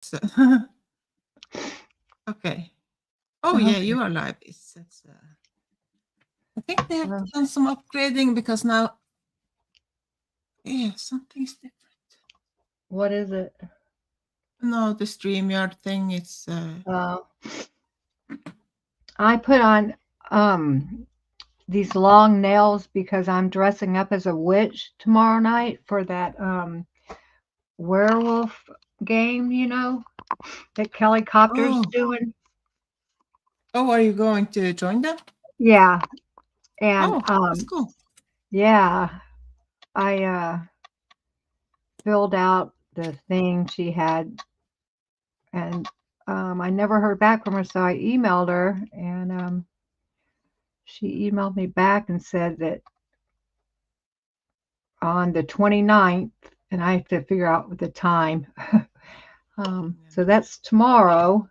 So okay. Oh, yeah, Okay. you are live. It's I think they have Uh, done some upgrading because now, yeah, something's different. what is it? No, the StreamYard thing, it's Uh, I put on um these long nails because I'm dressing up as a witch tomorrow night for that werewolf game, that Kelly Copter's oh, doing. oh, are you going to join them? Yeah, and Oh, that's cool. yeah, I filled out the thing she had, and I never heard back from her, so I emailed her, and she emailed me back and said that on the 29th, and I have to figure out the time. Yeah. So that's tomorrow,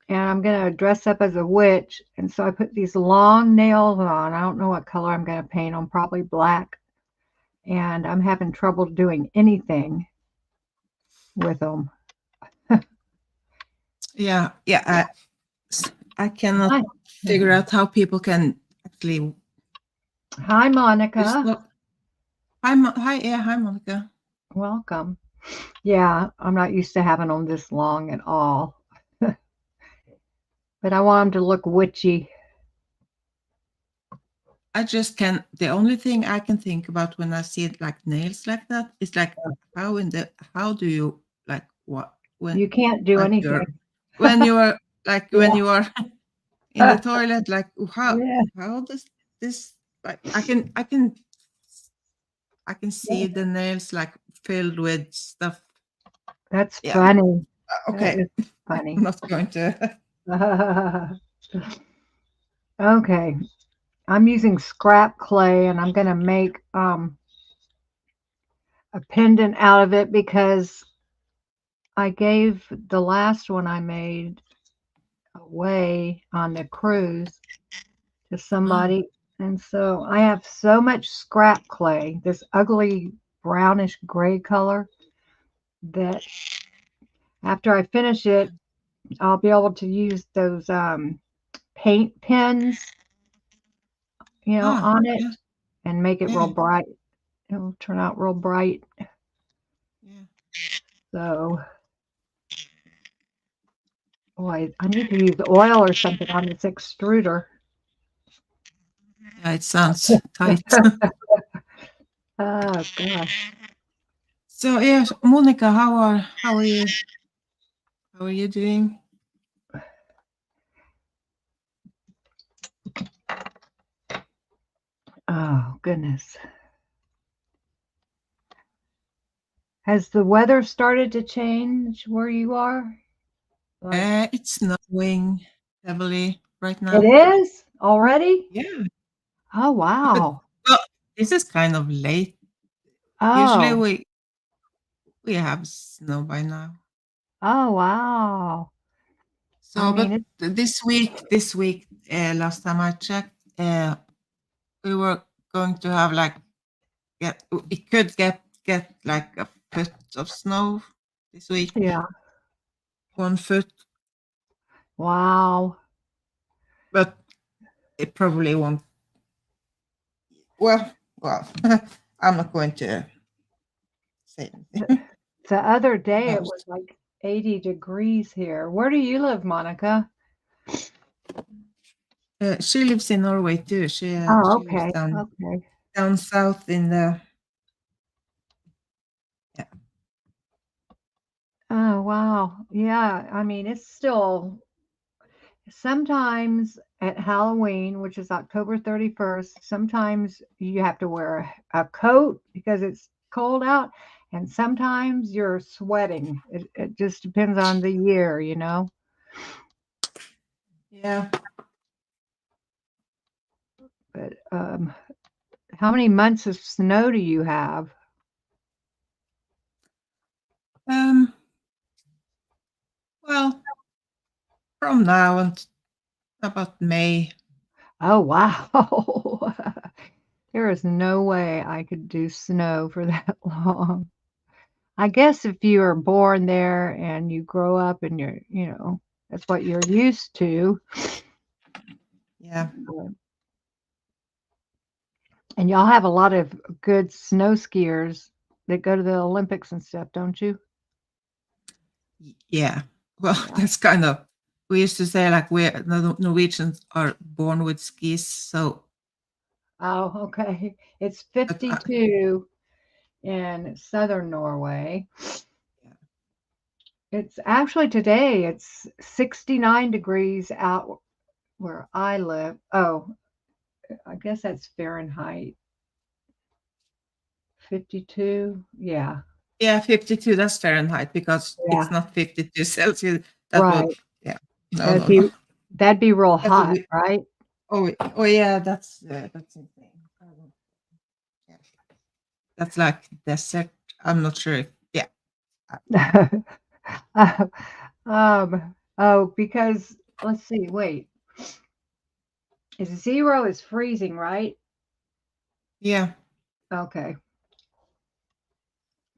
and I'm gonna dress up as a witch, and so I put these long nails on. I don't know what color I'm gonna paint them, probably black, and I'm having trouble doing anything with them. Yeah, yeah. I cannot Hi, figure out how people can actually hi, do Monica. stuff. Hi, yeah, hi, Monica. Welcome. Yeah, I'm not used to having them this long at all, but I want them to look witchy. I just can. The only thing I can think about when I see it like nails like that is like how do you like what when You can't do like you're anything. when you are like when Yeah. you are in the toilet like Yeah. how does this like I can see Yeah. the nails like filled with stuff. That's Yeah. funny. That Okay. is I'm funny. not going to. Okay. I'm using scrap clay and I'm going to make a pendant out of it because I gave the last one I made away on the cruise to Oh, somebody. And so I have so much scrap clay, this ugly brownish gray color, that after I finish it, I'll be able to use those paint pens, ah, on yeah, it and make it real yeah, bright. It'll turn out real bright. yeah. So, boy, I need to use oil or something on this extruder. Yeah, it sounds tight. Oh gosh. So yeah, Monica, how are you? How are you doing? Oh goodness. Has the weather started to change where you are? Like It's snowing heavily right it now. is already? Yeah, Oh but wow. well, this is kind of late. Usually Oh. we have snow by now. Oh wow. I So, mean but it's this week, last time I checked, we were going to have like it could get like a foot of snow this week, yeah. 1 foot, Wow. but it probably won't. Well, I'm not going to say The, anything. the other Who day it knows? was like 80 degrees here. Where do you live, Monica? She lives in Norway too. She Oh, she lives okay. down Okay. down south in the yeah. Oh, wow. Yeah, I mean, it's still sometimes at Halloween, which is October 31st, sometimes you have to wear a coat because it's cold out, and sometimes you're sweating. It just depends on the year. Yeah. But how many months of snow do you have? Um. Well, from now and about May. Oh, wow. There is no way I could do snow for that long. I guess if you are born there and you grow up and that's what you're used to. Yeah. And y'all have a lot of good snow skiers that go to the Olympics and stuff, don't you? Yeah. Well, Yeah. that's kind of, we used to say like the Norwegians are born with skis. So, Oh, okay. It's but 52 in southern Norway. yeah. It's actually today, it's 69 degrees out where I live. Oh, I guess that's Fahrenheit. 52. Yeah. Yeah, 52, that's Fahrenheit because Yeah. it's not 52 Celsius. That would, Right. yeah. No, That'd no, no. be that'd be real That would hot, be, right? oh yeah, that's insane. Yeah. That's like desert. I'm not sure if, yeah. Because let's see, wait. Is 0 is freezing, right? Yeah. Okay.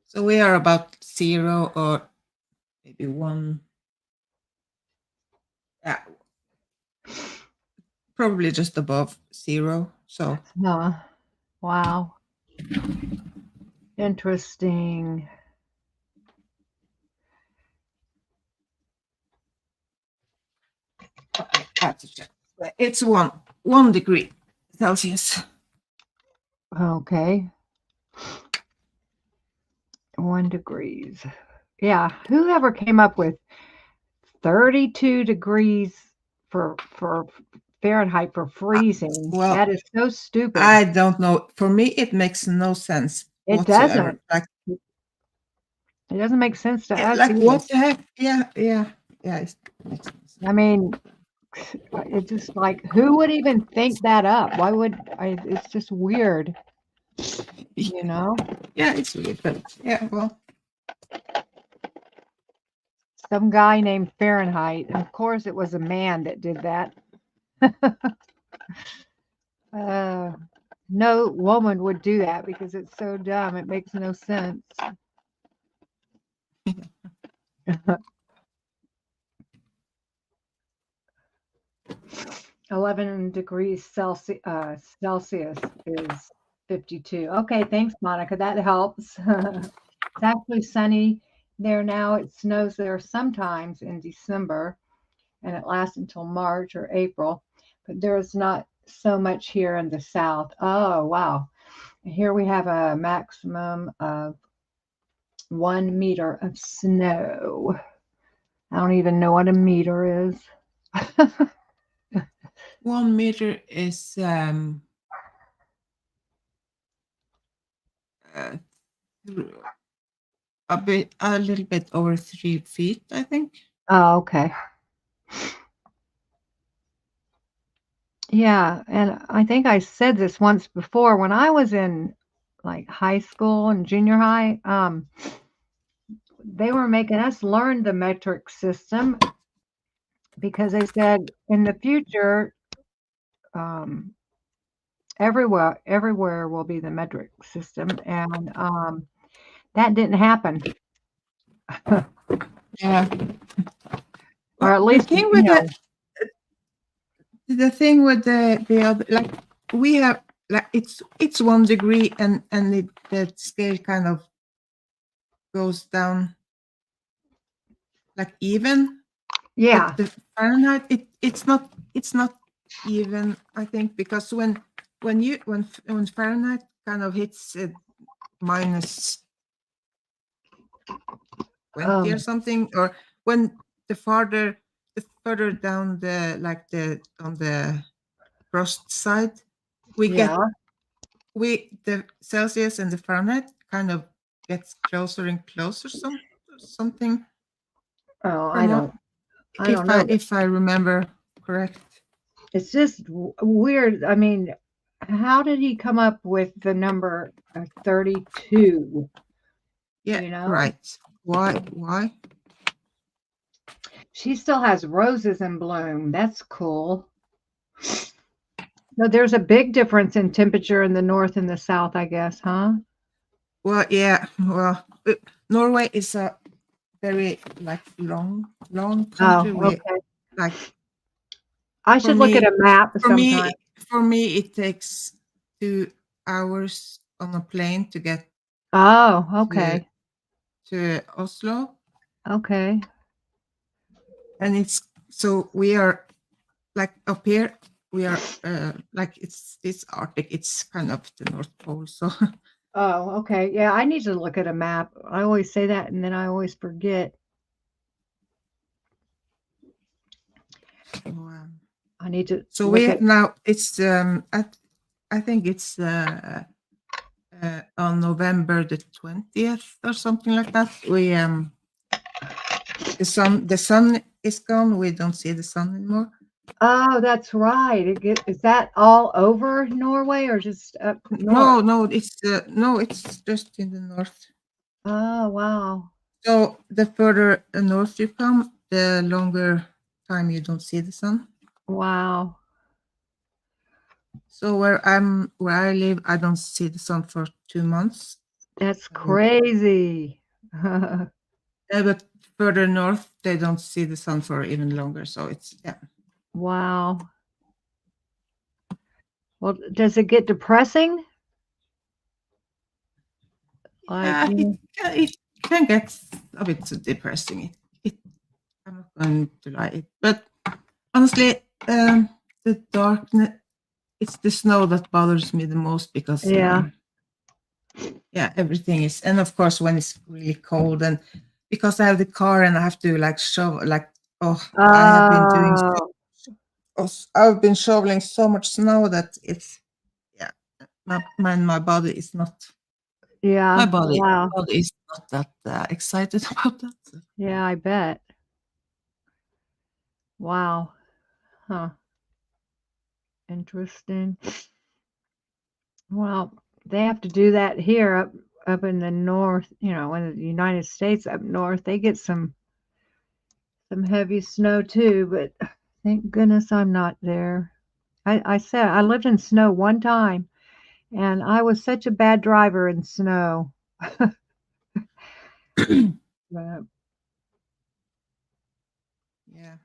So we are about 0 or maybe 1. Yeah, probably just above 0. So Wow. Interesting. okay, I have to check. It's 1 degree Celsius. Okay. 1 degrees. Yeah. Whoever came up with 32 degrees for Fahrenheit for freezing? Well, That is so stupid. I don't know. For me, it makes no sense It whatsoever. doesn't. It doesn't make sense to us Like either. what the heck? Yeah, yeah, yeah. It makes no sense. I mean, it's just like, who would even think that up? Why would I? It's just weird, you know? Yeah, it's weird, but yeah, well, Some guy named Fahrenheit. And of course, it was a man that did that. No woman would do that because it's so dumb. It makes no sense. 11 degrees Celsius is 52. Okay, thanks, Monica. That helps. It's actually sunny there now. It snows there sometimes in December, and it lasts until March or April, but there's not so much here in the south. Oh, wow. Here we have a maximum of 1 meter of snow. I don't even know what a meter is. 1 meter is uh, a little bit over 3 feet, I think. Oh, okay. Yeah, and I think I said this once before. When I was in like high school and junior high, they were making us learn the metric system because they said in the future, um, everywhere will be the metric system, and that didn't happen, Yeah. or Well, at least the thing with the other, like we have, like it's 1 degree and the scale kind of goes down like even. yeah, But the Fahrenheit, it's not even, I think, because when Fahrenheit kind of hits minus 20 or something, or when the further down on the frost side, we yeah. the Celsius and the Fahrenheit kind of gets closer and closer, something Oh, from what, I don't know. if I remember correct. It's just weird. I mean, how did he come up with the number 32? Yeah, You know, right. Why? she still has roses in bloom. That's cool. So there's a big difference in temperature in the north and the south, I guess, huh? Well, yeah. Well, Norway is a very like long Oh, country. We okay. like I for should look at me a map for sometime. me for me it takes 2 hours on a plane to get Oh, to okay. Oslo, Okay. and it's so we are like up here. We are like it's Arctic. It's kind of the North Pole. So Oh, okay. Yeah, I need to look at a map. I always say that and then I always forget. um, I need to so we look at. have now. It's I think it's on November the 20th or something like that. We the sun is gone. We don't see the sun anymore. Oh, that's right. Is that all over Norway or just up north? No, it's just in the north. Oh, wow. So the further north you come, the longer time you don't see the sun. Wow. So where I live, I don't see the sun for 2 months. That's So, crazy. but further north, they don't see the sun for even longer. So it's yeah. Wow. Well, does it get depressing? Like, Yeah, it can get a bit depressing. I'm not going to lie. But honestly, the darkness, it's the snow that bothers me the most because, yeah. yeah, everything is, and of course, when it's really cold, and because I have the car and I have to like shovel, like, oh, I have been doing so, Oh, I've been shoveling so much snow that it's, yeah, my body is not, my yeah. body, Wow. body is not that excited about that. So. Yeah, I bet. Wow. Huh. Interesting. Well, they have to do that here up in the north, in the United States up north. They get some heavy snow too, but thank goodness I'm not there. I said I lived in snow one time and I was such a bad driver in snow. But Yeah.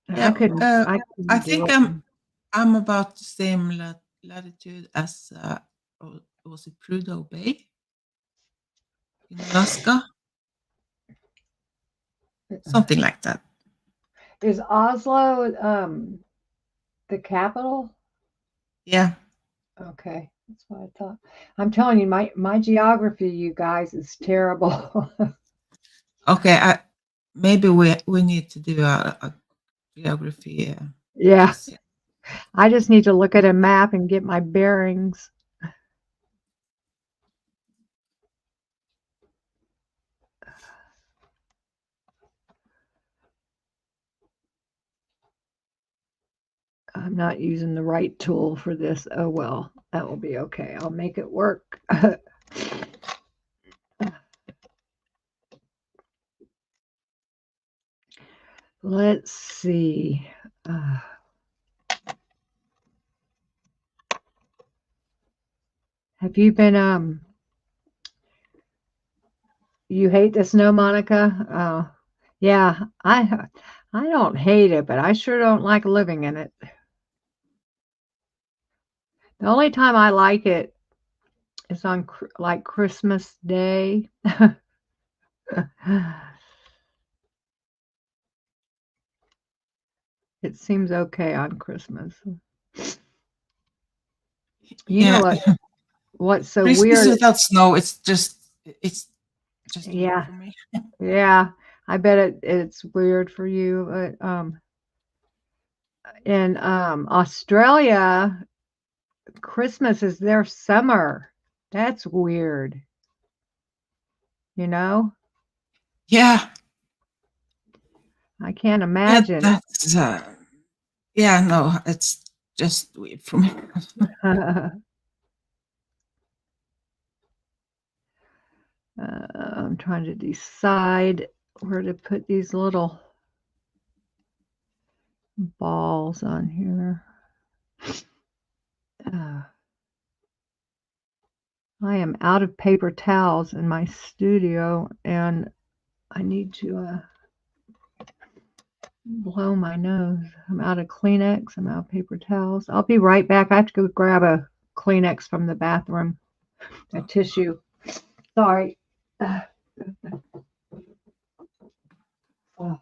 I Yeah, couldn't I I couldn't do think it. I'm about the same latitude as was it Prudhoe Bay in Alaska, something like that. Is Oslo the capital? Yeah. Okay, that's what I thought. I'm telling you, my geography, you guys, is terrible. Okay. Maybe we need to do a geography Yeah, quiz. I just need to look at a map and get my bearings. I'm not using the right tool for this. Oh well, that will be okay. I'll make it work. Let's see. Have you been you hate the snow, Monica? Yeah, I don't hate it, but I sure don't like living in it. The only time I like it is on like Christmas Day. It seems okay on Christmas. You know Yeah. what's so Christmas weird? without snow, it's just weird Yeah, for me. yeah. I bet it's weird for you, but in Australia, Christmas is their summer. That's weird, you know? Yeah. I can't Yeah. imagine. That's yeah. No, it's just weird for me. I'm trying to decide where to put these little balls on here. Uh, I am out of paper towels in my studio, and I need to blow my nose. I'm out of Kleenex. I'm out of paper towels. I'll be right back. I have to go grab a Kleenex from the bathroom, a tissue. Sorry. Oh.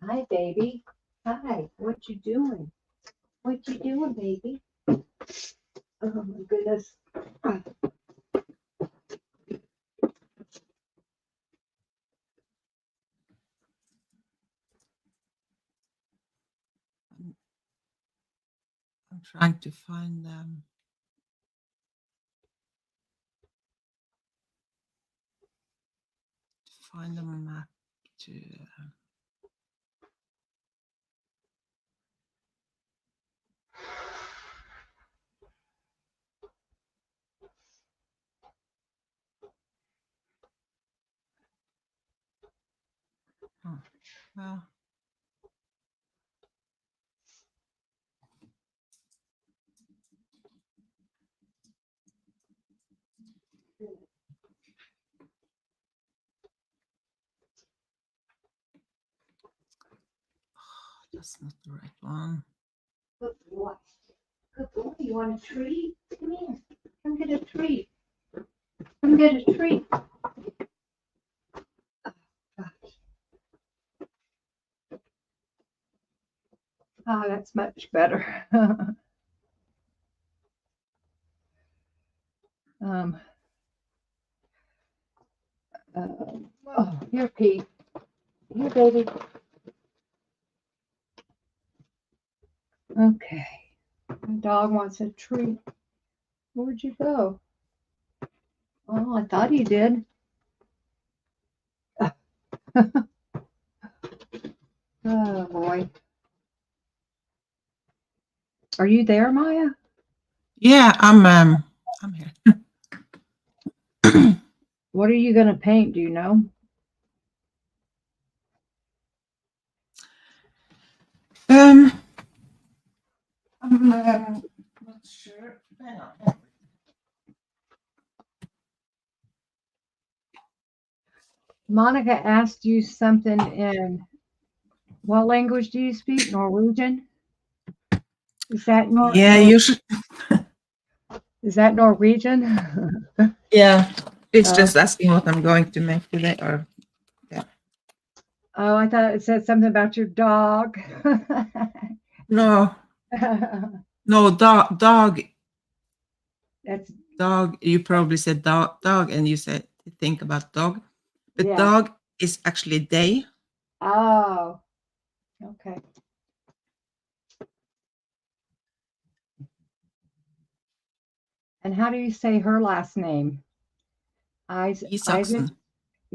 Hi, baby. Hi. What you doing? What you doing, baby? Oh my goodness. I'm trying to find them. Find a map to. Oh, well. That's not the right one. Good boy. Good boy. You want a treat? Come here. Come get a treat. Come get a treat. Oh, that's much better. um, oh, here, Pete. Here, baby. Okay. My dog wants a treat. Where'd you go? Oh, I thought he did. Oh, boy. Are you there, Maya? Yeah, I'm here. What are you going to paint? Do you know? I'm not sure. Hang on. Monica asked you something in what language do you speak? Norwegian? Is that Yeah, you should. Is that Norwegian? Yeah, it's just asking what I'm going to make today, or Oh, I thought it said something about your dog. no, no dog. That's Dog. You probably said dog, and you said think about dog, but yeah. dog is actually they. Oh, okay. And how do you say her last name? Isaac. Isaksen.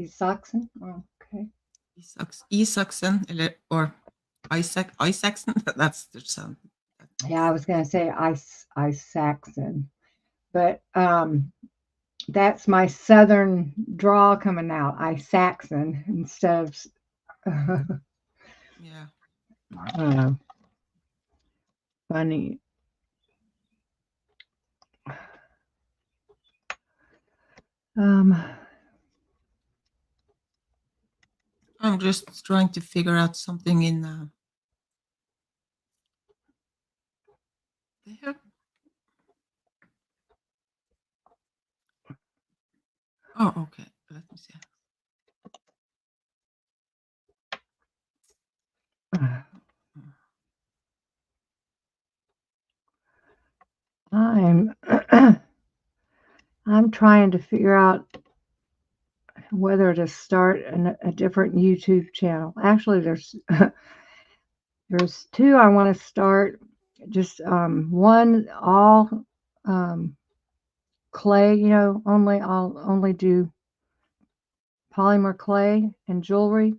Isaacson. Oh, okay. Isaksen, or Isaacson. That's the sound. Yeah, I was gonna say Isaacson, but that's my southern draw coming out. Isaacson instead of Yeah. funny. I'm just trying to figure out something in there. Oh, okay. Let me see. I'm trying to figure out whether to start a different YouTube channel. Actually, there's there's two I want to start. Just one all clay, I'll only do polymer clay and jewelry.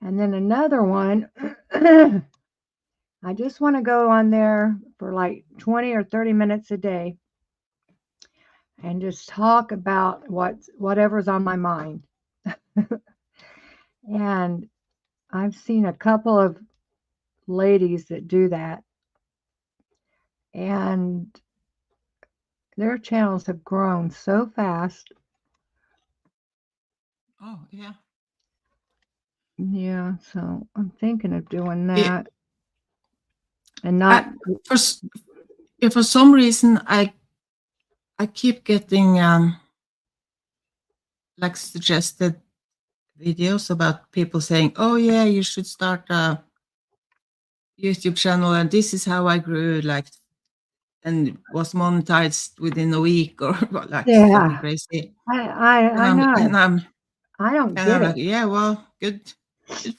And then another one, I just want to go on there for like 20 or 30 minutes a day and just talk about whatever's on my mind. And I've seen a couple of ladies that do that. And their channels have grown so fast. Oh, yeah. Yeah, so I'm thinking of doing Yeah. that and not. If for some reason I keep getting like suggested videos about people saying, "Oh yeah, you should start a YouTube channel, and this is how I grew," like, and was monetized within a week or like something Yeah, crazy. I know. And I don't get I'm like, it. yeah, well, good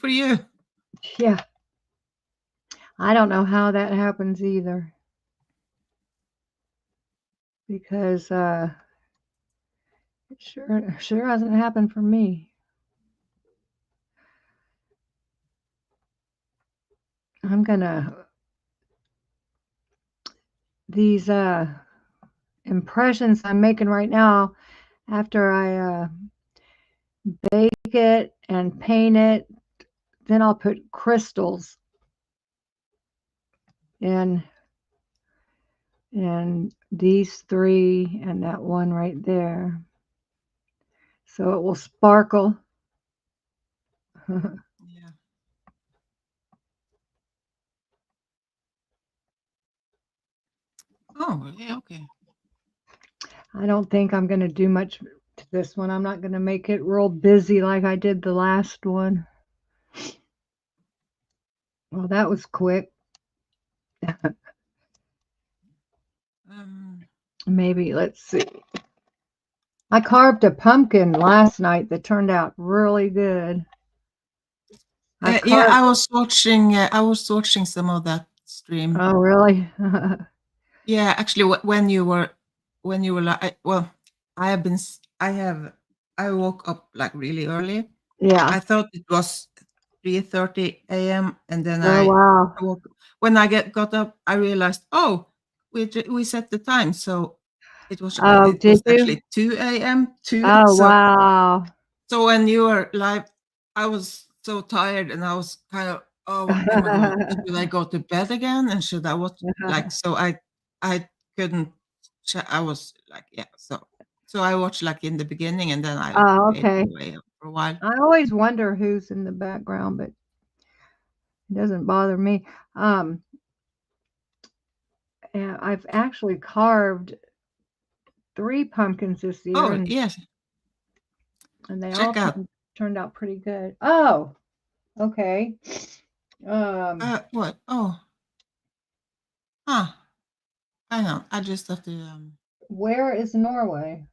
for you. Yeah, I don't know how that happens either. Because it sure hasn't happened for me. I'm gonna these impressions I'm making right now after I bake it and paint it, then I'll put crystals in these three and that one right there. So it will sparkle. Yeah. Oh, yeah, okay. I don't think I'm going to do much to this one. I'm not going to make it real busy like I did the last one. Well, that was quick. Maybe, let's see. I carved a pumpkin last night that turned out really good. Yeah, I was watching some of that stream. Oh, really? Yeah, actually, when you were like, well, I woke up like really early. Yeah. I thought it was 3:30 a.m. and then Oh, wow. when I got up, I realized, oh, we set the time, so it was Oh, did you? actually 2 a.m. Oh, wow. So when you were live, I was so tired and I was kind of, oh, should I go to bed again? And should I watch like, so I couldn't, I was like, yeah. So I watched like in the beginning and then I Oh, faded okay. away for a while. I always wonder who's in the background, but it doesn't bother me. And I've actually carved 3 pumpkins this year, Oh, yes. and they all Check out. turned out pretty good. Oh, okay. What? Oh, huh. Hang on. I just have to, Where is Norway?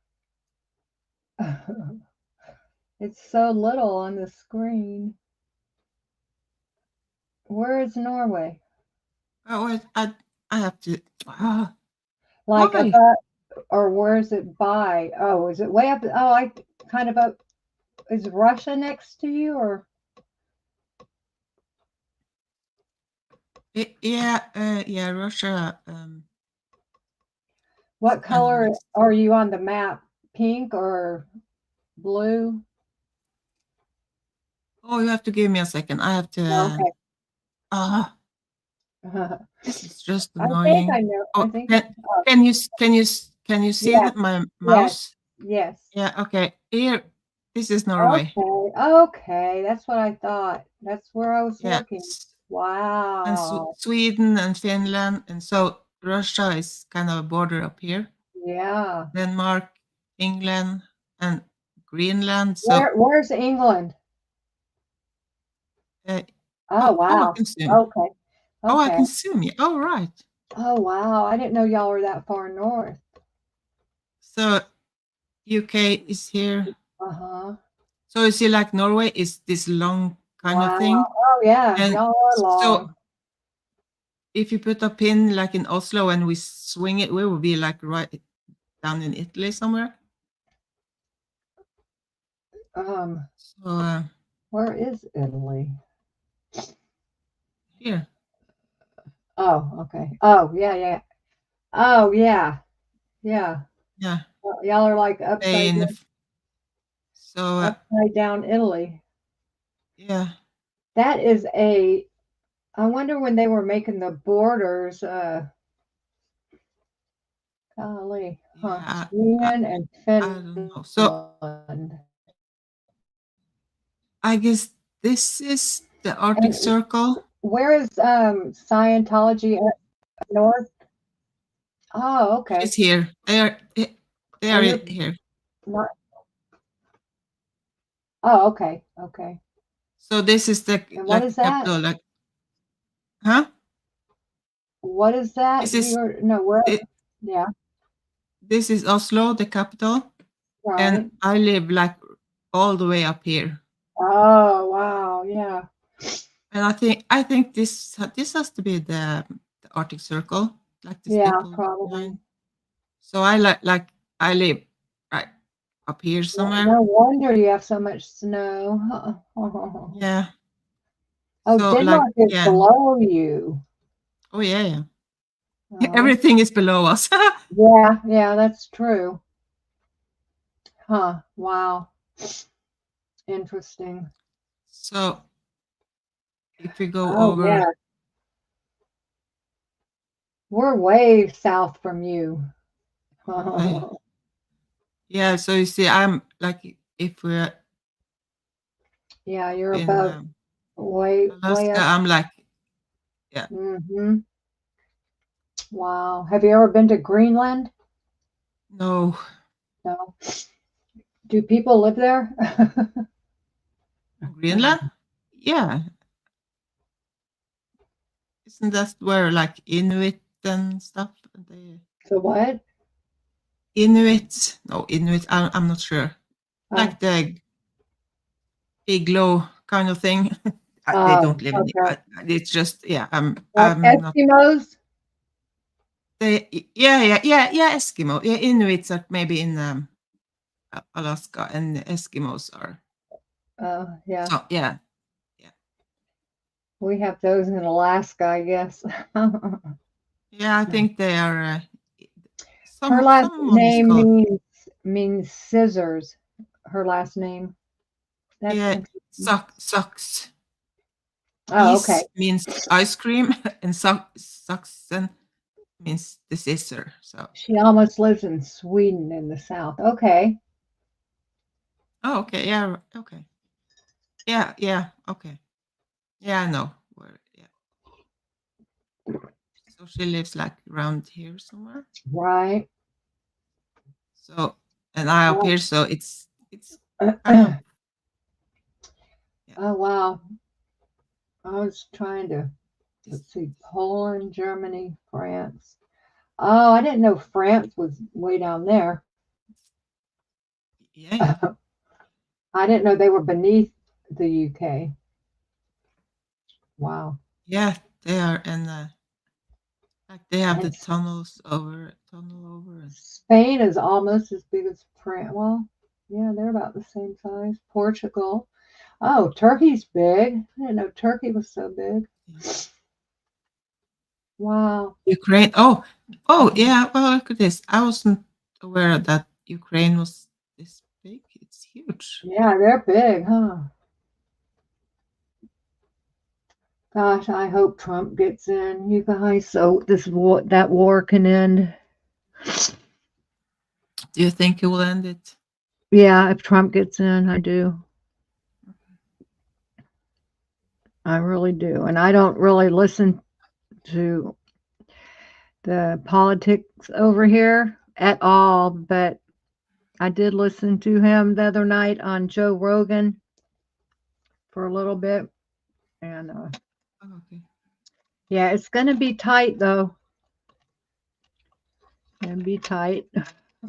It's so little on the screen. Where is Norway? oh, wait, I have to, Like why? about, or where is it by? Oh, is it way up? Oh, I kind of up. Is Russia next to you, or Yeah, Russia, what kind of color next. are you on the map? Pink or blue? Oh, you have to give me a second. I have to, Okay. this is just I think I annoying. know. I Oh, think. can you see Yes. my Yes. mouse? Yes. Yeah, okay. Here, this is Norway. Okay. Okay. That's what I thought. That's where I was Yeah. looking. And Wow. Sweden and Finland. And so Russia is kind of a border up here. Yeah. Denmark, England, and Greenland. So, Where's England? uh, Oh, I wow. can zoom. Okay. Oh, I Okay. can zoom you. Oh, right. Oh, wow. I didn't know y'all were that far north. So UK is here. Uh-huh. So you see, like Norway is this long kind of Wow. thing. Oh, yeah. And Y'all are so long. if you put a pin like in Oslo and we swing it, we will be like right down in Italy somewhere. So Where is Italy? here. Oh, okay. Oh, yeah, yeah. Oh, yeah. Yeah. Yeah. Y'all are like Spain. So upside down Italy. yeah. That is I wonder when they were making the borders, golly. Yeah, Sweden and I don't know. So Finland. I guess this is the Arctic And Circle. where is Scientology at north? Oh, okay. It's here. They Oh, are you're here. not. Oh, okay, okay. So this is the And what like is the that? capital, like, huh? What is that? This is You're no where? it, Yeah, this is Oslo, the capital, and right. I live like all the way up here. Oh, wow. Yeah. And I think this has to be the Arctic Circle, like the Yeah, stipple probably. line. So I like I live right up here somewhere. No wonder you have so much snow. Yeah. Oh, So like, Denmark is yeah. below you. Oh yeah, yeah. Oh, Everything is below us. yeah, yeah, that's true. Huh. Wow. Interesting. So if we go Oh, yeah. over, We're way south from you. right. Yeah. So you see, I'm like, if we're Yeah, up you're in above, way Alaska, up. I'm like, yeah, Hmm. Wow. Have you ever been to Greenland? no, No. Do people live there? Greenland. Yeah, isn't that where like Inuit and stuff? They So what? Inuit, no Inuit. I'm not sure. Oh, Like the igloo kind of thing. They don't live in it. okay. It's just, yeah. Like I'm not. Eskimos? Yeah. Eskimo. Yeah, Inuits are maybe in Alaska, and the Eskimos are. Yeah. So yeah, yeah, We have those in Alaska, I guess. yeah. I think they are. Her Some last someone is name called. means scissors. Her last name. That's Yeah, interesting. sucks. Oh, okay. Is means ice cream, and sucks means the scissor. So She almost lives in Sweden in the south. Okay. oh, okay, yeah, okay, yeah, okay, yeah. I know where. Yeah, so she lives like around here somewhere. Right. So, and I up Oh, here, so it's kind of, yeah. oh wow. I was trying to, It's, let's see, Poland, Germany, France. Oh, I didn't know France was way down there. yeah, yeah, I didn't know they were beneath the UK. Wow. yeah. They are, and like they have the And tunnel over, and Spain is almost as big as France. Well, yeah, they're about the same size. Portugal. Oh, Turkey's big. I didn't know Turkey was so big. yeah. Wow. Ukraine. Oh, yeah. Well, look at this. I wasn't aware that Ukraine was this big. It's huge. Yeah, they're big, huh? Gosh, I hope Trump gets in, you guys, so that war can end. Do you think he will end it? Yeah, if Trump gets in, I do. I really do. And I don't really listen to the politics over here at all, but I did listen to him the other night on Joe Rogan for a little bit. And Oh, okay. yeah, it's going to be tight, though. And be tight.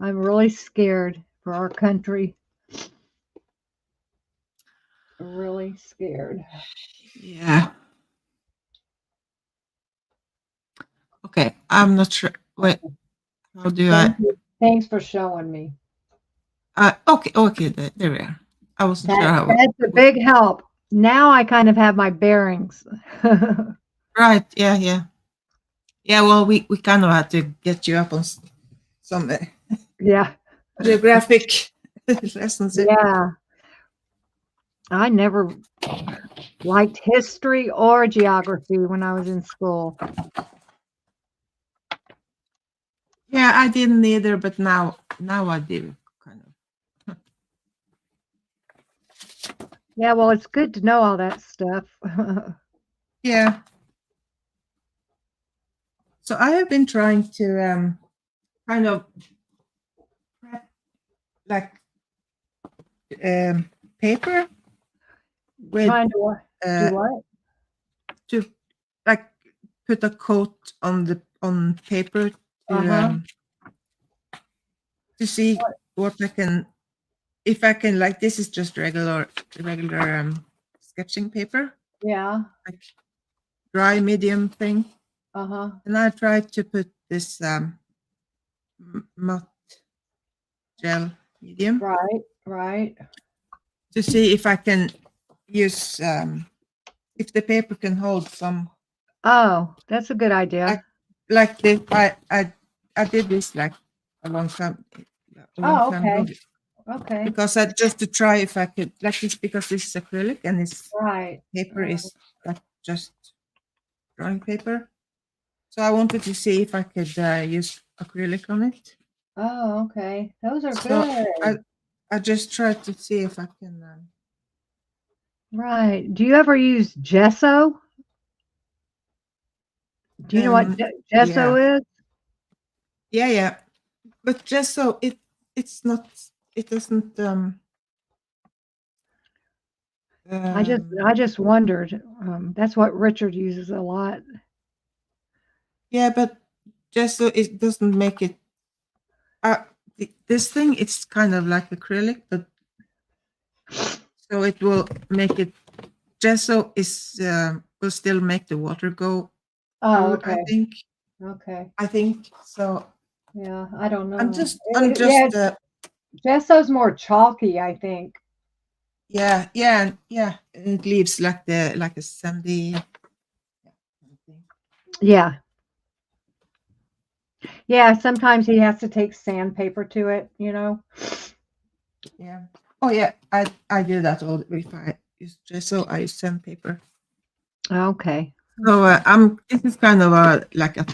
I'm really scared for our country. Really scared. Yeah. Okay. I'm not sure. Wait. How do I? Thank you. Thanks for showing me. Okay. Okay. There we are. I wasn't sure how. That's a big help. Now I kind of have my bearings. Right. Yeah. Yeah. Yeah. Well, we kind of had to get you up on some Yeah. geographic lessons. Yeah. I never liked history or geography when I was in school. Yeah, I didn't either, but now I do kind of. Yeah, well, it's good to know all that stuff. Yeah. So I have been trying to kind of prep like paper with Trying to do uh what? to like put a coat on paper Uh-huh. to see what I can, if I can, like, this is just regular sketching paper, Yeah. like dry medium thing, Uh-huh. and I tried to put this matte gel medium Right, right. to see if I can use if the paper can hold some, Oh, that's a good idea. like this. I did this like a long time Oh, ago, okay. Okay. because I just to try if I could, like this, because this is acrylic and this Right. paper is like just drawing paper. So I wanted to see if I could use acrylic on it. Oh, okay. Those are So good. I just tried to see if I can. Right. Do you ever use gesso? Do you know what gesso Yeah, is? yeah. But just so it's not, it doesn't. I just wondered. That's what Richard uses a lot. Yeah, but just so it doesn't make it. This thing, it's kind of like acrylic, but so it will make it. Gesso is will still make the water go Oh, through. okay. Okay. I think so. Yeah, I don't I'm know. just. I'm Yeah, just. gesso's more chalky, I think. Yeah. Yeah. It leaves like a sandy. Yeah. Yeah, sometimes he has to take sandpaper to it, you know. Yeah. Oh yeah. I do that all. If I use gesso, I use sandpaper. Okay. So this is kind of like a,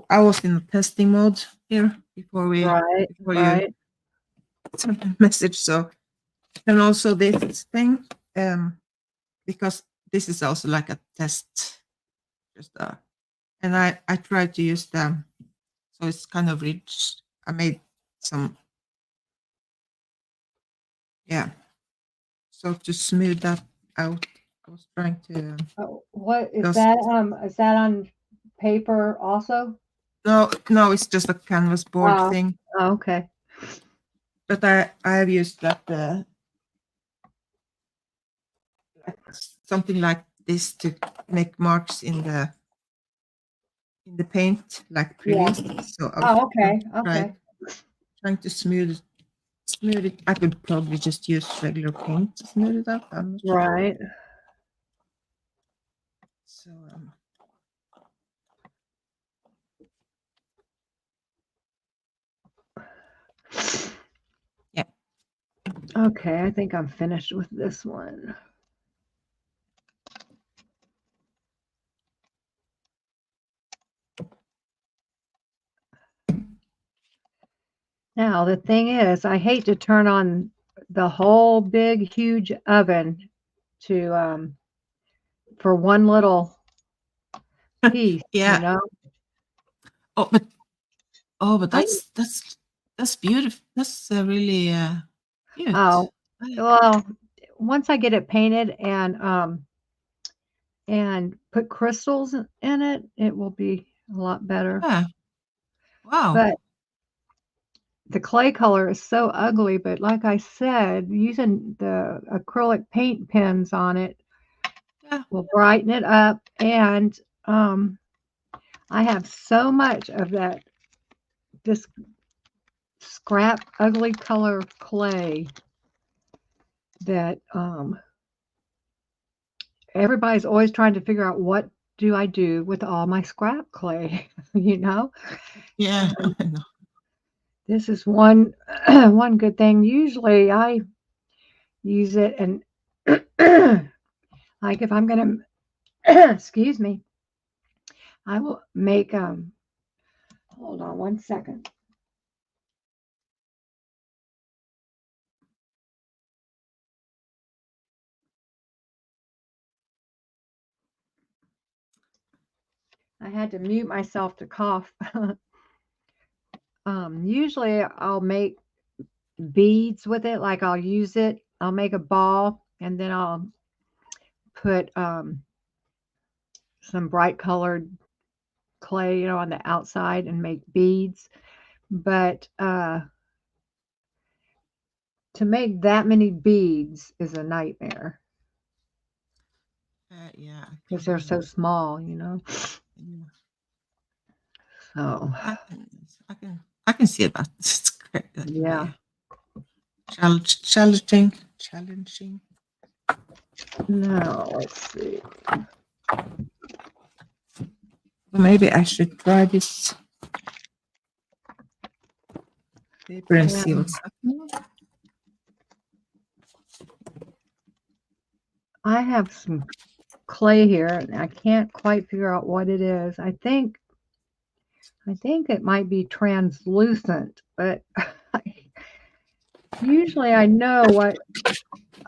I was in a testing mode here before Right, you right. sent a message. So, and also this thing, because this is also like a test, just and I tried to use them, so it's kind of rich. I made some, yeah. So to smooth that out, I was trying to. Oh, what is Just that? Is that on paper also? no, it's just a canvas board Oh, thing. okay. But I have used that like something like this to make marks in the paint like Yeah. previous. So I was Oh, okay. trying Okay. trying to smooth it. I could probably just use regular paint to smooth it out. I'm not sure. Right. So yeah. Okay, I think I'm finished with this one. Now, the thing is, I hate to turn on the whole big, huge oven to for one little piece, you Yeah. know. Oh, but I that's beautiful. That's really cute. Oh, well, once I get it painted and put crystals in it, it will be a lot better. Yeah. Wow. But the clay color is so ugly, but like I said, using the acrylic paint pens on it Yeah. will brighten it up. And I have so much of this scrap ugly color clay that everybody's always trying to figure out what do I do with all my scrap clay, you know? Yeah. And I know. this is one one good thing. Usually I use it and like if I'm gonna excuse me, I will make Hold on 1 second. I had to mute myself to cough. Usually I'll make beads with it, like I'll use it, I'll make a ball and then I'll put some bright colored clay, on the outside and make beads. But to make that many beads is a nightmare Yeah, because they're so small. yeah. So I can see that. It's great. That can yeah. be challenging. Now let's see. Maybe I should try this paper and see what's happening. I have some clay here and I can't quite figure out what it is. I think it might be translucent, but usually I know what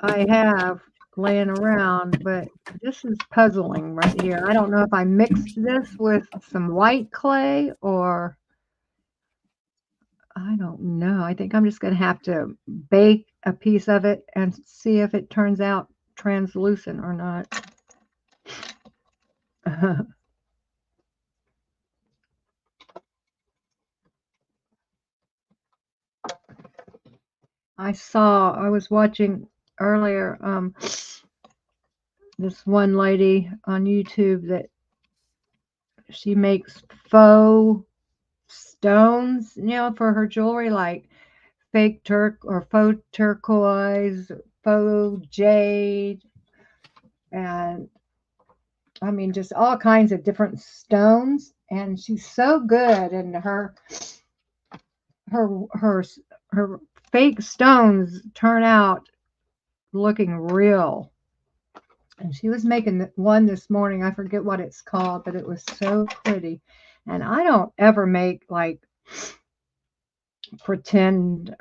I have laying around, but this is puzzling right here. I don't know if I mixed this with some white clay or I don't know. I think I'm just going to have to bake a piece of it and see if it turns out translucent or not. I was watching earlier this one lady on YouTube that she makes faux stones, for her jewelry, like fake faux turquoise, faux jade, and I mean just all kinds of different stones. And she's so good, and her fake stones turn out looking real. And she was making one this morning. I forget what it's called, but it was so pretty. And I don't ever make like pretend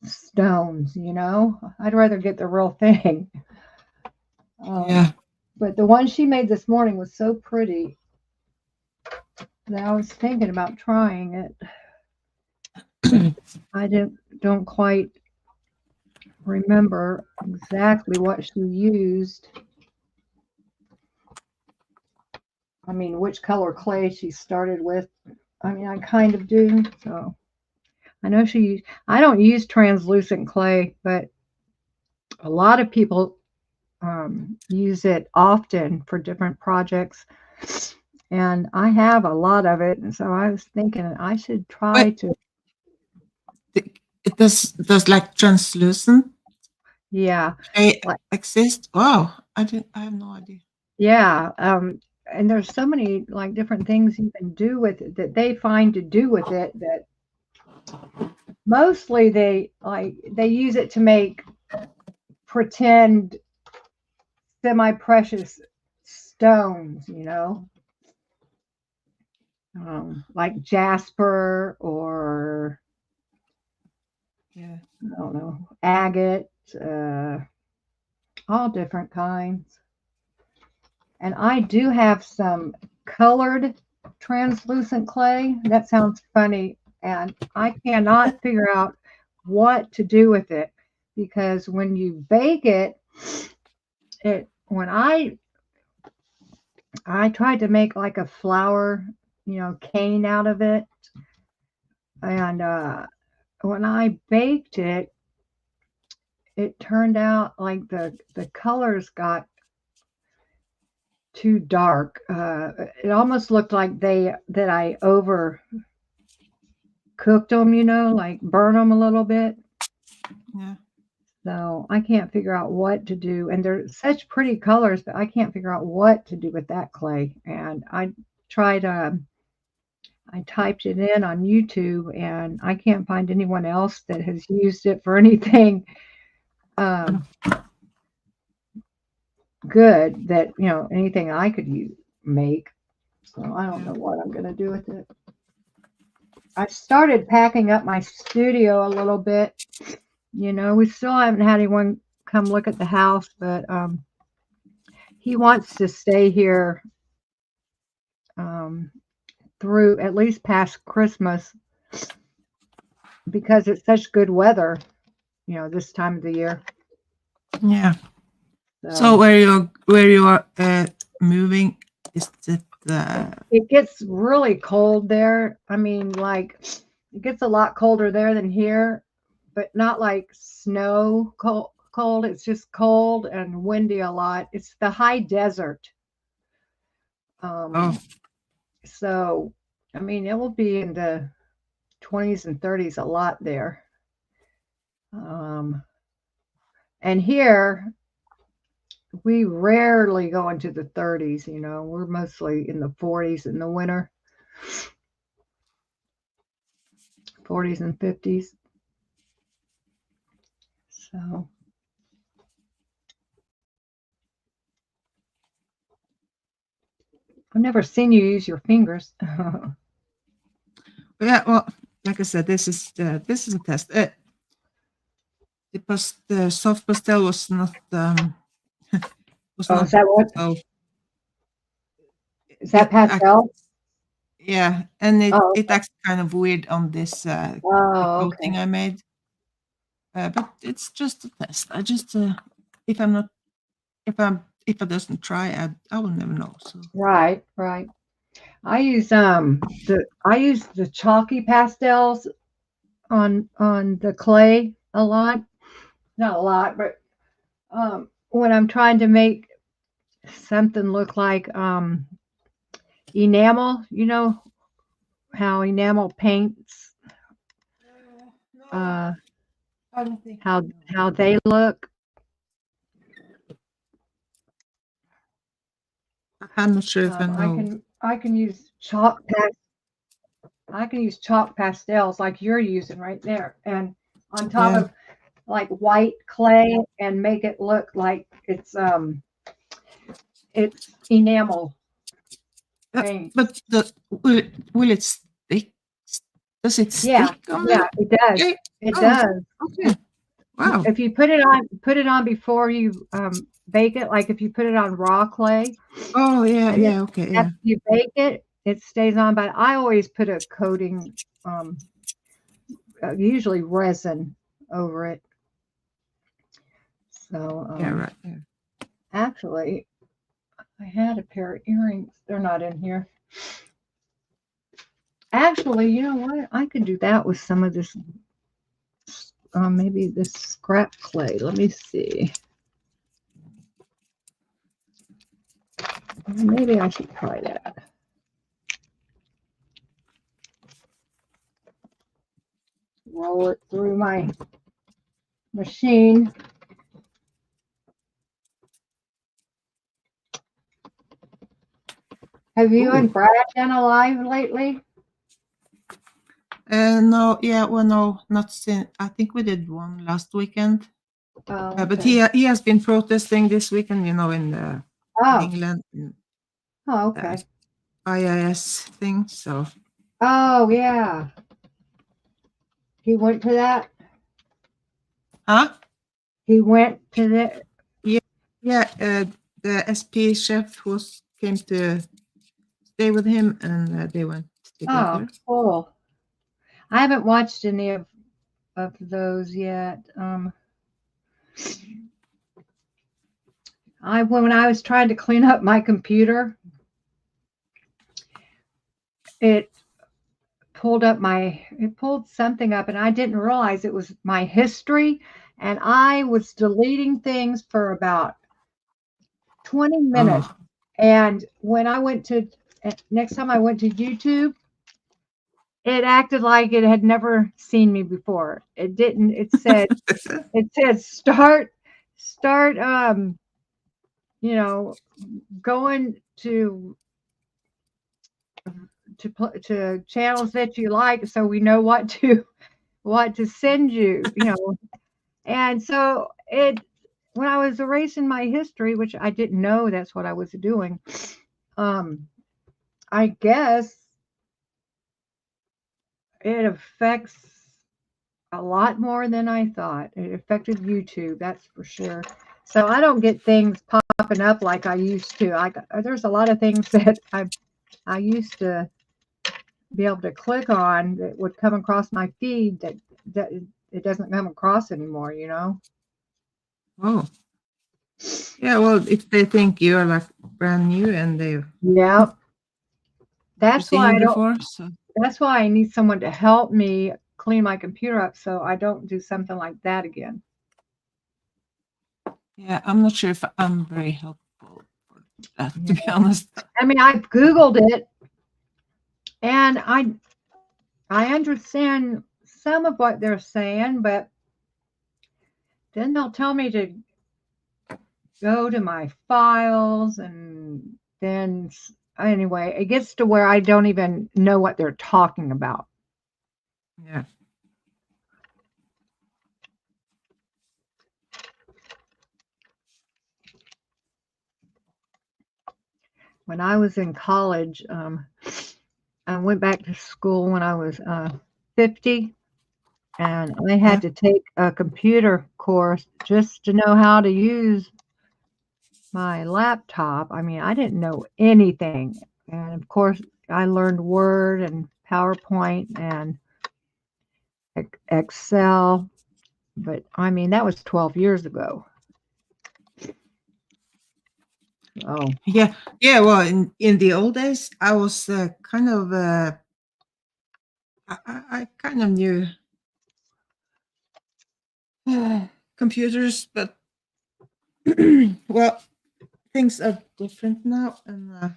stones, I'd rather get the real thing. Yeah. But the one she made this morning was so pretty that I was thinking about trying it. I don't quite remember exactly what she used. I mean, which color clay she started with. I mean, I kind of do. So I know I don't use translucent clay, but a lot of people use it often for different projects. And I have a lot of it. And so I was thinking I should try to. It does like translucent. Yeah. Exist. Wow. I have no idea. Yeah. And there's so many like different things you can do with it that they find to do with it that mostly they use it to make pretend semi-precious stones, like jasper or I don't know, agate, all different kinds. And I do have some colored translucent clay. That sounds funny. And I cannot figure out what to do with it because when you bake it, when I tried to make like a flower, cane out of it. And when I baked it, it turned out like the colors got too dark. It almost looked like that I over cooked them, like burn them a little bit. Yeah. So I can't figure out what to do. And they're such pretty colors, but I can't figure out what to do with that clay. And I typed it in on YouTube and I can't find anyone else that has used it for anything good that, anything I could make. So I don't know what I'm going to do with it. I started packing up my studio a little bit. We still haven't had anyone come look at the house, but he wants to stay here through at least past Christmas because it's such good weather, this time of the year. Yeah. So where you are moving, is it? It gets really cold there. I mean, like it gets a lot colder there than here, but not like snow cold. It's just cold and windy a lot. It's the high desert. So, I mean, it will be in the 20s and 30s a lot there. And here, we rarely go into the 30s, we're mostly in the 40s in the winter, 40s and 50s. So, I've never seen you use your fingers. Yeah, well, like I said, this is a test. The soft pastel was not. Is that what? So is that pastel? Yeah, and it acts kind of weird on this coating I made. But it's just a test. I just if I doesn't try, I will never know. So right. I use the chalky pastels on the clay a lot. Not a lot, but when I'm trying to make something look like enamel, how enamel paints I don't think how they look. I'm not sure if I know. I can use chalk pastels like you're using right there, and on top of like white clay, and make it look like it's enamel paint. But will it stick? Does it stick? Yeah, it does. Okay. It does. Okay. Wow. If you put it on before you bake it, like if you put it on raw clay. Oh yeah, okay. Yeah. After you bake it, it stays on. But I always put a coating, usually resin, over it. So yeah, right. Yeah. Actually, I had a pair of earrings. They're not in here. Actually, you know what? I could do that with some of this. Maybe this scrap clay. Let me see. Maybe I should try that. Roll it through my machine. Have you and Brad done a live lately? No, yeah, well, no, not since. I think we did one last weekend. Okay. But he has been protesting this weekend, in England. Okay. IIS thing. So. Oh yeah. He went to that. Huh? He went to that. Yeah. The SP chef came to stay with him, and they went together. Oh, cool. I haven't watched any of those yet. When I was trying to clean up my computer, it pulled something up, and I didn't realize it was my history, and I was deleting things for about 20 minutes. Oh. And when I next time I went to YouTube, it acted like it had never seen me before. It didn't. It said start going to channels that you like, so we know what to send you, And so when I was erasing my history, which I didn't know that's what I was doing, I guess it affects a lot more than I thought. It affected YouTube, that's for sure. So I don't get things popping up like I used to. There's a lot of things that I used to be able to click on that would come across my feed that it doesn't come across anymore, you know? Oh, yeah. Well, if they think you're like brand new and they've Yeah. never That's seen why you I don't before, so that's why I need someone to help me clean my computer up so I don't do something like that again. yeah, I'm not sure if I'm very helpful for that, to Yeah. be honest. I mean, I've Googled it and I understand some of what they're saying, but then they'll tell me to go to my files and then anyway, it gets to where I don't even know what they're talking about. Yeah. When I was in college, I went back to school when I was 50, and I Yeah. had to take a computer course just to know how to use my laptop. I mean, I didn't know anything. And of course, I learned Word and PowerPoint and Excel, but I mean, that was 12 years ago. Oh, Yeah, yeah. Well, in the old days, I was kind of I kind of knew computers, but well, things are different now. And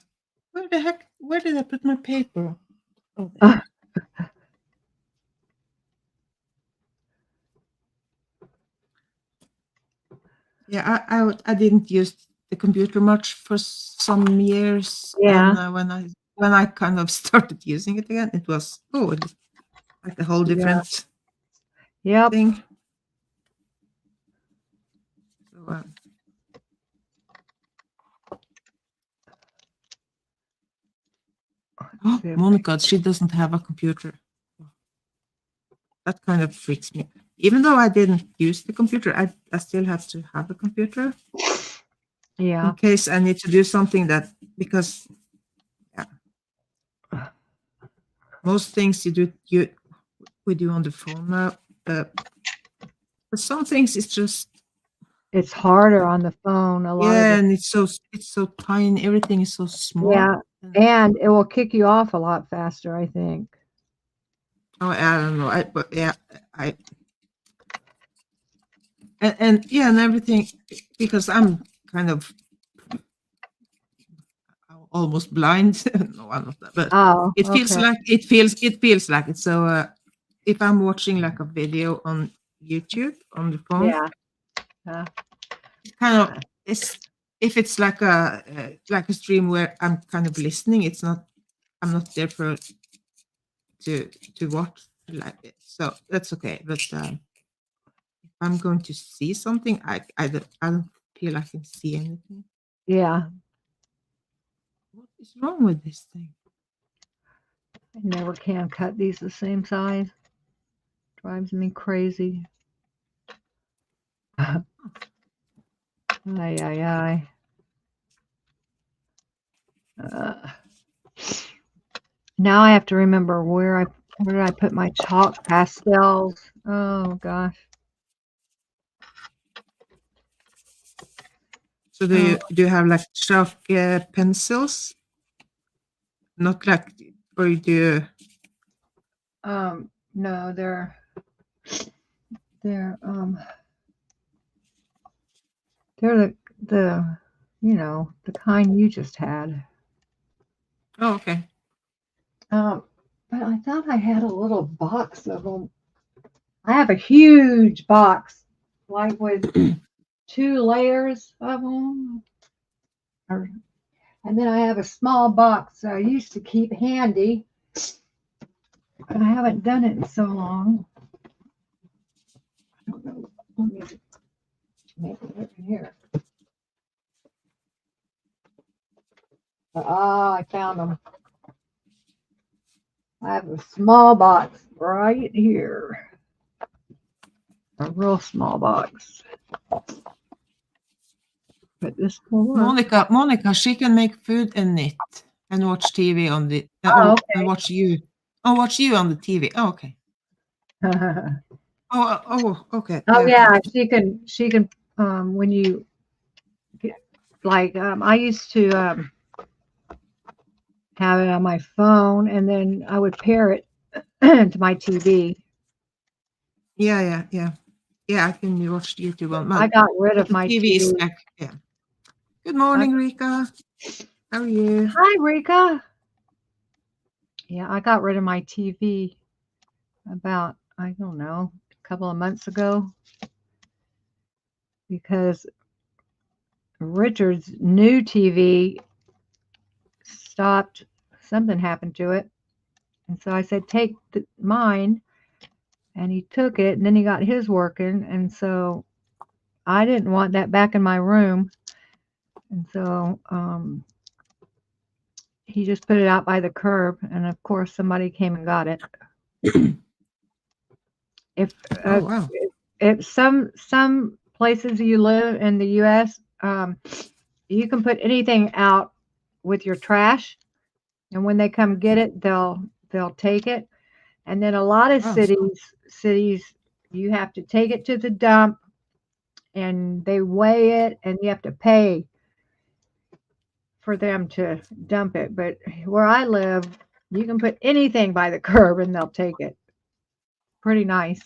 where did I put my paper? Oh, there. Yeah, I didn't use the computer much for some years, yeah, and when I kind of started using it again, it was it's like a whole yeah, different yep. thing. So, oh, See if Monica, she doesn't have a computer. That kind of freaks me. Even though I didn't use the computer, I still have to have a computer yeah, in case I need to do something because yeah, most things we do on the phone now. But some things it's just it's harder on the phone. A lot of yeah, the and it's so tiny. Everything is so small. yeah, And, and it will kick you off a lot faster, I think. oh, I don't know. But yeah, I and yeah, and everything because I'm kind of almost blind. No, I'm not that, but Oh, okay. it feels like it. So if I'm watching like a video on YouTube on the phone, Yeah. Uh, it kind of it's if it's like a stream where I'm kind of listening. It's not I'm not there for to watch like it. So that's okay. But if I'm going to see something, I don't feel I can see anything. yeah. What is wrong with this thing? I never can cut these the same size. Drives me crazy. Ay, ay, ay. Uh, now I have to remember where did I put my chalk pastels? Oh gosh. So Oh, do you have like chalk pencils? Not like or you do no, they're they're the the kind you just had. oh okay. But I thought I had a little box of them. I have a huge box, like with 2 layers of them. And then I have a small box that I used to keep handy, but I haven't done it in so long. I don't know. Let me maybe look in here. I found them. I have a small box right here. A real small box. But this will work. Monica, she can make food and knit and watch TV on the Oh, and watch you on the TV. Oh, okay. okay. Okay. Oh yeah, she can when you get, like I used to have it on my phone and then I would pair it to my TV. Yeah. I can watch YouTube on I got rid of the my TV is TV. like, yeah. Good morning, Rika. How are you? Hi, Rika. Yeah, I got rid of my TV about, I don't know, a couple of months ago because Richard's new TV stopped. Something happened to it. And so I said, take mine. And he took it and then he got his working. And so I didn't want that back in my room. And so he just put it out by the curb. And of course, somebody came and got it. Oh, wow. If some places you live in the U.S., you can put anything out with your trash. And when they come get it, they'll take it. And then a lot of cities, you have to take it to the dump and they weigh it and you have to pay for them to dump it. But where I live, you can put anything by the curb and they'll take it. Pretty nice.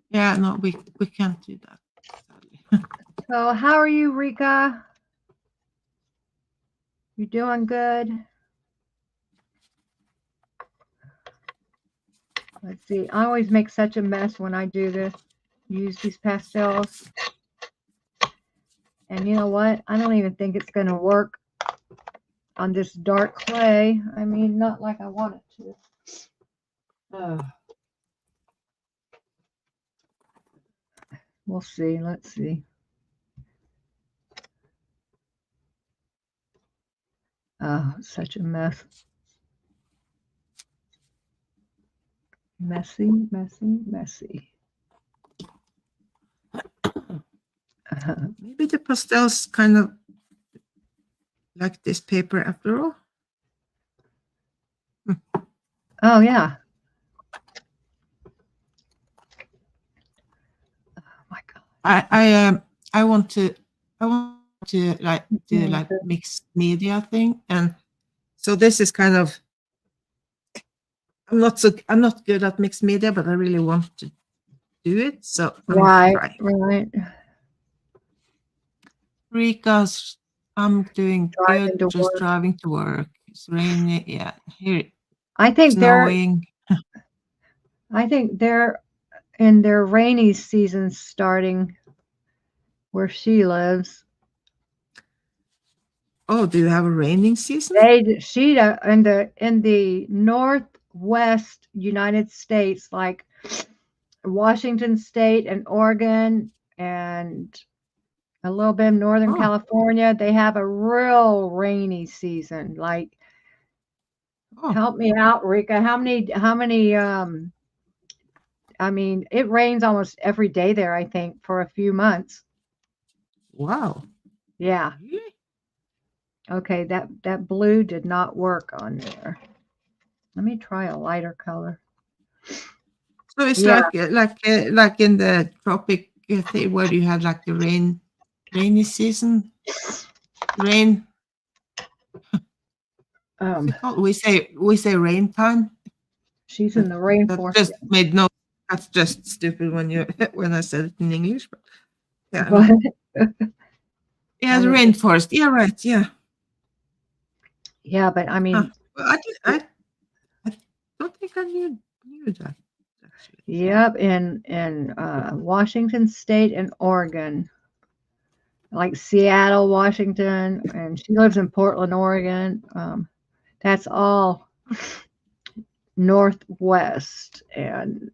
Yeah, no, we can't do that. So how are you, Rika? You doing good? Let's see. I always make such a mess when I do this. Use these pastels. And you know what? I don't even think it's going to work on this dark clay. I mean, not like I want it to. We'll see. Let's see. Oh, such a mess. Messy, messy, messy. Maybe the pastel's kind of like this paper after all. Oh yeah. Oh my God. I want to like do like mixed media thing, and so this is kind of, I'm not good at mixed media, but I really want to do it. So Right. Rika's, I'm doing Driving good. to Just work. driving to work. It's raining. Yeah, here I think snowing. they're in their rainy season starting where she lives. Oh, do you have a raining season? She in the Northwest United States, like Washington State and Oregon and a little bit of Northern California, they have a real rainy season. Like, help me out, Rika. How many I mean, it rains almost every day there, I think, for a few months. Wow. Yeah. Really? Okay, that blue did not work on there. Let me try a lighter color. So it's like in the tropic thing where you have like the rainy season. Rain. We say rain time. She's in the rainforest. That just made no. That's just stupid when I said it in English. But yeah. Yeah, the rainforest. Yeah, right. Yeah. Yeah, but I mean, I don't think I knew that. Actually. Yep, in Washington State and Oregon, like Seattle, Washington, and she lives in Portland, Oregon. That's all Northwest, and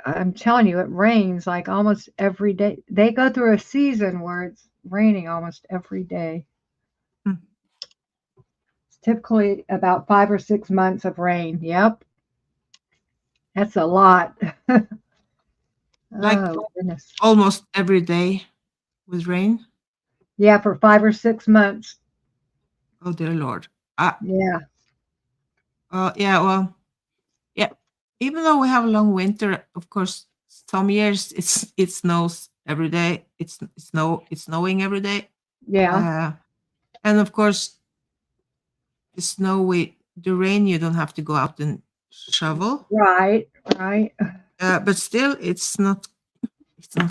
I'm telling you, it rains like almost every day. They go through a season where it's raining almost every day. It's typically about 5 or 6 months of rain. Yep. That's a lot. Like Oh, goodness. almost every day with rain. Yeah, for 5 or 6 months. Oh dear Lord. Yeah. Yeah. Well, yeah. Even though we have a long winter, of course, some years it snows every day. It's snowing every day. Yeah. And of course, the rain, you don't have to go out and shovel. Right. Right. But still, it's not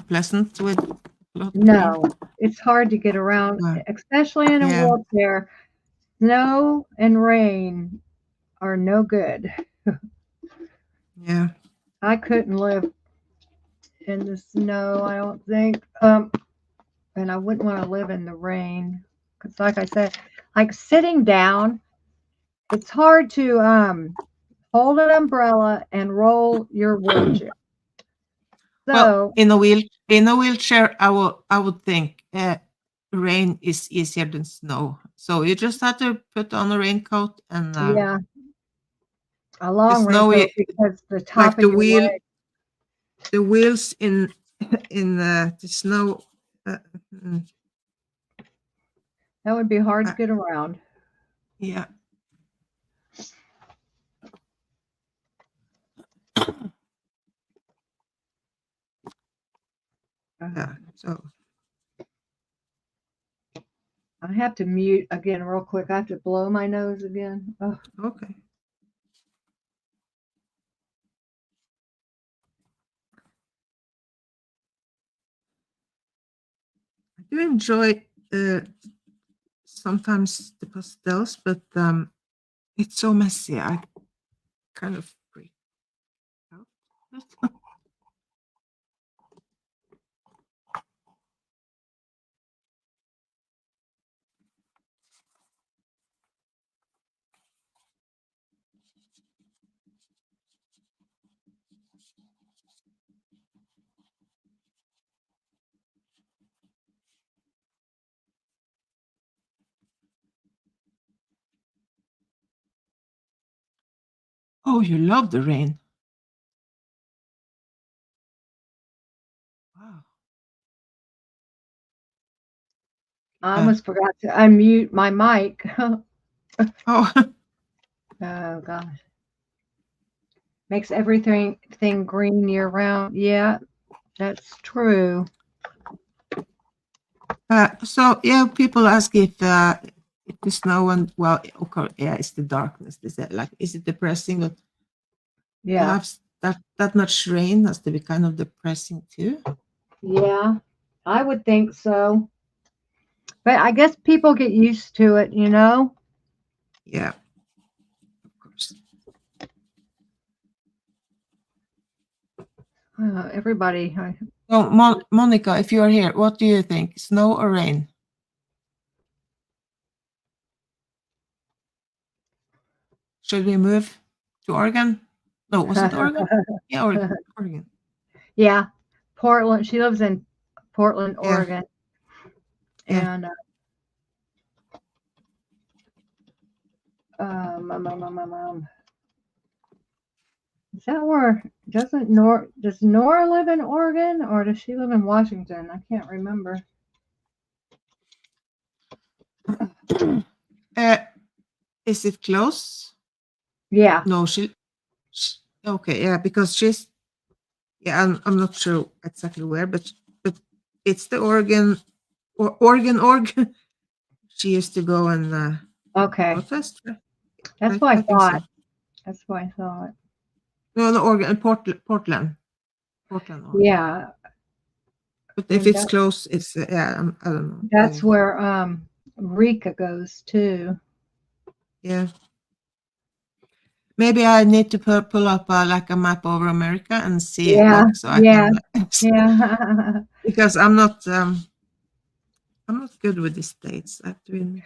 pleasant with a lot of rain. No, it's hard to get around, especially in a Yeah. wheelchair. Snow and rain are no good. Yeah. I couldn't live in the snow, I don't think. And I wouldn't want to live in the rain because, like I said, like sitting down, it's hard to hold an umbrella and roll your wheelchair. Well, So in a wheelchair, I would think rain is easier than snow. So you just have to put on a raincoat and yeah, a the long snow, raincoat because the like top of your leg. the wheels in the snow. Mm, That would be hard to get around. yeah. Yeah. So I have to mute again real quick. I have to blow my nose again. Oh. okay. I do enjoy sometimes the pastels, but it's so messy. I kind of freak out. Oh, you love the rain. Wow. I almost forgot to unmute my mic. Oh, Oh gosh. Makes everything green year round. Yeah, that's true. so yeah, people ask if the snow and well, okay, yeah, it's the darkness. They said like, is it depressing? But to Yeah. have that much rain has to be kind of depressing too. Yeah. I would think so. But I guess people get used to it, you know? Yeah, of course. Everybody. So, Monica, if you are here, what do you think? Snow or rain? Should we move to Oregon? No, was it Oregon? Yeah, Oregon. Yeah. Portland. She lives in Portland, Yeah. Oregon. Yeah. And is that where does Nora live in Oregon or does she live in Washington? I can't remember. Is it close? Yeah. No, she okay, yeah, because she's I'm not sure exactly where, but it's the Oregon. She used to go and Okay. protest. That's what I think thought. so. That's what I thought. No, Oregon, Portland. Oregon. Yeah. But if it's close, it's I don't know. That's where Rika goes too. Yeah. Maybe I need to pull up like a map over America and see Yeah. so I Yeah. can. Yeah. Because I'm not good with the states. I have to.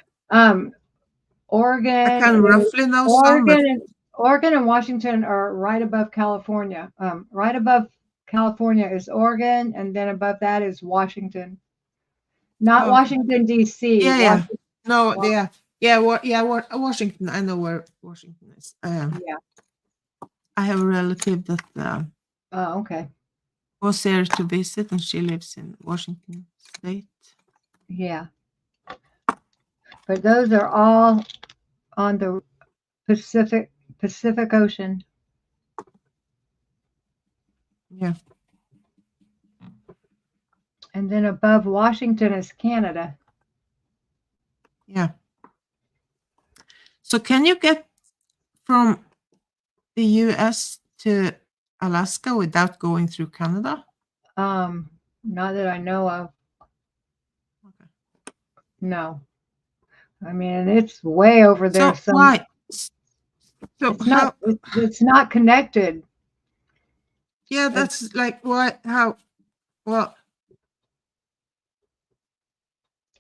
Oregon. I can roughly know some. Oregon and Washington are right above California. Right above California is Oregon, and then above that is Washington. Not Washington D.C. Yeah. No, yeah. Yeah, Washington. I know where Washington is. Yeah. I have a relative that Oh, okay. was there to visit, and she lives in Washington State. Yeah. But those are all on the Pacific Ocean. Yeah. And then above Washington is Canada. Yeah. So can you get from the US to Alaska without going through Canada? Not that I know of. Okay. No. I mean, it's way over there. So why? So how? It's not connected. Yeah, that's like what? How? Well,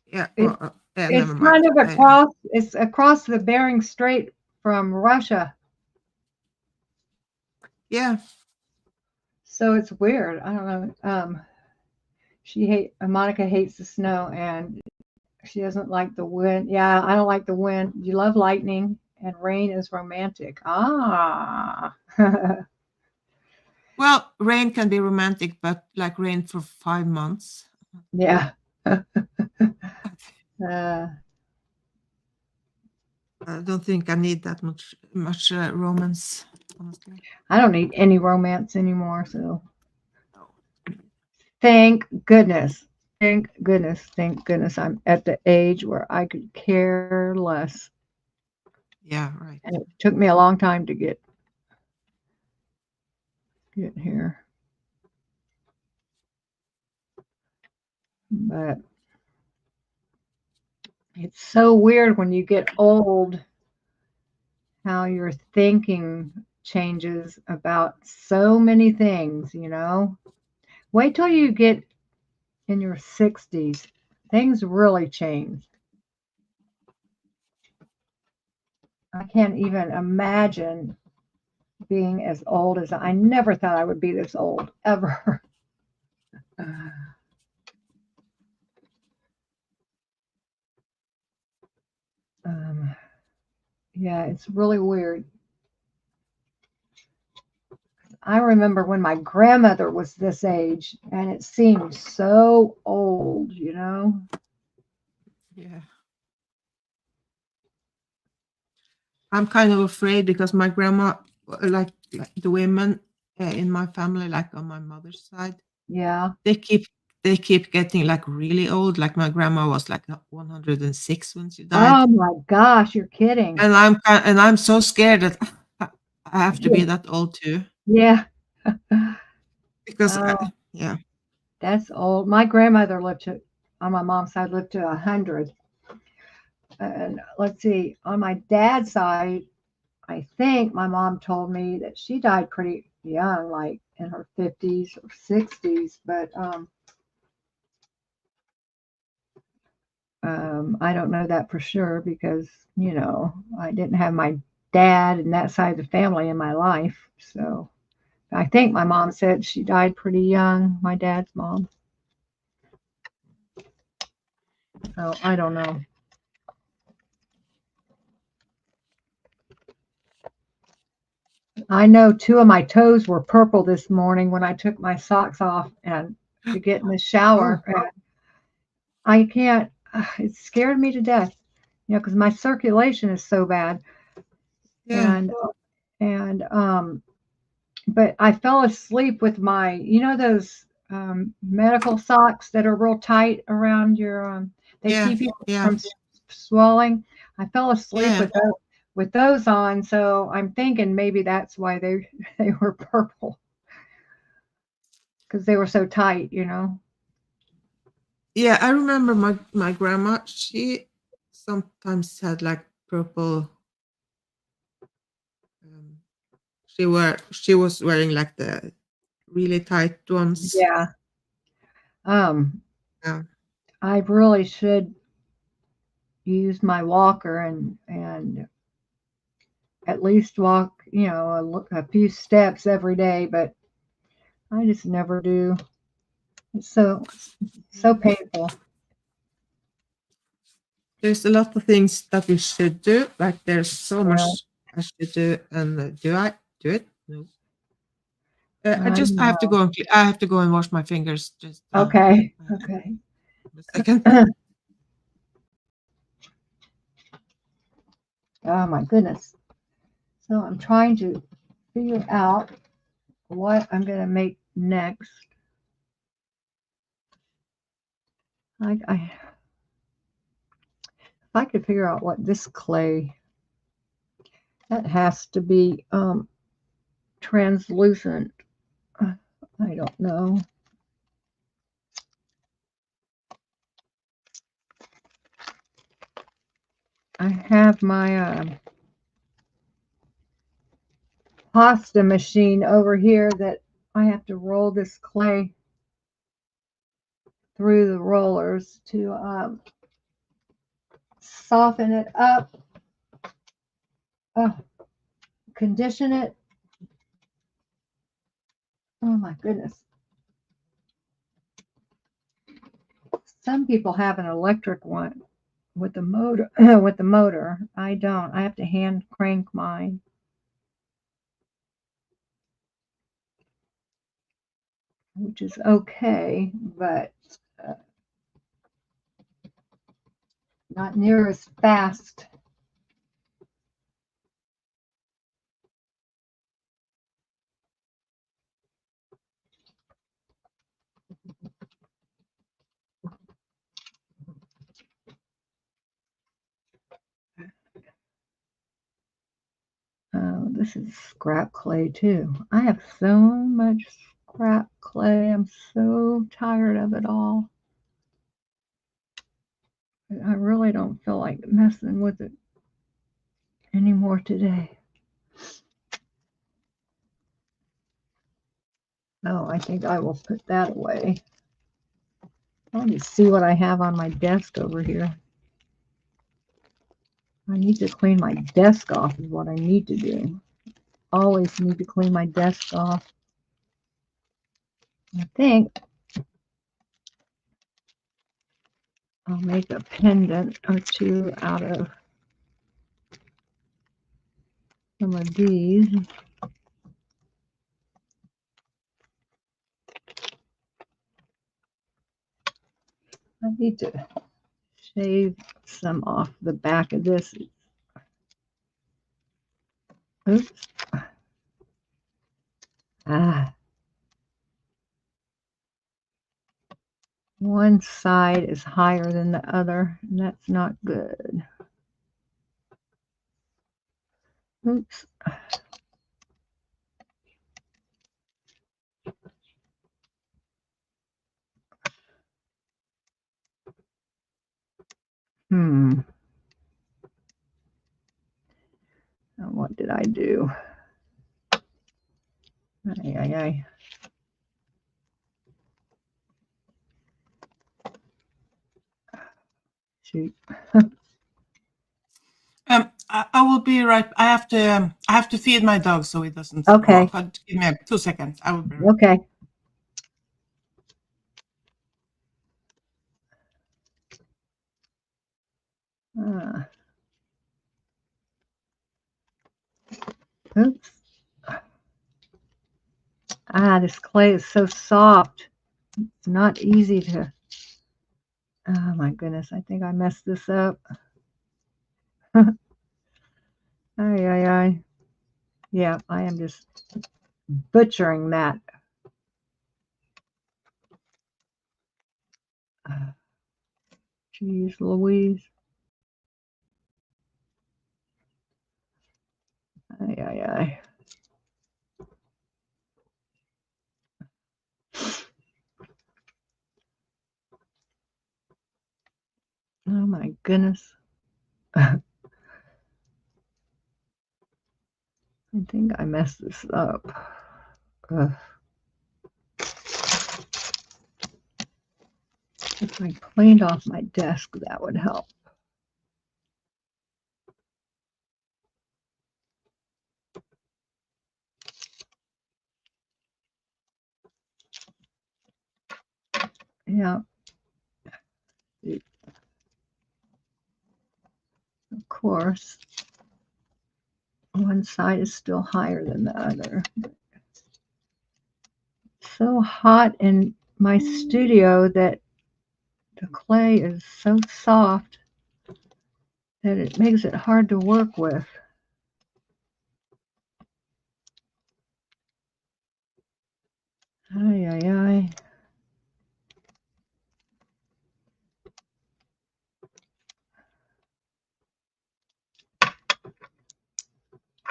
yeah. Well, yeah, It's never kind mind. of across. It's across the Bering Strait from Russia. Yeah. So it's weird. I don't know. Monica hates the snow and she doesn't like the wind. Yeah, I don't like the wind. You love lightning and rain is romantic. Ah. Well, rain can be romantic, but like rain for 5 months. Yeah. I don't think I need that much romance, honestly. I don't need any romance anymore. So thank goodness. Thank goodness. Thank goodness I'm at the age where I could care less. Yeah, right. And it took me a long time to get here. But it's so weird when you get old how your thinking changes about so many things, you know. Wait till you get in your 60s. Things really change. I can't even imagine being as old as I never thought I would be this old, ever. Yeah, it's really weird. I remember when my grandmother was this age, and it seemed so old, you know? Yeah. I'm kind of afraid because my grandma, like the women in my family, like on my mother's side, Yeah. they keep getting like really old. Like my grandma was like 106 when she died. Oh my gosh, you're kidding. And I'm so scared that I have to be that old too. Yeah. Because Oh, yeah. that's old. My grandmother lived to, on my mom's side, lived to 100. And let's see, on my dad's side, I think my mom told me that she died pretty young, like in her 50s or 60s. But I don't know that for sure because, you know, I didn't have my dad and that side of the family in my life. So I think my mom said she died pretty young, my dad's mom. So I don't know. I know 2 of my toes were purple this morning when I took my socks off and to get in the shower. Oh. And I can't, it scared me to death, you know, because my circulation is so bad. Yeah. And but I fell asleep with my, you know, those medical socks that are real tight around your, they keep you from swelling. I fell asleep with those on, so I'm thinking maybe that's why they were purple because they were so tight, you know. Yeah, I remember my grandma. She sometimes had like purple. She was wearing like the really tight ones. Yeah. Yeah. I really should use my walker and at least walk, you know, a few steps every day, but I just never do. It's so painful. there's a lot of things that we should do. Like there's so Yeah. much I should do, and do I do it? No. I I have to know. go and I have to go and wash my fingers. Just Okay. Okay. a second. Oh my goodness. So I'm trying to figure out what I'm going to make next. If I could figure out what this clay, that has to be translucent. I don't know. I have my pasta machine over here that I have to roll this clay through the rollers to soften it up, condition it. Oh my goodness. Some people have an electric one with the motor. With the motor, I don't. I have to hand crank mine. Which is okay, but not near as fast. This is scrap clay too. I have so much scrap clay. I'm so tired of it all. I really don't feel like messing with it anymore today. Oh, I think I will put that away. Let me see what I have on my desk over here. I need to clean my desk off is what I need to do. Always need to clean my desk off. I think I'll make a pendant or two out of some of these. I need to shave some off the back of this. Oops. One side is higher than the other, and that's not good. Oops. And what did I do? Ay. Shoot. I will be right. I have to feed my dog so he doesn't go Okay. off. Give me 2 seconds. I will be right. Okay. Oops. This clay is so soft. It's not easy to. Oh my goodness, I think I messed this up. Ay. Yeah, I am just butchering that. Jeez Louise. Ay. Oh my goodness. I think I messed this up. Ugh. If I cleaned off my desk, that would help. Yeah. course, one side is still higher than the other. It's so hot in my studio that the clay is so soft that it makes it hard to work with. Ay, ay, ay.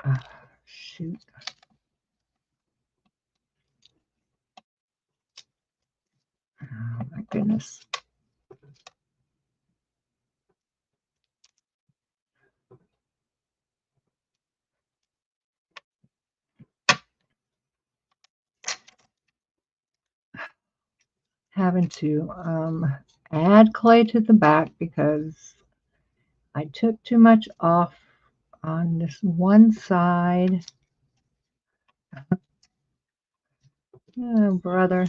Oh, shoot. Oh, my goodness. Having to add clay to the back because I took too much off on this one side. Oh, brother.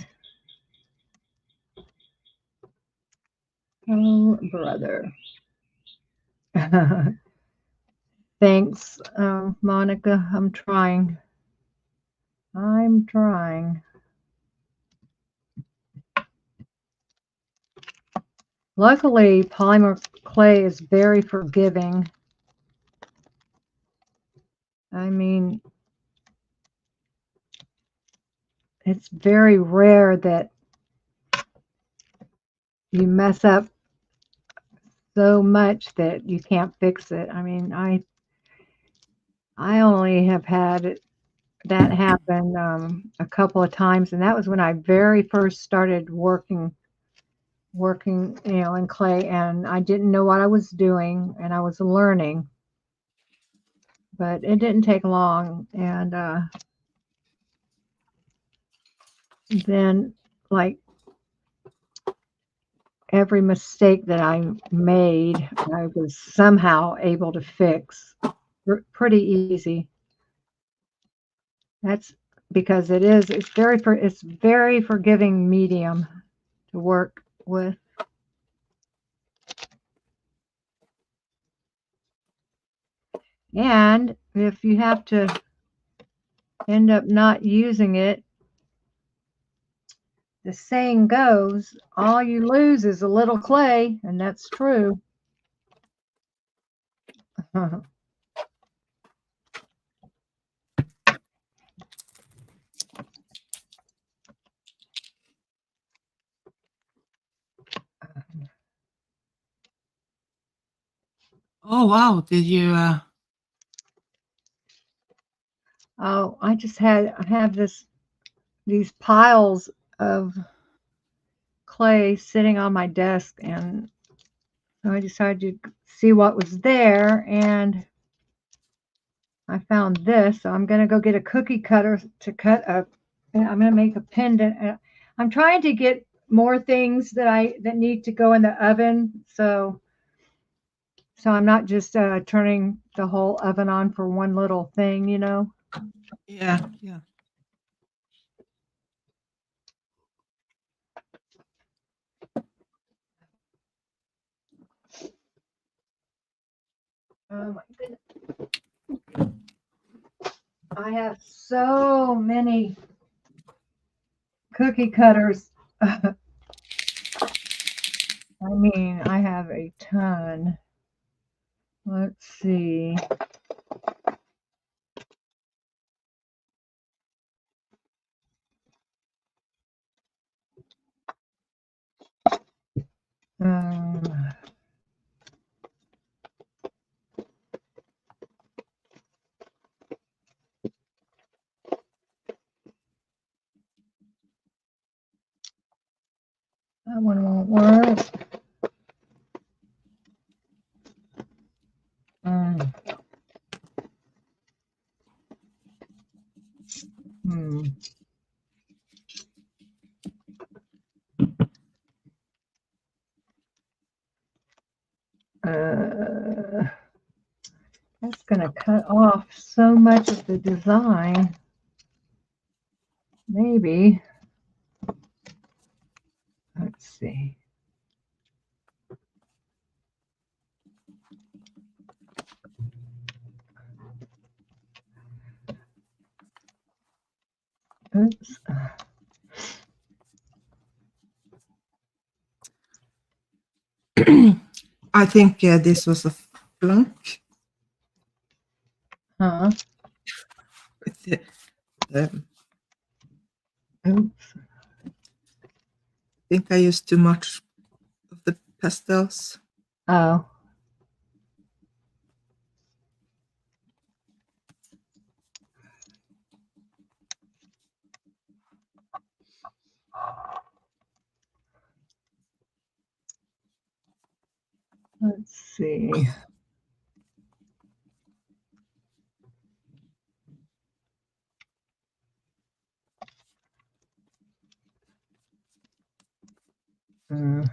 Oh, brother. Thanks, Monica. I'm trying. I'm trying. Luckily, polymer clay is very forgiving. I mean, it's very rare that you mess up so much that you can't fix it. I mean, I only have had that happen a couple of times, and that was when I very first started working, in clay, and I didn't know what I was doing, and I was learning. But it didn't take long, and then, like, every mistake that I made, I was somehow able to fix pretty easy. That's because it's very forgiving medium to work with. And if you have to end up not using it, the saying goes, all you lose is a little clay, and that's true. Oh wow! Did you? Oh, I have these piles of clay sitting on my desk, and so I decided to see what was there, and I found this. So I'm gonna go get a cookie cutter to cut up, and I'm gonna make a pendant. And I'm trying to get more things that need to go in the oven, so I'm not just turning the whole oven on for one little thing, Yeah, yeah. Oh my goodness. I have so many cookie cutters. I mean, I have a ton. Let's see. Um, that one won't work. That's going to cut off so much of the design. Maybe. Let's see. Oops. I think this was a flunk. Huh. With the, Oops. I think I used too much of the pastels. Oh. Let's see. Mm.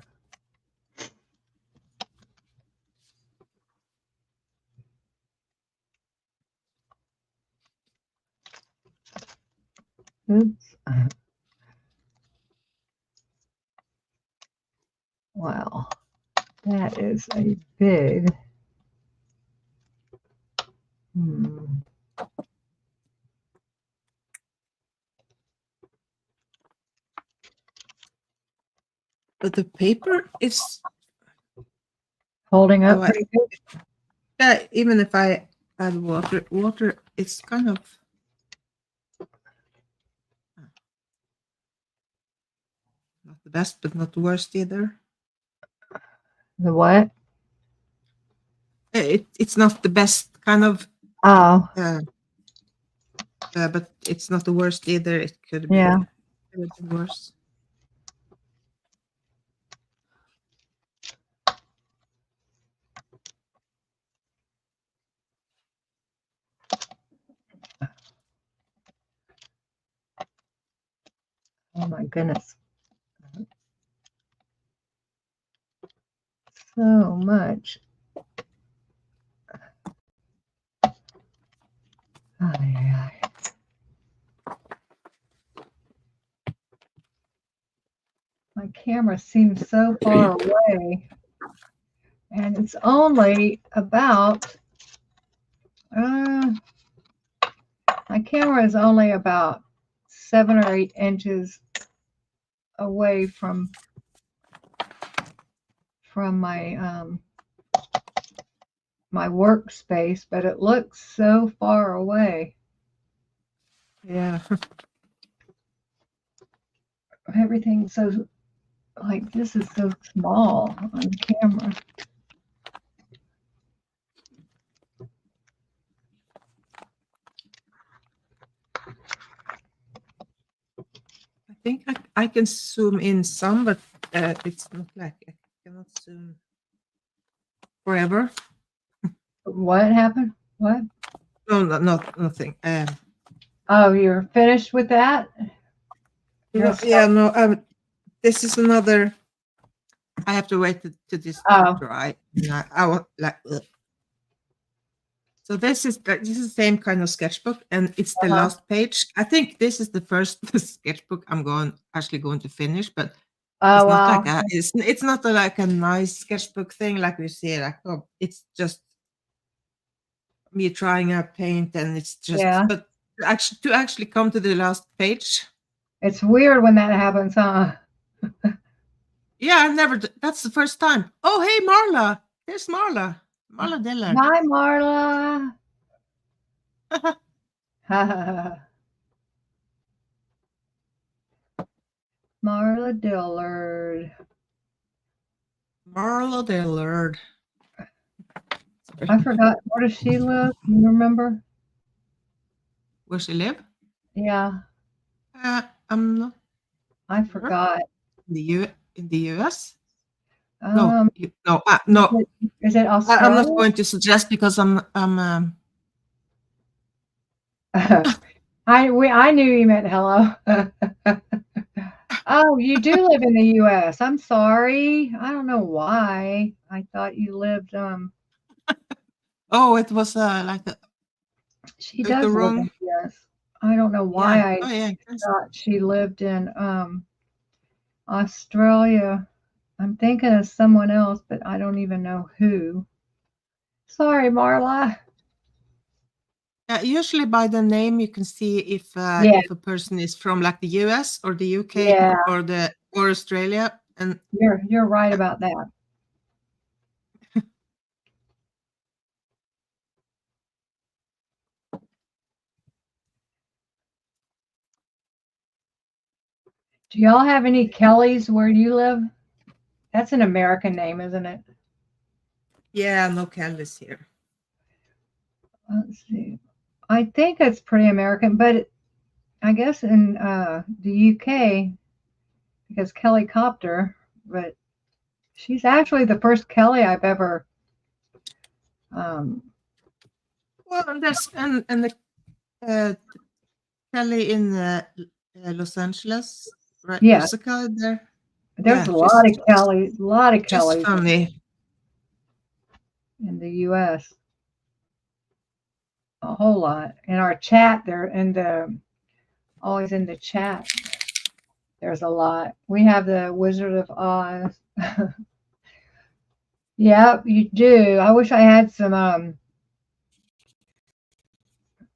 Oops. Wow. That is a big. But the paper is Holding up Oh, pretty good. yeah, even if I add water, it's kind of not the best, but not the worst either. The what? It's not the best kind of, Oh, but it's not the worst either. It could be yeah. a little bit worse. Oh my goodness. So much. Ay, ay. My camera seems so far away, and it's only about, my camera is only about 7 or 8 inches away from my my workspace, but it looks so far away. Yeah. Everything's so, like, this is so small on camera. I think I can zoom in some, but it's not like I cannot zoom forever. What happened? What? No, nothing. Oh, you're finished with that? Yeah, no. This is another. I have to wait to this Oh. dry. I want like. Ugh. So this is the same kind of sketchbook, and it's the last page. I think this is the first sketchbook I'm actually going to finish, but Oh, it's not wow. like it's not like a nice sketchbook thing like we see. Like, oh, it's just me trying out paint, and it's just. Yeah. But to actually come to the last page. It's weird when that happens, huh? Yeah, I've never. That's the first time. Oh, hey, Marla. There's Marla. Marla Dillard. Hi, Marla. Marla Dillard. Marla Dillard. I forgot. Where does she live? You remember? Where she live? Yeah, I'm not I sure. forgot. In the US? No, Um, no. is it I'm Australia? not going to suggest because I'm I knew you meant hello. Oh, you do live in the US. I'm sorry. I don't know why. I thought you lived Oh, it was like she the does live in wrong. the US. I don't know Yeah. why I Oh yeah. Yes. thought she lived in Australia. I'm thinking of someone else, but I don't even know who. Sorry, Marla. Usually by the name you can see Yeah, if a person is from like the US or the UK yeah, or Australia. And you're right about that. Do y'all have any Kellys where you live? That's an American name, isn't it? yeah, no Kellys here. Let's see. I think it's pretty American, but I guess in the UK, because Kelly Copter, but she's actually the first Kelly I've ever. Um, Well, and there's and the Kelly in Los Angeles, right? yeah, Jessica there. there's Yeah, a lot of she's Kellys funny. in the U.S. A whole lot. In our chat, they're in the always in the chat. There's a lot. We have the Wizard of Oz. Yep, you do. I wish I had some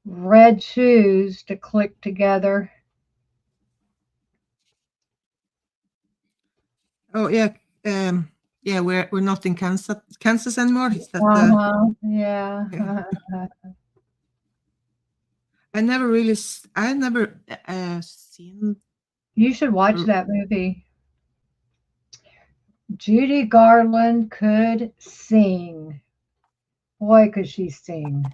red shoes to click together. Oh yeah, yeah. We're not in Kansas anymore. Is that Yeah. yeah. I never really, I never seen. You should watch that movie. Judy Garland could sing. Boy, could she sing.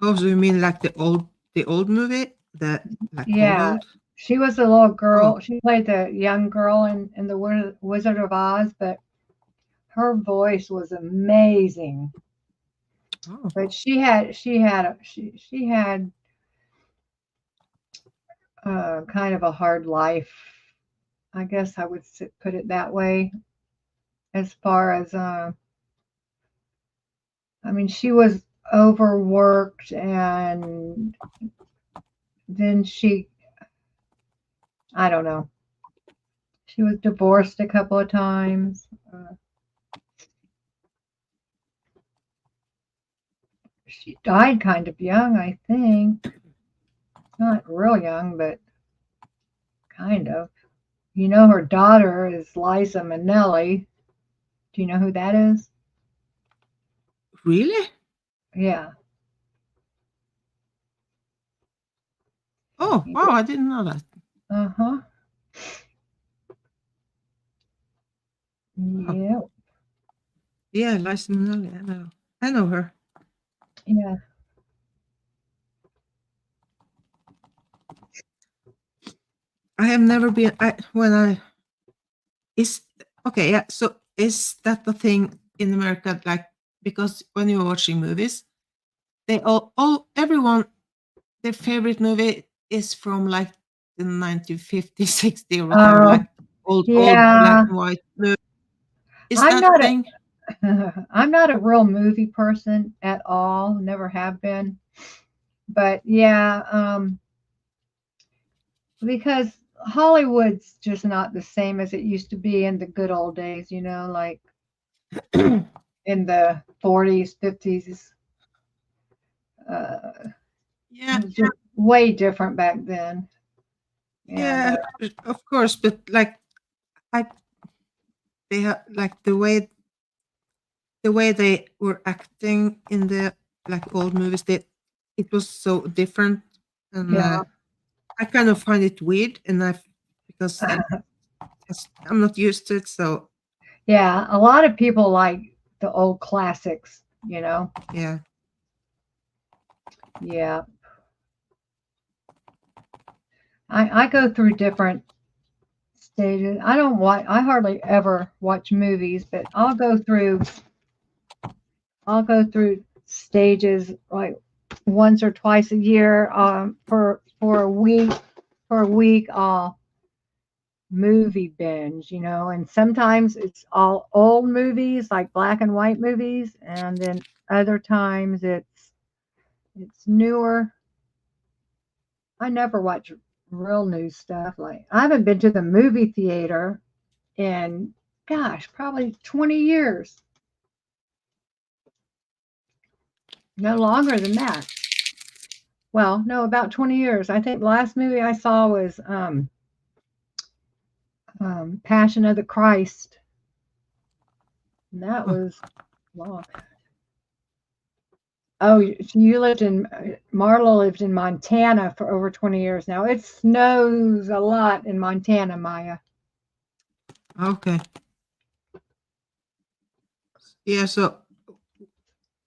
Oh, so you mean like the old movie, the like Yeah, old? she was a little girl. Oh, She played the young girl in the Wizard of Oz, but her voice was amazing. oh. But she had kind of a hard life. I guess I would put it that way. As far as I mean, she was overworked, and then I don't know. She was divorced a couple of times. She died kind of young, I think. Not real young, but kind of. You know, her daughter is Liza Minnelli. Do you know who that is? Really? Yeah. Oh, wow! I didn't know that. Uh-huh. Oh. Yeah. Yeah, Liza Minnelli. I know her. Yeah. I have never been. Is okay. Yeah. So is that the thing in America? Like, because when you're watching movies, they all everyone their favorite movie is from like the 1950s, 60s or whatever, like old black Yeah. and white movie. Is I'm that a not thing? I'm not a real movie person at all. Never have been. But yeah, because Hollywood's just not the same as it used to be in the good old days, like in the 40s, 50s. Yeah, It was just way different back then. And yeah, of course, but like I they have like the way they were acting in the like old movies, it was so different, and yeah, I kind of find it weird, and because I'm not used to it, so yeah, a lot of people like the old classics. yeah. Yeah. I go through different stages. I hardly ever watch movies, but I'll go through stages like once or twice a year. For a week, I'll movie binge, and sometimes it's all old movies, like black and white movies, and then other times it's newer. I never watch real new stuff. Like, I haven't been to the movie theater in, gosh, probably 20 years. No longer than that. Well, no, about 20 years. I think the last movie I saw was Passion of the Christ. And that was long. Oh, you lived in Marla lived in Montana for over 20 years now. It snows a lot in Montana, Maya. Okay. Yeah. So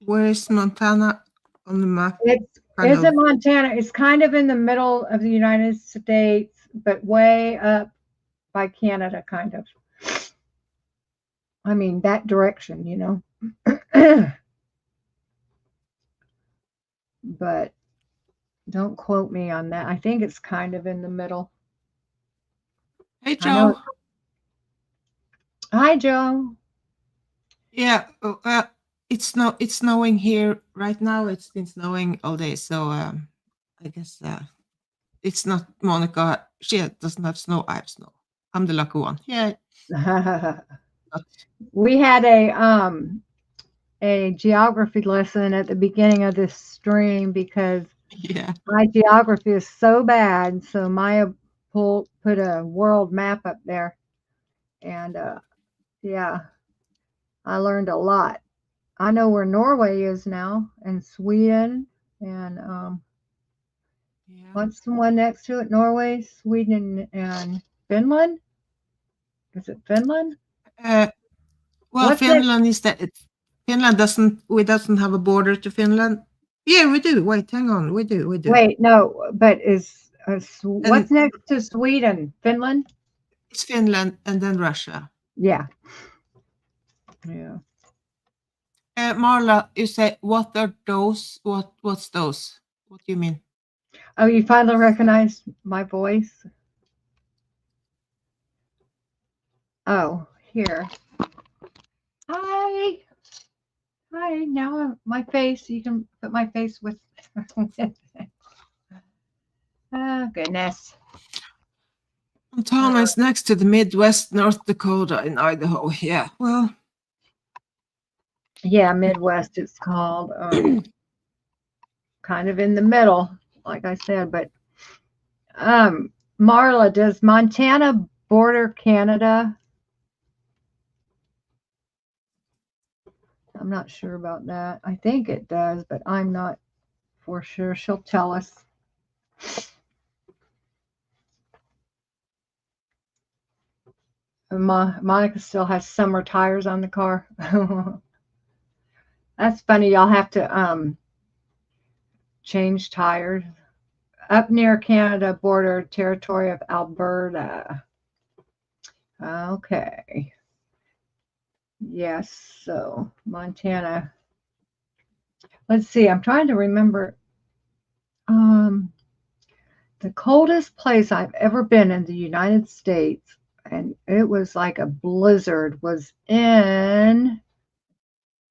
where is Montana on the map? It Kind isn't of. Montana. It's kind of in the middle of the United States, but way up by Canada, kind of. I mean, that direction, you know. But don't quote me on that. I think it's kind of in the middle. Hey, I know. Joe. Hi, Joe. Yeah. It's snowing here right now. It's been snowing all day. So I guess it's not Monica. She doesn't have snow. I have snow. I'm the lucky one. Yeah. We had a geography lesson at the beginning of this stream because Yeah. my geography is so bad. So Maya put a world map up there, and yeah, I learned a lot. I know where Norway is now, and Sweden, and Yeah. what's the one next to it? Norway, Sweden, and Finland. Is it Finland? Well, What's Finland is that Finland doesn't have a border to Finland. Yeah, we do. Wait, hang on. We do. Wait, no, but is what's And next to Sweden? Finland? it's Finland and then Russia. Yeah. Yeah. Marla, you say what are those? What's those? What do you mean? Oh, you finally recognized my voice? Oh, here. Hi. Hi. Now my face, you can put my face with. Oh, goodness. Montana is next to the Midwest, North Dakota, and Idaho. Yeah, well. Yeah, Midwest it's called. Kind of in the middle, like I said. But Marla, does Montana border Canada? I'm not sure about that. I think it does, but I'm not for sure. She'll tell us. Monica still has summer tires on the car. That's funny. Y'all have to change tires up near Canada border territory of Alberta. Okay. Yes. So Montana. Let's see. I'm trying to remember. The coldest place I've ever been in the United States, and it was like a blizzard, was in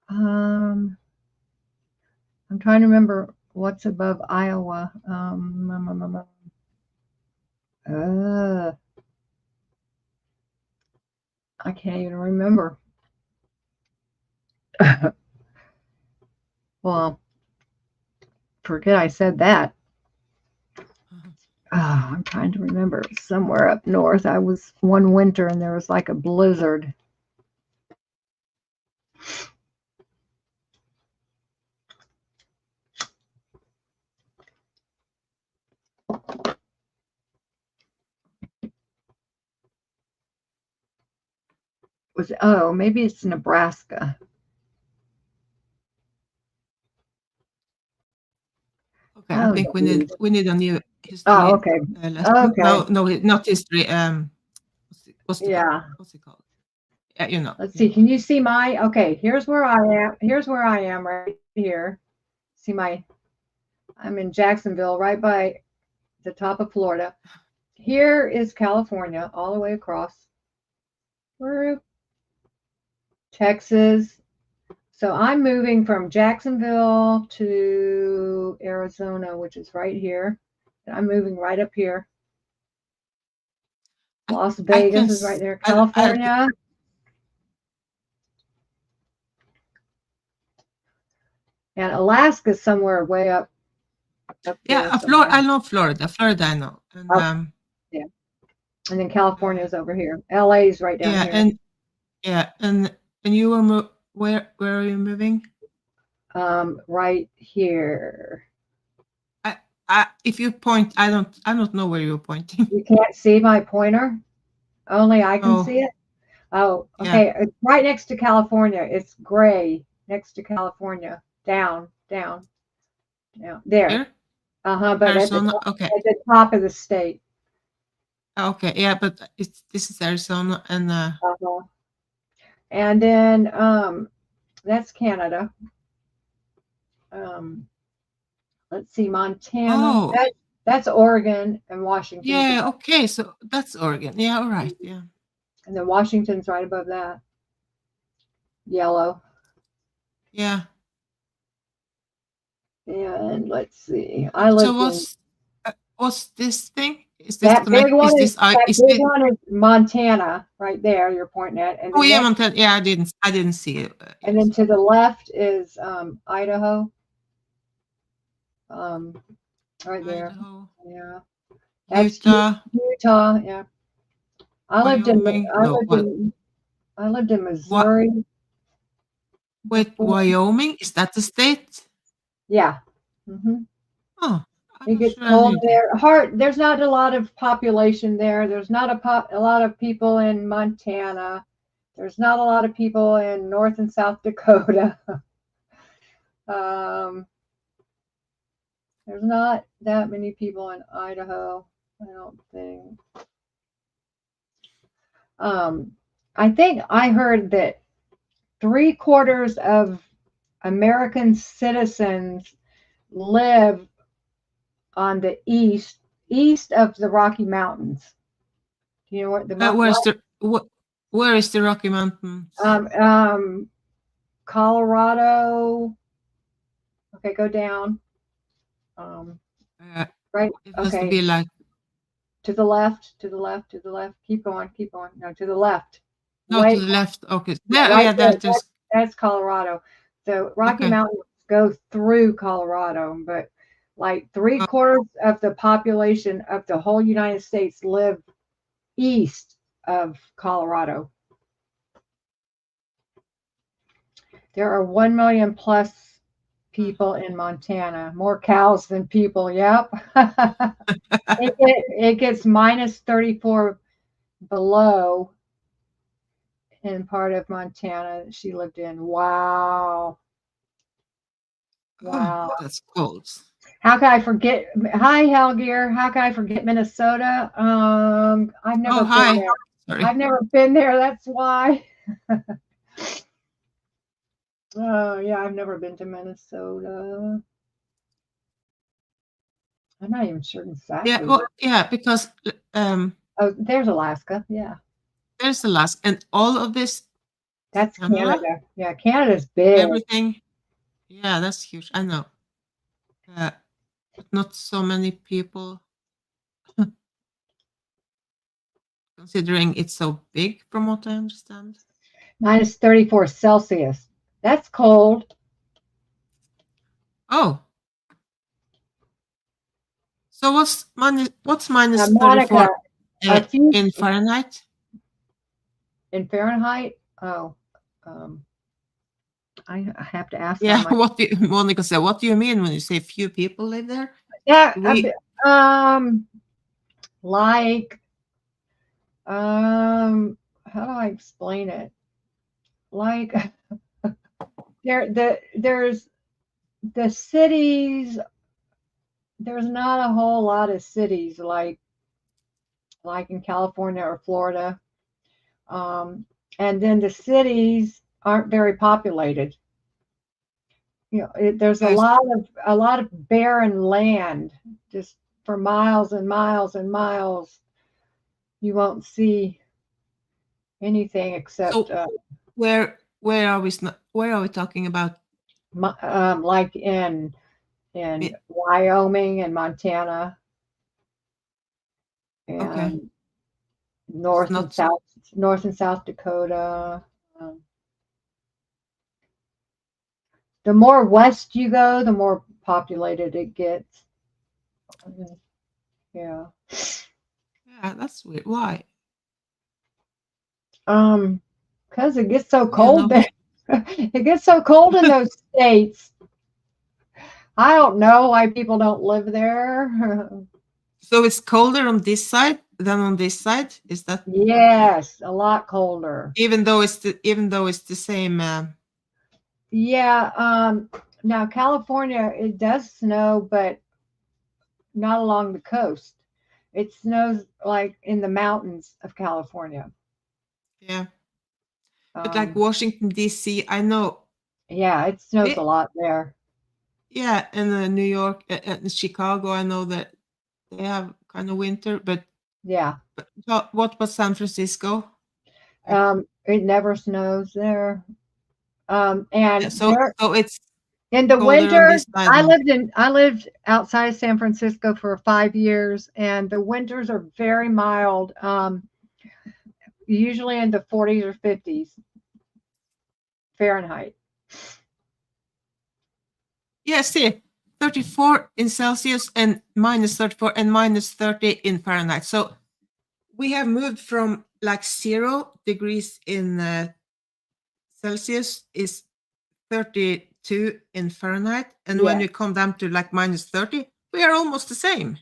I'm trying to remember what's above Iowa. I can't even remember. Well, forget I said that. I'm trying to remember. Somewhere up north. I was one winter and there was like a blizzard. Maybe it's Nebraska. Okay, I think we need a new history. Oh, okay. Okay. No, not history. What's it called? Yeah, you know. Let's see. Can you see my? Okay, here's where I am. Here's where I am right here. See I'm in Jacksonville, right by the top of Florida. Here is California, all the way across. Texas. So I'm moving from Jacksonville to Arizona, which is right here. I'm moving right up here. Las Vegas is right there. California. And Alaska's somewhere way up there Yeah, somewhere. I know Florida. Florida, I know. And Oh, yeah. And then California's over here. LA's right down yeah, here. and you were where are you moving? Right here. If you point, I don't know where you're pointing. You can't see my pointer? Only I can Oh, see it? Oh, yeah. okay. It's right next to California. It's gray next to California. Down. There. Here? But Arizona. Okay. at the top of the state. Okay. Yeah, but this is Arizona and Uh-huh. And then that's Canada. Let's see, Montana. oh, That's Oregon and Washington. yeah, okay. So that's Oregon. Yeah, all right. Yeah. And then Washington's right above that. Yellow. Yeah. And let's see. So what's this thing? Is this That big one is Montana right there. You're pointing at. And oh yeah, Montana. Yeah, I didn't see it. And then to the left is Idaho. Right there. Idaho. Yeah. That's Utah. Utah. Yeah. I lived Wyoming. I lived in Missouri. Wait, Wyoming? Is that the state? Yeah. Mm-hmm. Oh, it gets cold there. There's not a lot of population there. There's not a lot of people in Montana. There's not a lot of people in North and South Dakota. There's not that many people in Idaho, I don't think. I think I heard that 3/4 of American citizens live on the east of the Rocky Mountains. Do you know what the where is the Rocky Mountains? Colorado. Okay, go down. Right. It has to be like to the left. Keep going. No, to the left. No, to the left. Okay. Yeah, right yeah, that's Colorado. So Rocky Mountains go through Colorado, but like 3/4 of the population of the whole United States live east of Colorado. There are 1 million plus people in Montana. More cows than people. Yep. it gets -34 below in part of Montana that she lived in. Wow. Oh, that's cold. How can I forget? Hi, Helgier. How can I forget Minnesota? I've never been there. Sorry. I've never been there. That's why. Oh, yeah, I've never been to Minnesota. I'm not even sure exactly. Yeah, well, yeah, because oh, there's Alaska. Yeah. There's Alaska, and all of this. That's Canada. Yeah, Canada's big. Everything. Yeah, that's huge. I know. But not so many people. Considering it's so big, from what I understand. -34 Celsius. That's cold. Oh. So what's -34 in Fahrenheit? In Fahrenheit? Oh, I have to ask. Yeah, Monica said, what do you mean when you say few people live there? Yeah, like, how do I explain it? Like, there's the cities. There's not a whole lot of cities like in California or Florida. And then the cities aren't very populated. You know, there's a lot of barren land, just for miles and miles and miles. You won't see anything except. So where are we talking about? Like in Wyoming and Montana, and North and South Dakota. The more west you go, the more populated it gets. Yeah. Yeah, that's weird. Why? Because it gets so Do you cold know? there. It gets so cold in those states. I don't know why people don't live there. So it's colder on this side than on this side. Is that Yes, a lot colder. even though it's the same? Yeah. Now California, it does snow, but not along the coast. It snows like in the mountains of California. Yeah, but like Um, Washington D.C., I know. yeah, it snows a They, lot there. yeah, and New York and Chicago, I know that they have kind of winter. Yeah. But what about San Francisco? It never snows there. Yeah, And so there so it's in the colder on winter, this side. Than, I lived outside of San Francisco for 5 years, and the winters are very mild. Usually in the 40s or 50s Fahrenheit. yeah, see, 34 in Celsius and minus 34 and minus 30 in Fahrenheit. So we have moved from like 0 degrees in Celsius is 32 in Fahrenheit, and when Yeah, we come down to like minus 30, we are almost the same.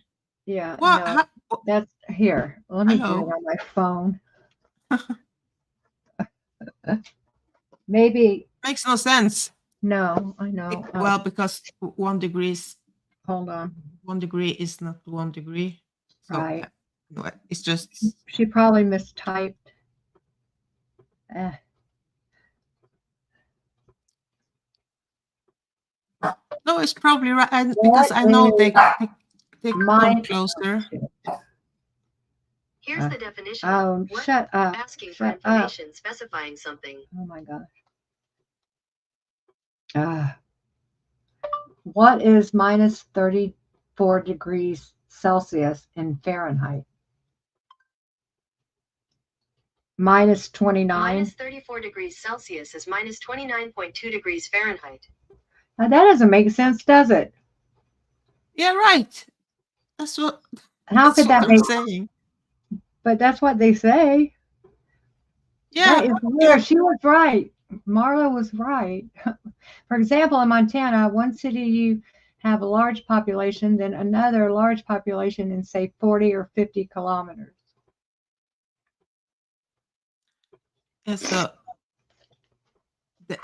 yeah, What? no, that's here. Let me do it Hello. on my phone. Maybe Makes no sense. no, I know. Well, because 1 degree Hold on. 1 degree is not 1 degree. So Right. yeah, no, it's just She probably mistyped. Eh. no, it's probably right because What I know is they come mine? closer. Here's the definition. Oh, What? shut up. Asking for Shut up. information, specifying something. Oh my gosh. What is minus 34 degrees Celsius in Fahrenheit? Minus 29. Minus 34 degrees Celsius is minus 29.2 degrees Fahrenheit. Now, that doesn't make sense, does it? Yeah, right. That's what. How That's could what that I'm make? saying. But that's what they say. That Yeah, is weird. She was right. Marla was right. For example, in Montana, one city you have a large population, then another large population in say 40 or 50 kilometers. yeah. So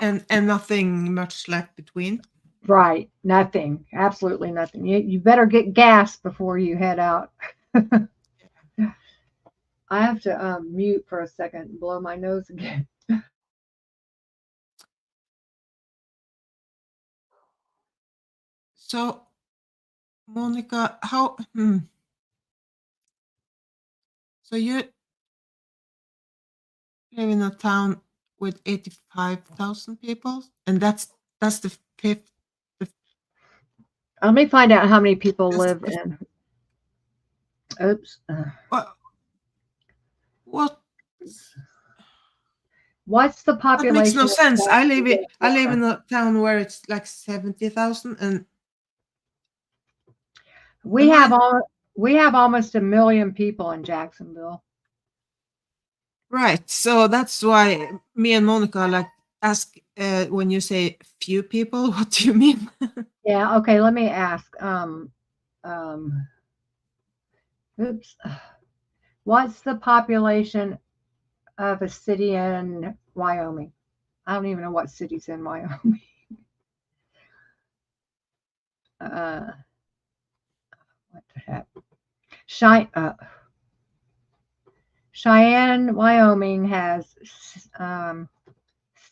and nothing much left between. Right. Nothing. Absolutely nothing. You better get gas before you head out. I have to mute for a second and blow my nose again. So, Monica, how? So you live in a town with 85,000 people, and that's the fifth. Let me find out how many people That's live the, in. Oops. what? What's the That makes no population? sense. I live Florida? in a town where it's like 70,000, and We am have I we have almost 1 million people in Jacksonville. right? So that's why me and Monica like ask when you say few people, what do you mean? Yeah, okay, let me ask. Oops. What's the population of a city in Wyoming? I don't even know what city's in Wyoming. What the heck? Cheyenne, Wyoming has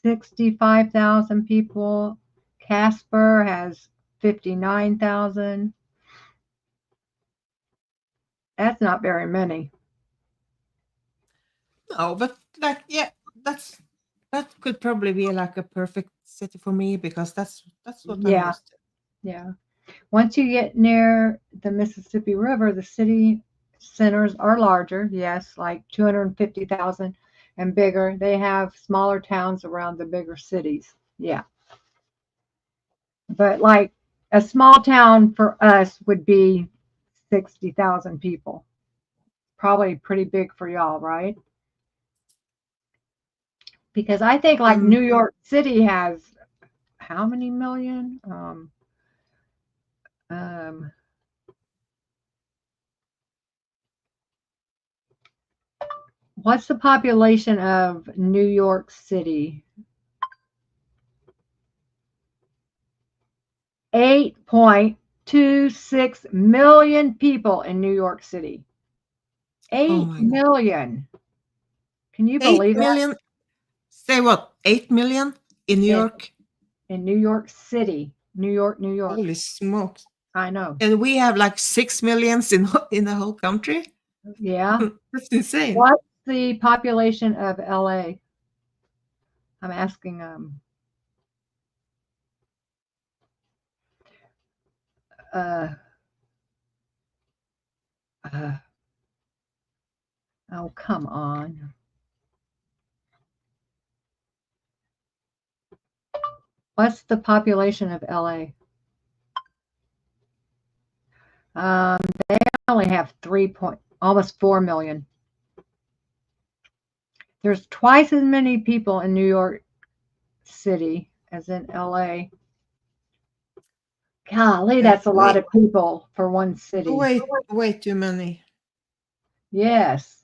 65,000 people. Casper has 59,000. That's not very many. No, but like yeah, that could probably be like a perfect city for me because that's what I'm Yeah, used to. yeah. Once you get near the Mississippi River, the city centers are larger, yes, like 250,000 and bigger. They have smaller towns around the bigger cities. Yeah. But like a small town for us would be 60,000 people. Probably pretty big for y'all, right? Because I think like New York City has how many million? Um, what's the population of New York City? 8.26 million people in New York City. Oh 8 my God. million. Can you 8 believe that? million. Say what? 8 million in New Yeah. York? In New York City, New York, New York. Holy smokes. I know. And we have like 6 millions in the whole country? Yeah. That's insane. What's the population of LA? I'm asking uh oh, come on. What's the population of LA? They only have almost 4 million. There's twice as many people in New York City as in LA. Golly, that's a lot of people for one city. Way too many. Yes.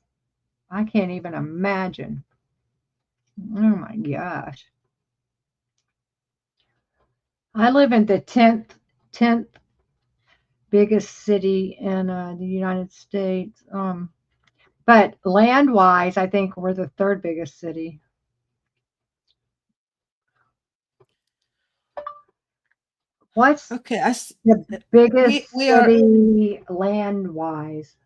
I can't even imagine. Oh my gosh. I live in the 10th biggest city in the United States. But land-wise, I think we're the third biggest city. What's Okay, the biggest we are city land-wise?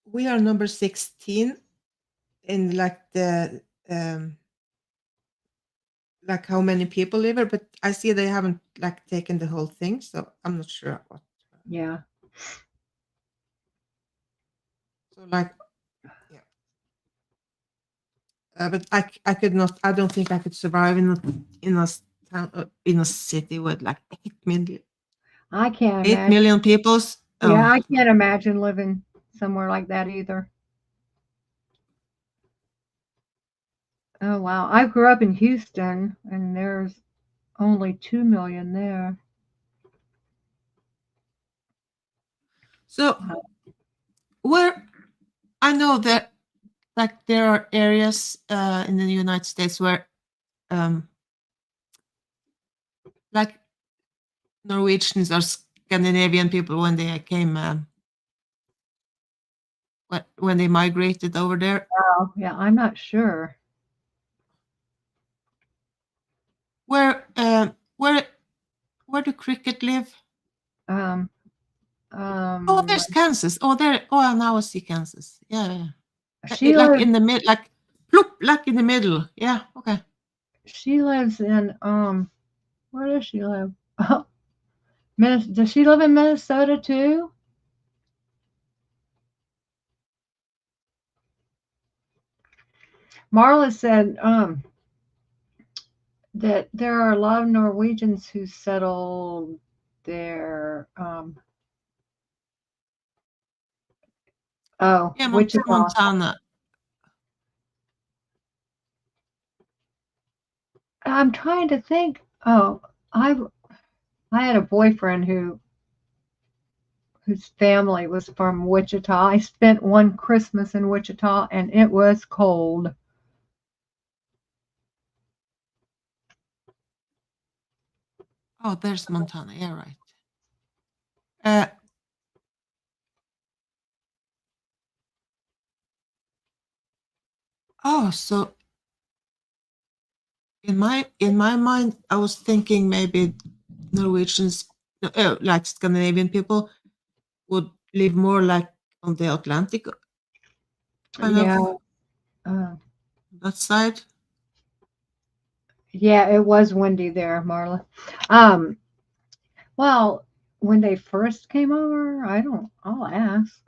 we are number 16 in like the like how many people live here, but I see they haven't like taken the whole thing, so I'm not sure what. Yeah. So like, yeah. But I could not. I don't think I could survive in a town in a city with like 8 million. I can't 8 imagine. million people. Yeah, I can't imagine living somewhere like that either. Oh wow. I grew up in Houston and there's only 2 million there. So where I know that like there are areas in the United States where like Norwegians or Scandinavian people when they came when they migrated over there. Oh, yeah, I'm not sure. Where do cricket live? Um, Oh, there's Kansas. Oh, there. Oh, now I see Kansas. Yeah. she Like lives, in the mid, like ploop, like in the middle. Yeah. Okay. she lives in where does she live? Oh, does she live in Minnesota too? Marla said that there are a lot of Norwegians who settled there. Yeah, Wichita. Montana. I'm trying to think. Oh, I had a boyfriend whose family was from Wichita. I spent one Christmas in Wichita and it was cold. Oh, there's Montana. Yeah, right. Oh, so in my mind, I was thinking maybe Norwegians, like Scandinavian people, would live more like on the Atlantic kind Yeah. of that side. Yeah, it was windy there, Marla. Well, when they first came over, I'll ask.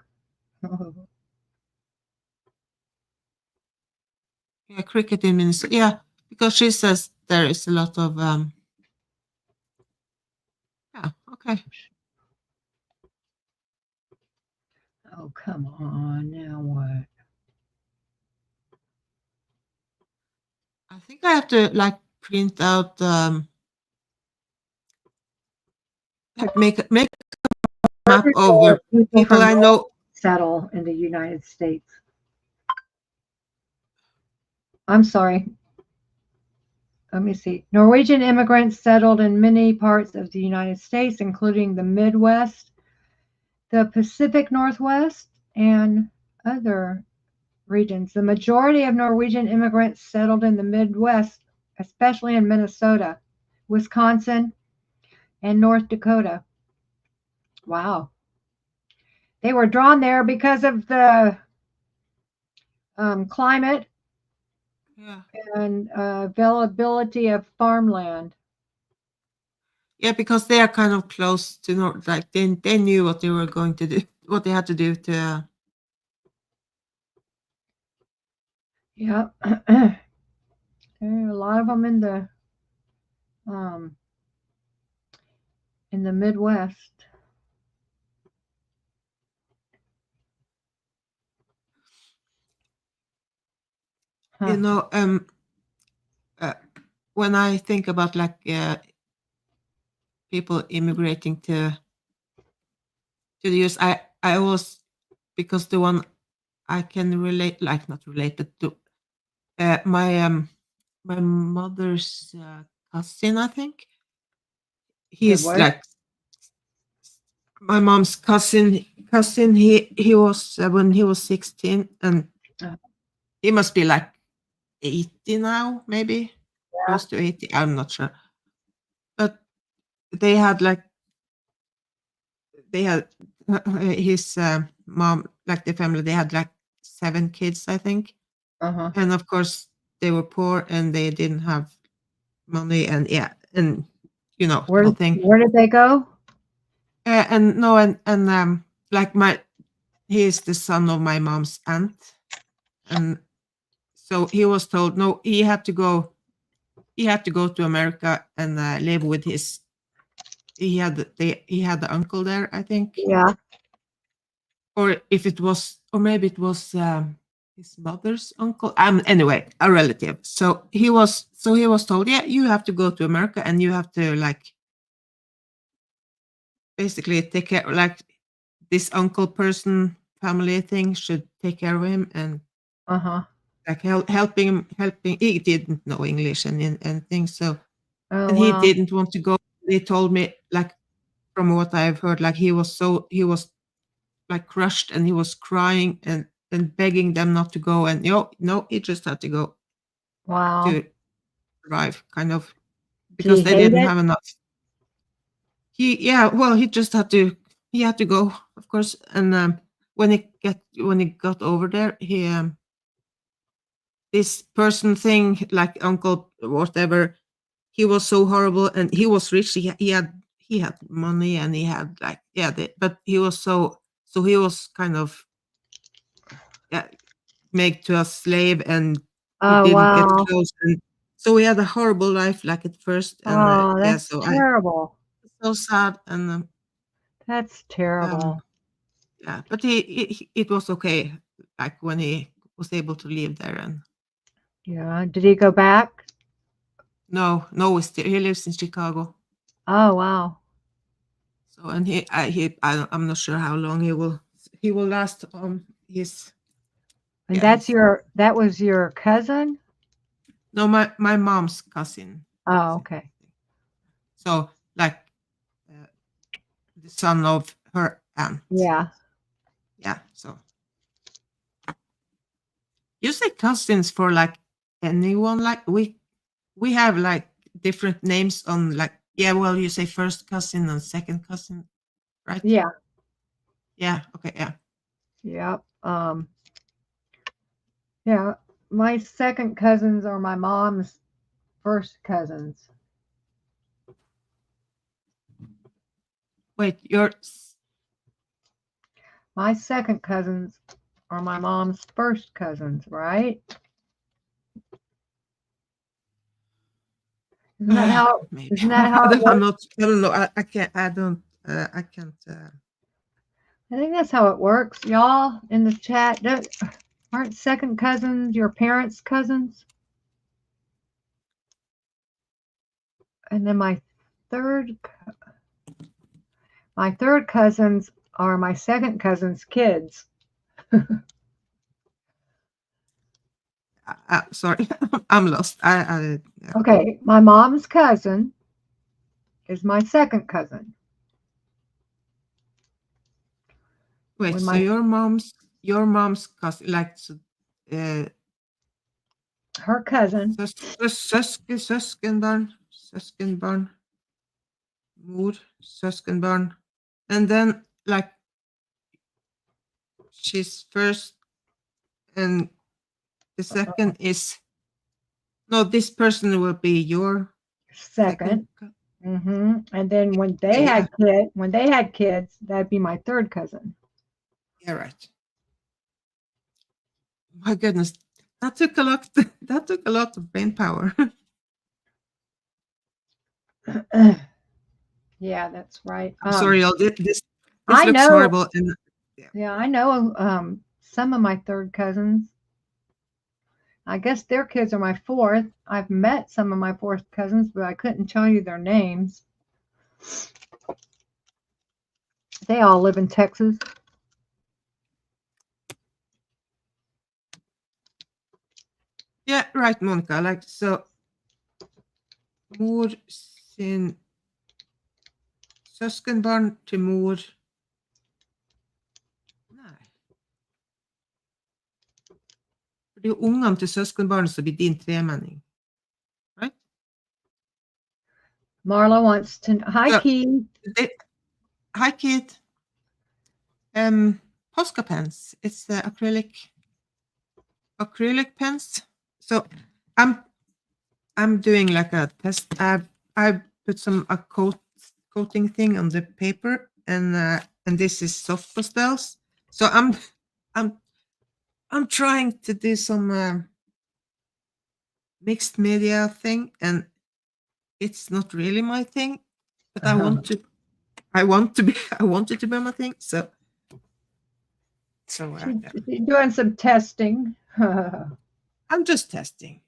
Yeah, cricket in Minnesota. Yeah, because she says there is a lot of yeah, okay. Oh, come on. Now what? I think I have to like print out like make a map of where people from I know. settle in the United States. I'm sorry. Let me see. Norwegian immigrants settled in many parts of the United States, including the Midwest, the Pacific Northwest, and other regions. The majority of Norwegian immigrants settled in the Midwest, especially in Minnesota, Wisconsin, and North Dakota. Wow. They were drawn there because of the climate Yeah. and availability of farmland. Yeah, because they are kind of close to North, like they knew what they were going to do, what they had to do to. Yeah. There are a lot of them in the Midwest. Huh. You know, when I think about like people immigrating to the US, I always, because the one I can relate, like not relate, but to my mother's cousin, I think he's what? like my mom's cousin. He was when he was 16, and Oh. he must be like 80 now, maybe close to 80. I'm not sure, but they had like they had his mom, like the family, they had like 7 kids, I think. Uh-huh. And of course they were poor and they didn't have money, and yeah, and you know the whole thing. Where did they go? And no, and like he is the son of my mom's aunt, and so he was told no, he had to go to America and live with his he had the uncle there, I think. Yeah. Or if it was, or maybe it was his mother's uncle. Anyway, a relative. So he was told, yeah, you have to go to America and you have to like basically take care, like this uncle person family thing should take care of him and Uh-huh. like helping. He didn't know English and things, so Oh, and he wow. didn't want to go. They told me, like from what I've heard, like he was like crushed and he was crying and begging them not to go, and no, he just had to go Wow. to survive, kind of, Did he because they hate didn't it? have enough. He just had to go, of course. And when he got over there, he this person thing, like uncle whatever, he was so horrible, and he was rich. He had money, and he had like but he was so he was kind of yeah, made to a slave, and he Oh, didn't get wow. close, and so he had a horrible life like at first. And Oh, that's so I terrible. so sad. And That's um terrible. yeah, but it was okay, like when he was able to live there. And Yeah. Did he go back? no, he lives in Chicago. Oh, wow. So, and I'm not sure how long he will last on his And his that was your cousin? no, my mom's cousin. Oh, okay. So like uh, the son of her aunt. Yeah. Yeah, so you say cousins for like anyone, like we have like different names on, like, yeah, well, you say first cousin and second cousin, right? Yeah. Yeah, okay, yeah. Yep. Yeah. My second cousins are my mom's first cousins. Wait, My second cousins are my mom's first cousins, right? Isn't that how? Maybe. Isn't that how it I'm works? not. I don't know. I can't. I don't. I can't. I think that's how it works. Y'all in the chat, aren't second cousins your parents' cousins? And then my third cousins are my second cousin's kids. Sorry, I'm lost. Yeah. Okay, my mom's cousin is my second cousin. Wait. When So my your mom's cousin, like, her cousin, søskenbarn, mor, søskenbarn, and then like she's first, and the second is no. This person will be your second. And then when they Yeah. had kids, that'd be my third cousin. Yeah, right. My goodness, that took a lot. That took a lot of brain power. Yeah, that's right. I'm sorry, y'all. This I looks know. horrible, and Yeah, I know some of my third cousins. I guess their kids are my fourth. I've met some of my fourth cousins, but I couldn't tell you their names. They all live in Texas. yeah, right, Monica. Like, so, mor sin søskenbarn til mor. Nei. For det er jo ungene til søskenbarnet som blir din tremenning. Right? Marla wants to. Hi, Yeah. Key. Hi, kid. Posca pens. It's the acrylic pens. So I'm doing like a test. I put some coating thing on the paper, and this is soft pastels. So I'm trying to do some mixed media thing, and it's not really my thing, but I want to be. I want it to be my thing. So yeah. She's doing some testing. I'm just testing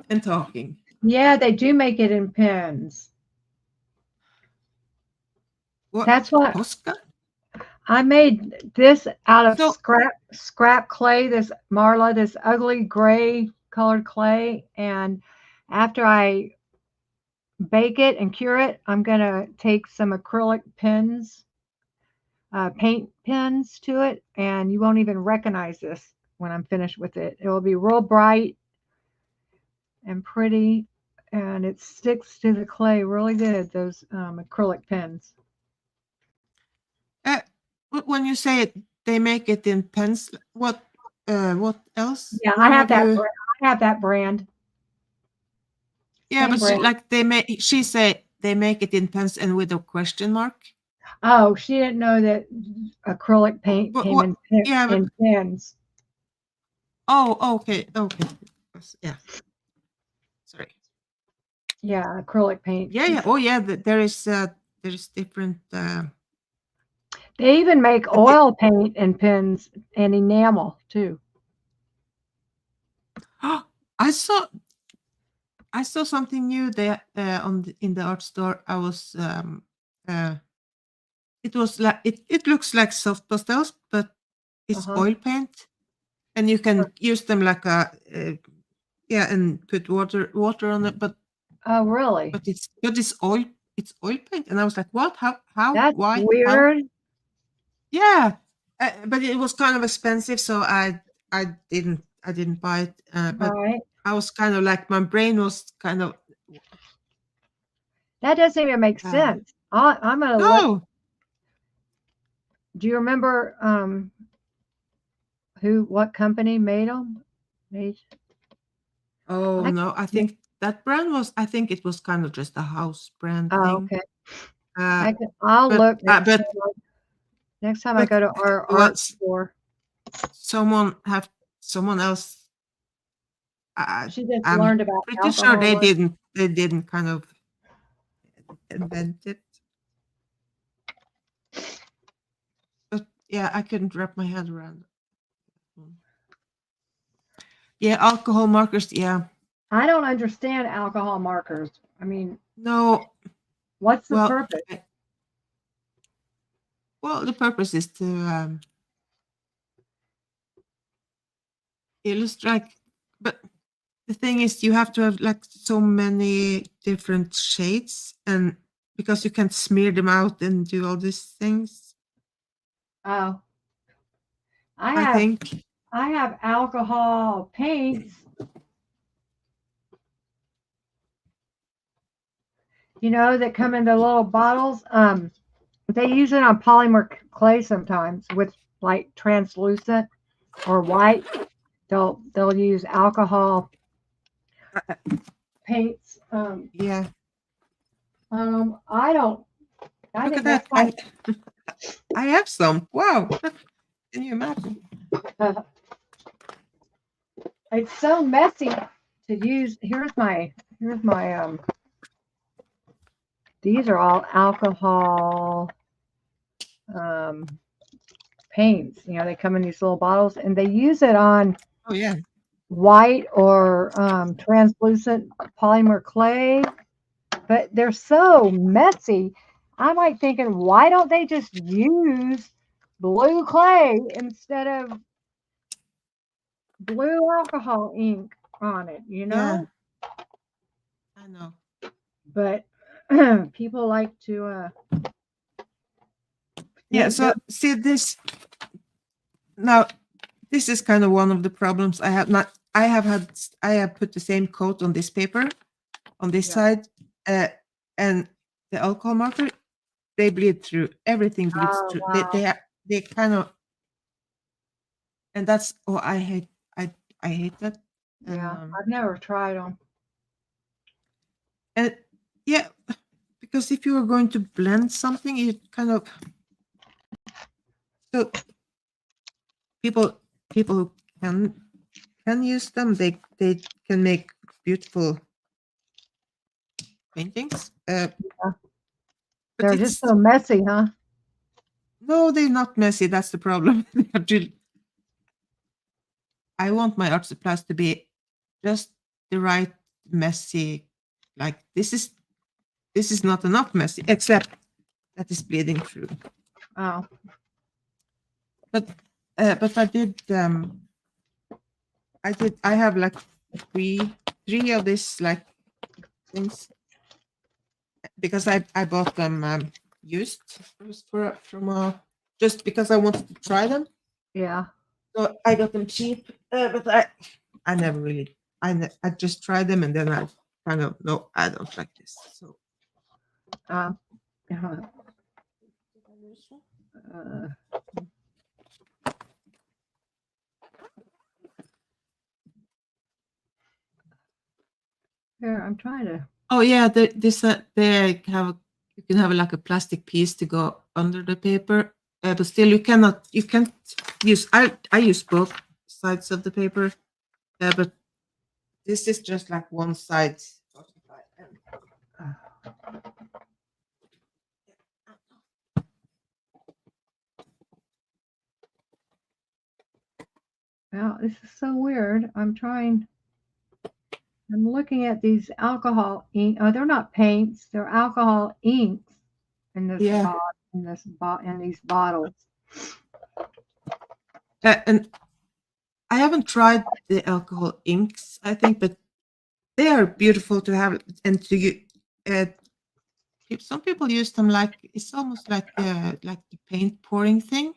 and talking. Yeah, they do make it in pens. What? That's what Posca? I made this out of So- scrap clay. This Marla, this ugly gray colored clay, and after I bake it and cure it, I'm gonna take some acrylic pens, paint pens to it, and you won't even recognize this when I'm finished with it. It will be real bright and pretty, and it sticks to the clay really good. Those acrylic pens. When you say it, they make it in pens. What else? Yeah, Where I have that. you- I have that brand. Yeah, Same but brand. like she say they make it in pens and with a question mark. Oh, she didn't know that acrylic paint But came what- in, yeah, but- in pens. Oh, okay. Yeah. Sorry. Yeah, acrylic paint. Yeah. Oh, yeah. There is different. They even make oil paint and pens and enamel too. I saw something new there in the art store. I was it was like it looks like soft pastels, but it's Uh-huh. oil paint, and you can use them like and put water on it, but Oh, really? it's oil paint, and I was like, what? How? That's Why? How? weird. Yeah, but it was kind of expensive, so I didn't buy it. But Right. I was kind of like, my brain was kind of That doesn't even make sense. I'm gonna look. no. Do you remember what company made them? Oh I- no, I think that brand was. I think it was kind of just a house brand Oh, thing. okay. Uh, I'll but- look but- next time I but- go to our well, art store. someone else She just I'm learned about pretty sure alcohol. they didn't kind of invent it. But yeah, I couldn't wrap my head around it. Yeah, alcohol markers. Yeah, I don't understand alcohol markers. I mean, no. what's the Well, purpose? well, the purpose is to illustrate, but the thing is, you have to have like so many different shades, and because you can't smear them out and do all these things. Oh, I think. I have alcohol paints. You know, that come in the little bottles. They use it on polymer clay sometimes with like translucent or white. They'll use alcohol paints. Yeah. I don't. I Look think at that. that's I have some. Wow. Can you imagine? it's so messy to use. Here's my these are all alcohol paints. You know, they come in these little bottles and they use it on Oh yeah. white or translucent polymer clay, but they're so messy. I'm like thinking, why don't they just use blue clay instead of blue alcohol ink on it, you know? Yeah. I know. But people like to Yeah. paint So see this now. This is kind of one of the problems I have. Not. I have put the same coat on this paper, on this Yeah. side, and the alcohol marker. They bleed through. Everything bleeds Oh, through. wow. They kind of, and that's I hate. I hate that. Yeah, I've never tried them. And yeah, because if you are going to blend something, you kind of so people who can use them. They can make beautiful paintings. But They're just so messy, huh? no, they're not messy. That's the problem. I want my art supplies to be just the right messy. Like this is not enough messy, except that is bleeding through. Oh, But I have like three of these like things because I bought them used just because I wanted to try them. yeah. So I got them cheap, but I never really I just tried them and then I kind of no, I don't like this. So Uh, here, I'm trying to. oh yeah, they have you can have like a plastic piece to go under the paper, but still you can't use. I use both sides of the paper, but this is just like one side. Well, this is so weird. I'm looking at these alcohol ink. Oh, they're not paints. They're alcohol inks in this Yeah. in these bottles. And I haven't tried the alcohol inks, I think, but they are beautiful to have and to use. Some people use them like it's almost like the paint pouring thing.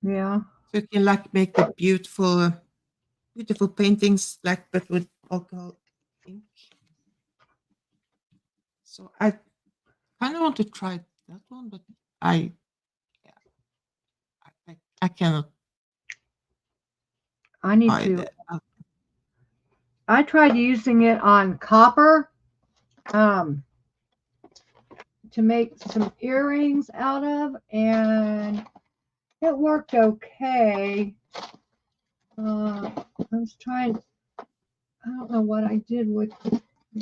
Yeah. So you can like make the beautiful paintings like but with alcohol ink. So I kind of want to try that one, but I cannot. I need buy to. the al- I tried using it on copper to make some earrings out of, and it worked okay. I was trying. don't know what I did with. I'm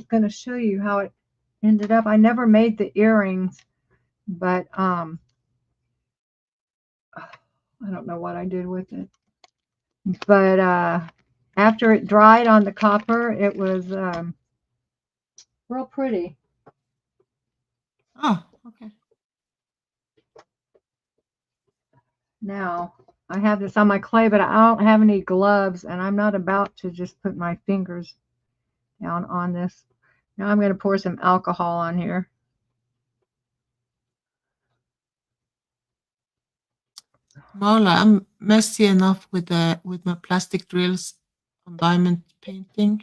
going to show you how it ended up. I never made the earrings, but I don't know what I did with it. But after it dried on the copper, it was real pretty. Oh, okay. Now, I have this on my clay, but I don't have any gloves, and I'm not about to just put my fingers down on this. Now I'm going to pour some alcohol on here. Marla, I'm messy enough with my plastic drills on diamond painting.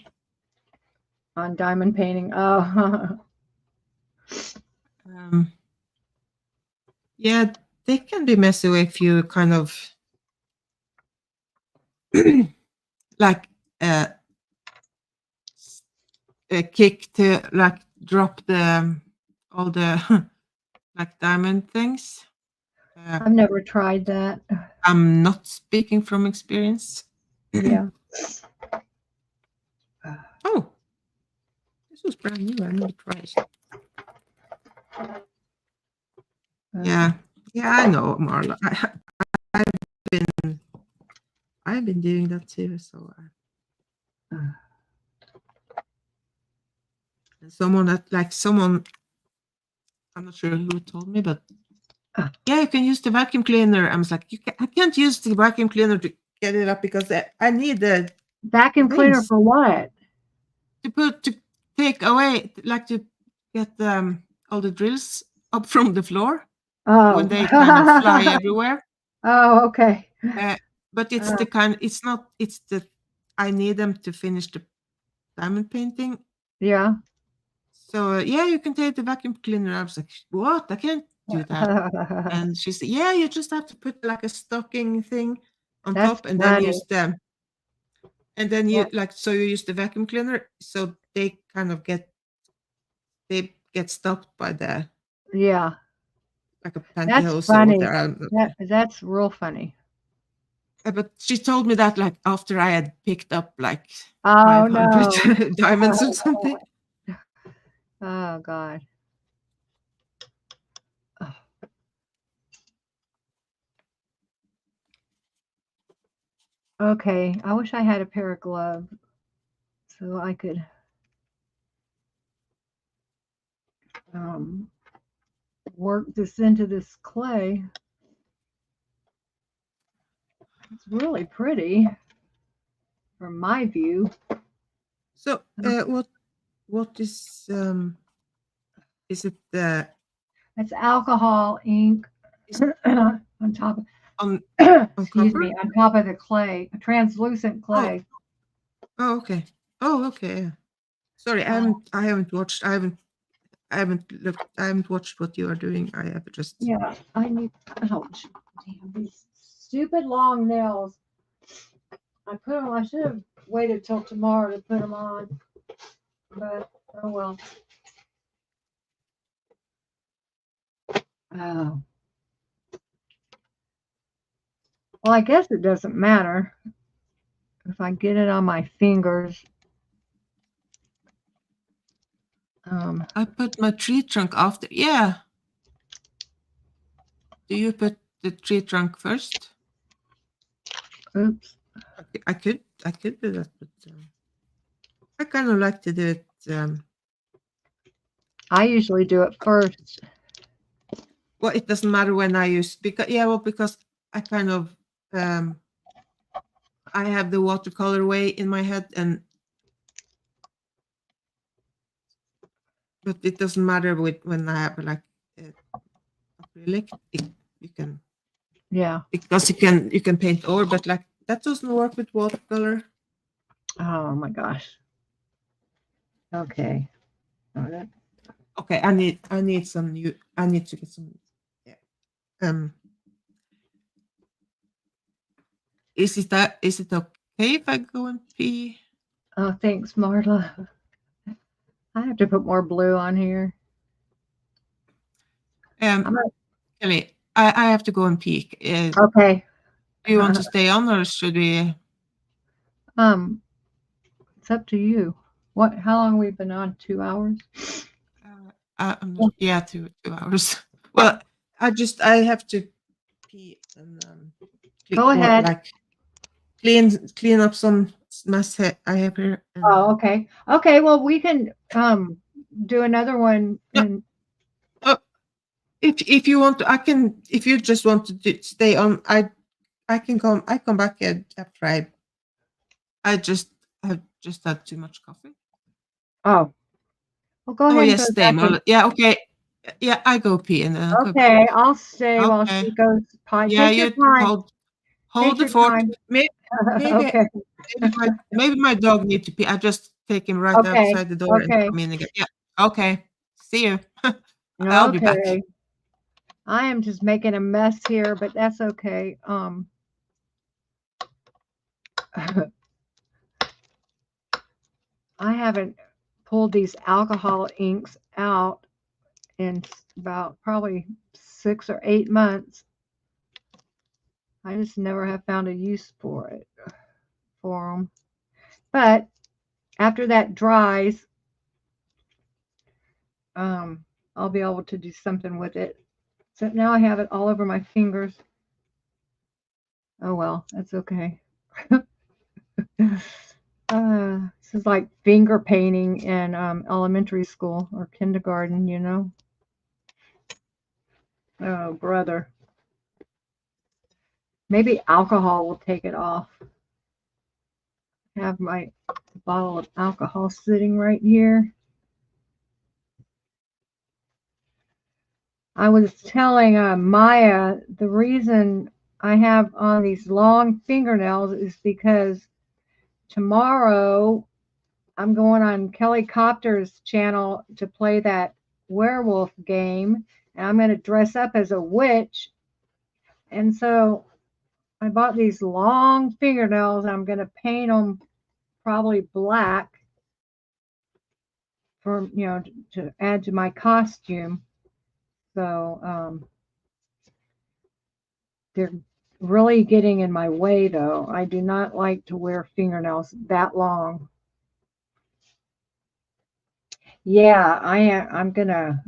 On diamond painting. Oh, Yeah, they can be messy if you kind of like kick to like drop the all the like diamond things. I've never tried that. I'm not speaking from experience. Yeah. Oh, this was brand new. I never tried. Yeah, I know, Marla. I've been doing that too. So someone, I'm not sure who told me, but yeah, you can use the vacuum cleaner. I was like, I can't use the vacuum cleaner to get it up because I need the Vacuum cleaner things for what? to take away, like to get all the drills up from the floor Oh. when they kind of fly everywhere. Oh, okay. But it's I need them to finish the diamond painting. Yeah. So yeah, you can take the vacuum cleaner. I was like, what? I can't do that. And she said, yeah, you just have to put like a stocking thing on That's top and funny. then use them. And then you Yeah. so you use the vacuum cleaner, so they kind of get stopped by the Yeah. like a That's pantyhose or funny. whatever. That's real funny. But she told me that like after I had picked up like Oh 500 no. diamonds or something. Oh God. Okay, I wish I had a pair of gloves so I could work this into this clay. It's really pretty from my view. So what is it That's alcohol ink on top of on excuse copper? me, on top of the clay, a translucent clay. Oh, okay. Oh, okay. Yeah. Sorry, I haven't watched what you are doing. I have just Yeah, I need ouch. Damn these stupid long nails. I should have waited till tomorrow to put them on. But oh well. Oh. Well, I guess it doesn't matter if I get it on my fingers. I put my tree trunk after. Yeah. Do you put the tree trunk first? Oops. I could do that, but I kind of like to do it. I usually do it first. Well, it doesn't matter when I use because I kind of I have the watercolor way in my head, but it doesn't matter when I have like acrylic. You can because you can paint over, but like that doesn't work with watercolor. Oh my gosh. Okay. Okay, I need some new. I need to get some. Yeah. Is it okay if I go and pee? Oh, thanks, Marla. I have to put more blue on here. Kelly, I have to go and pee. Okay. Do you want to stay on or should we? It's up to you. How long we've been on? 2 hours? Yeah, 2 hours. Well, I have to pee and Go ahead. like clean up some mess I have here. And, Oh, okay. Okay, well, we can do another one. No. And if you want to, I can. If you just want to stay on, I can come. I come back after I just have just had too much coffee. oh, well, go Oh ahead and yes, go stay, back in. Marla. Yeah, okay. Yeah, I go pee and then I'll come back. Okay, I'll stay while Okay. she goes potty. Yeah, Take your you time. hold the your fort. time. Maybe Okay. maybe my dog needs to pee. I just take him right Okay. outside the door and Okay. come in again. Yeah. Okay. See you. I'll be back. Okay. I am just making a mess here, but that's okay. I haven't pulled these alcohol inks out in about probably 6 or 8 months. I just never have found a use for them. But after that dries, I'll be able to do something with it. So now I have it all over my fingers. Oh well, that's okay. This is like finger painting in elementary school or kindergarten, you know. Oh, brother. Maybe alcohol will take it off. I have my bottle of alcohol sitting right here. I was telling Maya the reason I have on these long fingernails is because tomorrow I'm going on Kelly Copter's channel to play that werewolf game, and I'm going to dress up as a witch. And so I bought these long fingernails. I'm going to paint them probably black for, to add to my costume. So they're really getting in my way, though. I do not like to wear fingernails that long. Yeah, I'm gonna.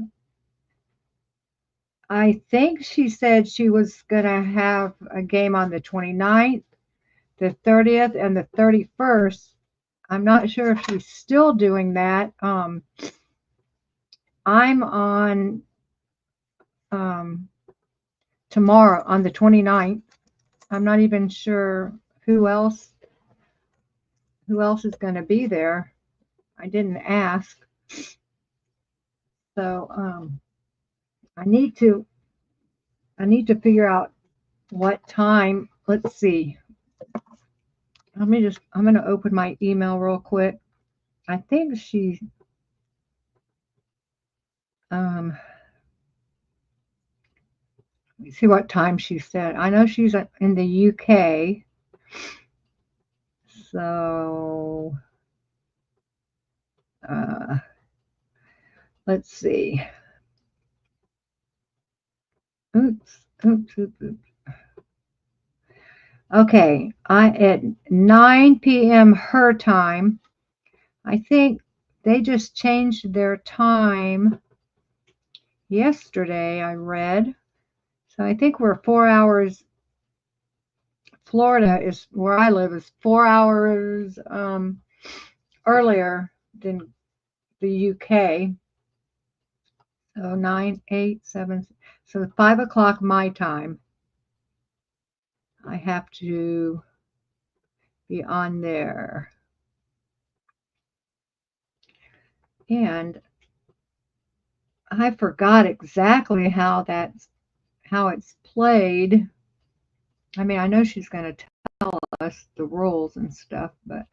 I think she said she was gonna have a game on the 29th, the 30th, and the 31st. I'm not sure if she's still doing that. I'm on tomorrow on the 29th. I'm not even sure who else is going to be there. I didn't ask. So I need to figure out what time. Let's see. I'm going to open my email real quick. I think she let me see what time she said. I know she's in the UK. So let's see. Oops. Okay, at 9 p.m. her time. I think they just changed their time yesterday, I read. So I think we're 4 hours. Florida is where I live is 4 hours earlier than the UK. So 9, 8, 7. So 5 o'clock my time. I have to be on there. And I forgot exactly how it's played. I mean, I know she's going to tell us the rules and stuff, but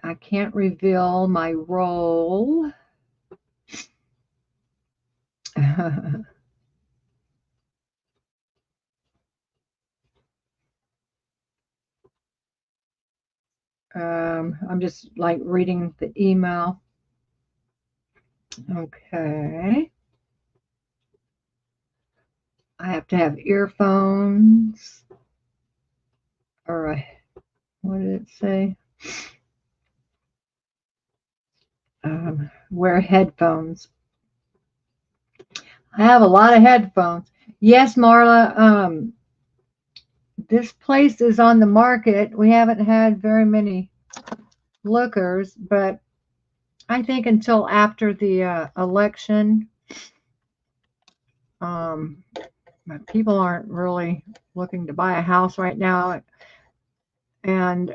I can't reveal my role. I'm just like reading the email. Okay. I have to have earphones, or what did it say? Wear headphones. I have a lot of headphones. Yes, Marla. This place is on the market. We haven't had very many lookers, but I think until after the election, but people aren't really looking to buy a house right now. And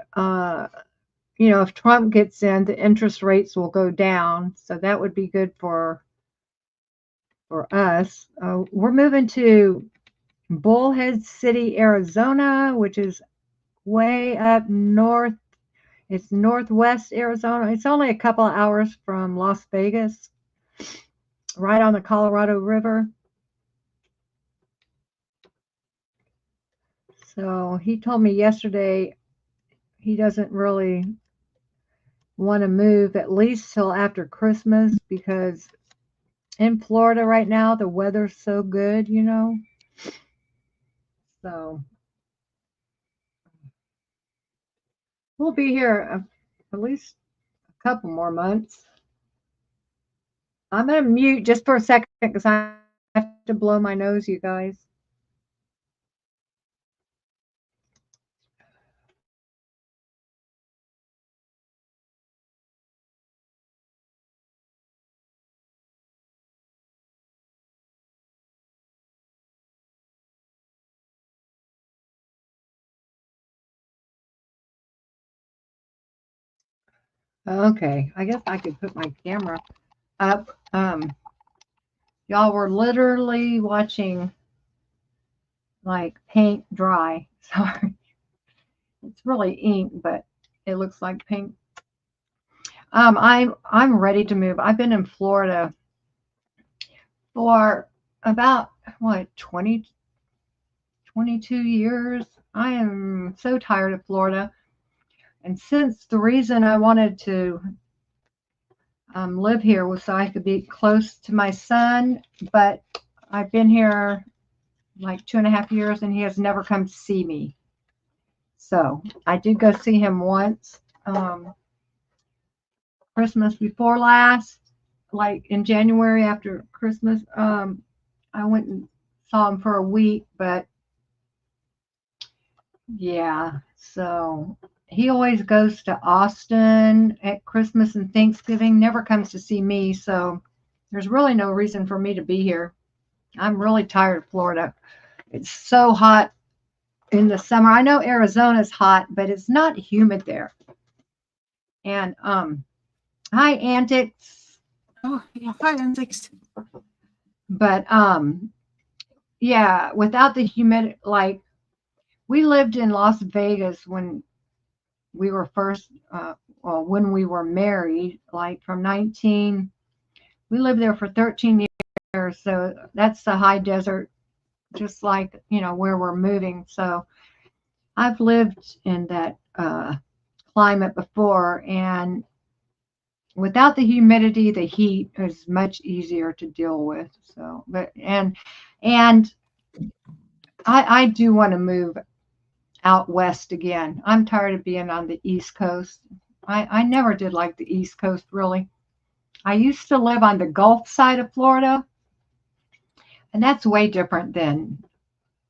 if Trump gets in, the interest rates will go down, so that would be good for us. We're moving to Bullhead City, Arizona, which is way up north. It's northwest Arizona. It's only a couple of hours from Las Vegas, right on the Colorado River. So he told me yesterday he doesn't really want to move at least till after Christmas, because in Florida right now the weather's so good, So we'll be here at least a couple more months. I'm going to mute just for a second because I have to blow my nose, you guys. Okay, I guess I could put my camera up. Y'all were literally watching like paint dry. Sorry. It's really ink, but it looks like paint. I'm ready to move. I've been in Florida for about 22 years. I am so tired of Florida. And since the reason I wanted to live here was so I could be close to my son, but I've been here like 2.5 years and he has never come to see me. So I did go see him once, Christmas before last, like in January after Christmas. I went and saw him for a week, but yeah, so he always goes to Austin at Christmas and Thanksgiving, never comes to see me. So there's really no reason for me to be here. I'm really tired of Florida. It's so hot in the summer. I know Arizona's hot, but it's not humid there. And hi, Antics. Oh, yeah, hi, Antics. But yeah, without the humidity, like we lived in Las Vegas when we were first, when we were married, like we lived there for 13 years. So that's the high desert, just like, where we're moving. So I've lived in that climate before, and without the humidity, the heat is much easier to deal with. So, and I do want to move out west again. I'm tired of being on the East Coast. I never did like the East Coast, really. I used to live on the Gulf side of Florida, and that's way different than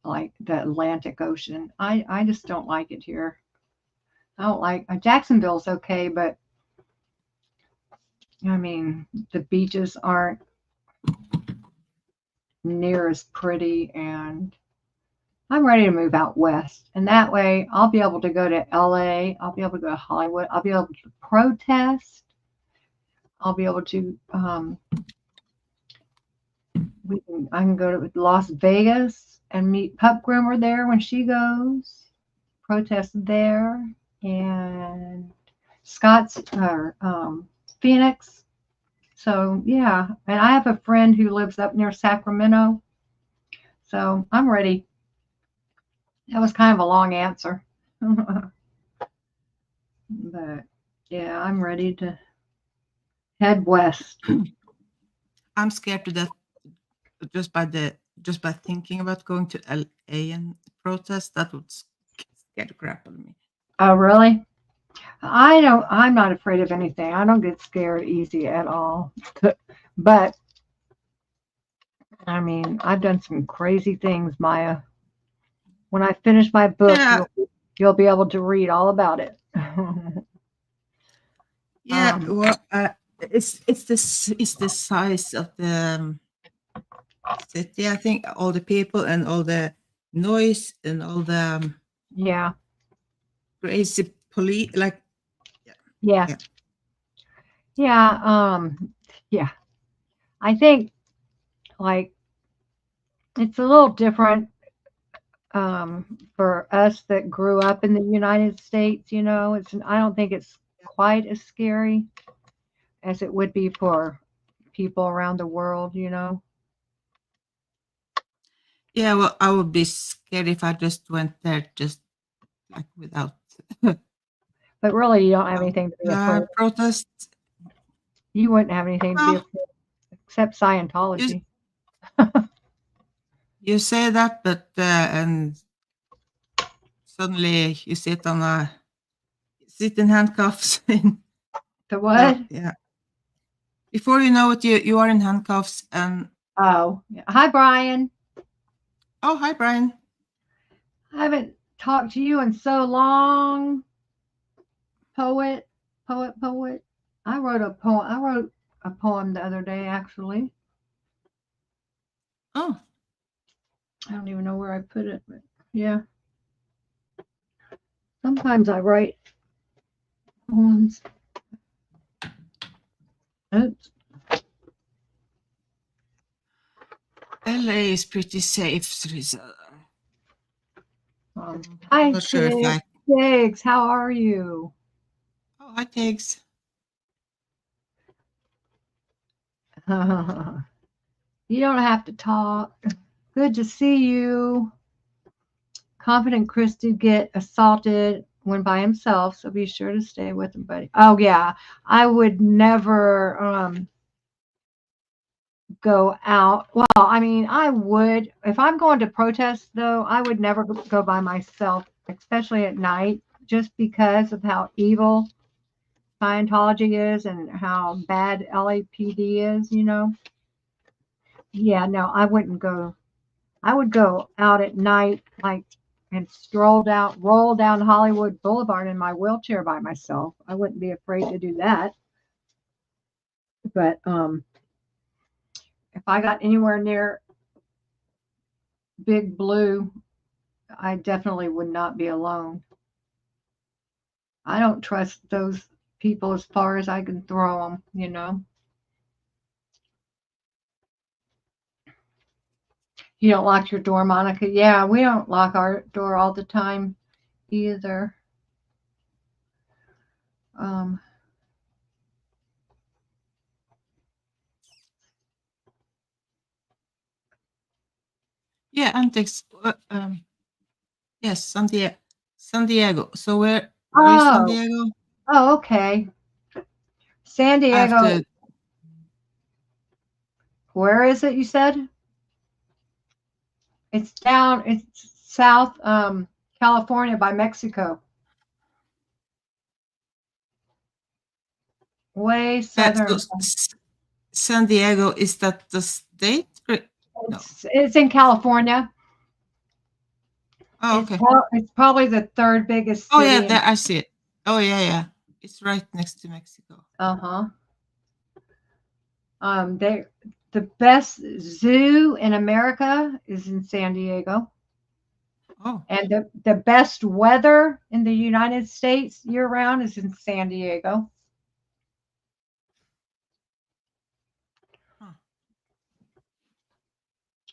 like the Atlantic Ocean. I just don't like it here. I don't like Jacksonville's okay, but I mean, the beaches aren't near as pretty, and I'm ready to move out west. And that way I'll be able to go to LA, I'll be able to go to Hollywood, I'll be able to protest, I'll be able to I can go to Las Vegas and meet Pup Groomer there when she goes, protest there, and Phoenix. So yeah, and I have a friend who lives up near Sacramento. So I'm ready. That was kind of a long answer. But yeah, I'm ready to head west. I'm scared to death just by the just by thinking about going to LA and protest, that would scare the crap out of me. Oh, really? I'm not afraid of anything. I don't get scared easy at all. But I mean, I've done some crazy things, Maya. When I finish my book, Yeah, you'll be able to read all about it. yeah. Um, Well, it's the size of the city. I think all the people and all the noise and all the yeah, crazy police. Like, yeah, yeah, yeah, yeah. I think like it's a little different for us that grew up in the United States. I don't think it's quite as scary as it would be for people around the world. yeah. Well, I would be scared if I just went there just like without But really, you don't have anything to be afraid of. protest. You wouldn't have anything to be Well, afraid of except you Scientology. you say that, but and suddenly you sit in handcuffs. The So what? yeah, before you know it, you are in handcuffs. And Oh, yeah. Hi, Brian. oh, hi, Brian. I haven't talked to you in so long. Poet, poet. I wrote a poem. I wrote a poem the other day, actually. Oh, I don't even know where I put it, but yeah. Sometimes I write poems. Oops. LA is pretty safe, Teresa. Um, I'm Hi, not sure if I. Tiggs. How are you? Oh, hi, Tiggs. You don't have to talk. Good to see you. Confident Chris did get assaulted when by himself, so be sure to stay with him, buddy. Oh yeah, I would never go out. Well, I mean, I would if I'm going to protest though. I would never go by myself, especially at night, just because of how evil Scientology is and how bad LAPD is. Yeah, no, I wouldn't go. I would go out at night, like, and roll down Hollywood Boulevard in my wheelchair by myself. I wouldn't be afraid to do that. But if I got anywhere near Big Blue, I definitely would not be alone. I don't trust those people as far as I can throw them. You don't lock your door, Monica? Yeah, we don't lock our door all the time either. Um, Yeah, Antics. Yes, San Diego. San Diego. So where is San oh, Diego? oh, okay. San I have Diego. to. Where is it? You said it's down. It's South California by Mexico. Way So southern. San Diego, is that the state? No. It's in California. Oh, okay. It's probably the third biggest Oh yeah, city. there I see it. Oh yeah, yeah. It's right next to Mexico. Uh-huh. The best zoo in America is in San Diego. Oh, And the best weather in the United States year round is in San Diego. huh.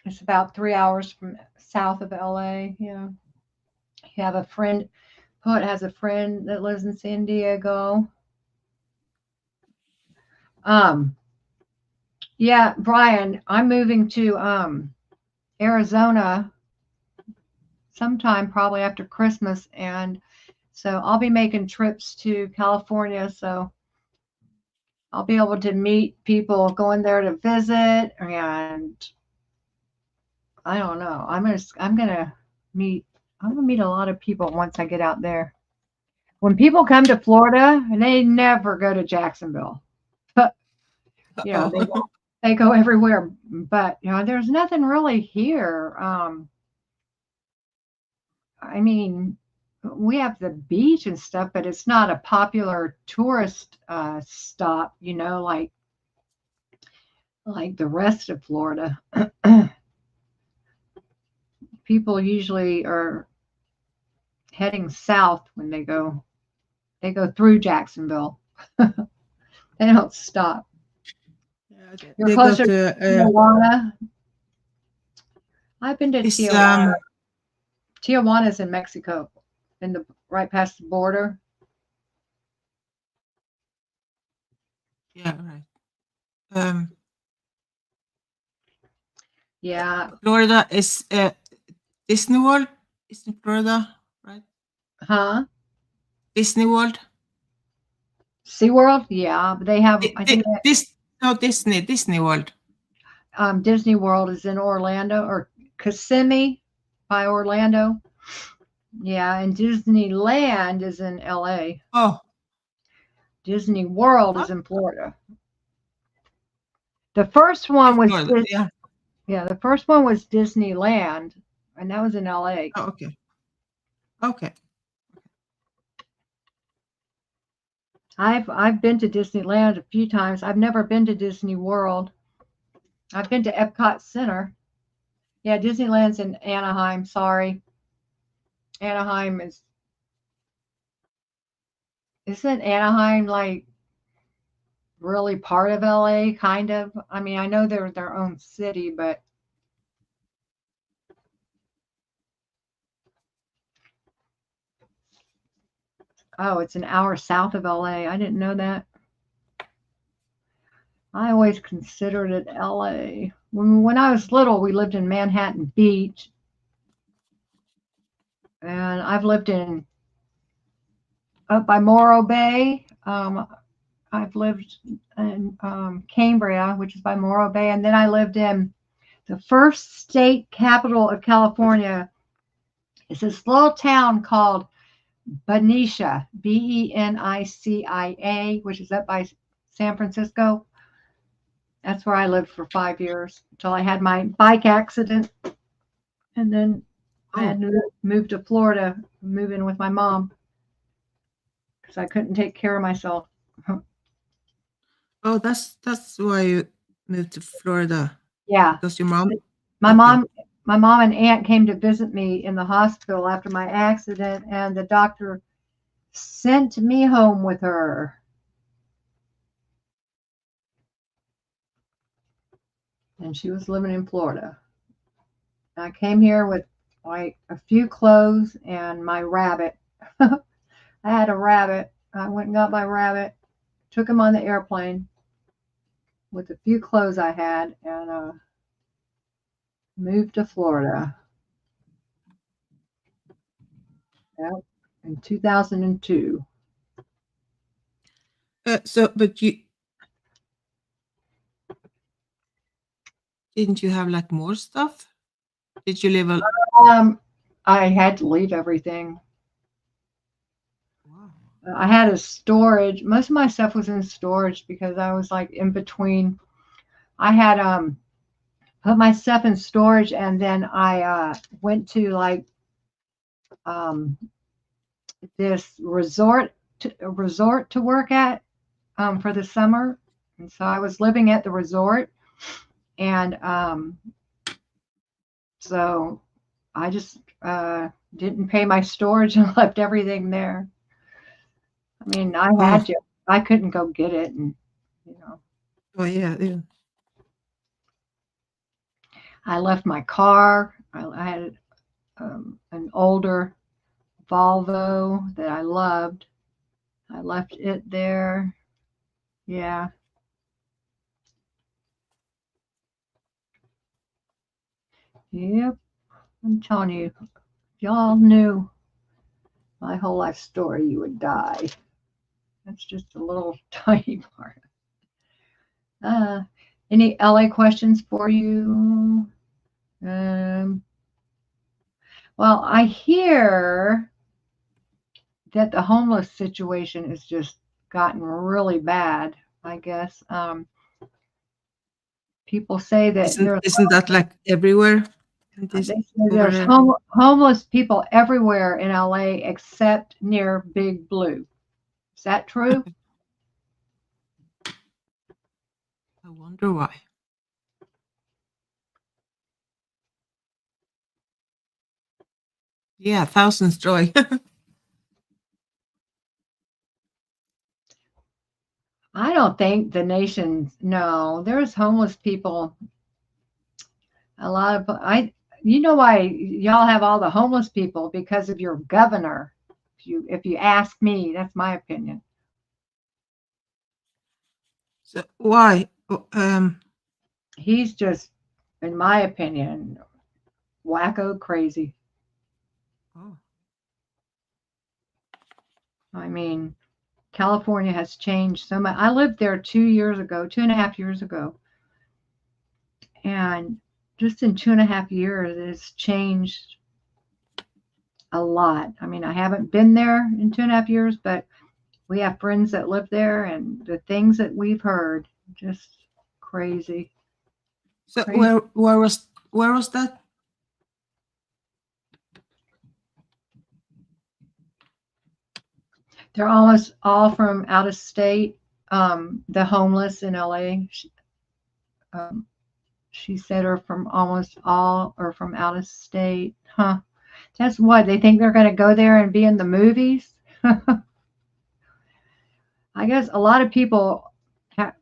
It's about 3 hours from south of LA. Yeah. You have a friend, Poet has a friend that lives in San Diego. Yeah, Brian, I'm moving to Arizona sometime probably after Christmas, and so I'll be making trips to California, so I'll be able to meet people going there to visit and I don't know. I'm gonna meet a lot of people once I get out there. When people come to Florida, and they never go to Jacksonville. You know, Oh. they go everywhere, but you know, there's nothing really here. I mean, we have the beach and stuff, but it's not a popular tourist stop, you know, like the rest of Florida. People usually are heading south when they go through Jacksonville. They don't stop. Yeah, You're they go closer to to Tijuana. I've been to this Tijuana. Tijuana's in Mexico, in the right past the border. yeah, right. Um, Yeah. Florida is Disney World is in Florida, right? Huh? Disney World. SeaWorld? Yeah. But they have, I think This no Disney World. Disney World is in Orlando or Kissimmee by Orlando. Yeah. And Disneyland is in LA. Oh, Disney World is huh? in Florida. The first one was Florida. Yeah. Yeah, the first one was Disneyland, and that was in LA. Oh, okay. Okay. I've been to Disneyland a few times. I've never been to Disney World. I've been to Epcot Center. Yeah, Disneyland's in Anaheim. Sorry. Anaheim isn't Anaheim like really part of LA, kind of? I mean, I know they're their own city, but oh, it's an hour south of LA. I didn't know that. I always considered it LA. When I was little, we lived in Manhattan Beach, and I've lived up by Morro Bay. I've lived in Cambria, which is by Morro Bay, and then I lived in the first state capital of California. It's this little town called Benicia, Benicia, which is up by San Francisco. That's where I lived for 5 years until I had my bike accident, and then I had to move to Florida, move in with my mom because I couldn't take care of myself. Oh, that's why you moved to Florida. Yeah, Because your mom. my Okay. mom and aunt came to visit me in the hospital after my accident, and the doctor sent me home with her. And she was living in Florida. I came here with like a few clothes and my rabbit. I had a rabbit. I went and got my rabbit, took him on the airplane with the few clothes I had, and moved to Florida. Yep, in 2002. But didn't you have like more stuff? Did you live a? I had to leave everything. Wow. I had a storage. Most of my stuff was in storage because I was like in between. I had put my stuff in storage, and then I went to like this resort to work at for the summer, and so I was living at the resort, and so I just didn't pay my storage and left everything there. I mean, I had to. I couldn't go get it, and you know. Oh yeah. I left my car. I had an older Volvo that I loved. I left it there. Yeah. Yep. I'm telling you, if y'all knew my whole life story, you would die. That's just a little tiny part. Any LA questions for you? Well, I hear that the homeless situation has just gotten really bad, I guess. People say that Isn't that like everywhere? In this, they say over there's there? homeless people everywhere in LA except near Big Blue. Is that true? I wonder why. Yeah, thousands joy. I don't think the nation's no. There's homeless people. A lot of you know why y'all have all the homeless people because of your governor. If you ask me, that's my opinion. So why? He's just, in my opinion, wacko crazy. Oh. I mean, California has changed so much. I lived there 2 and a half years ago. And just in 2.5 years, it's changed a lot. I mean, I haven't been there in 2.5 years, but we have friends that live there, and the things that we've heard, just crazy. So Crazy. where was that? They're almost all from out of state. The homeless in LA, she said, are from almost all or from out of state. Huh? That's what they think they're going to go there and be in the movies. I guess a lot of people have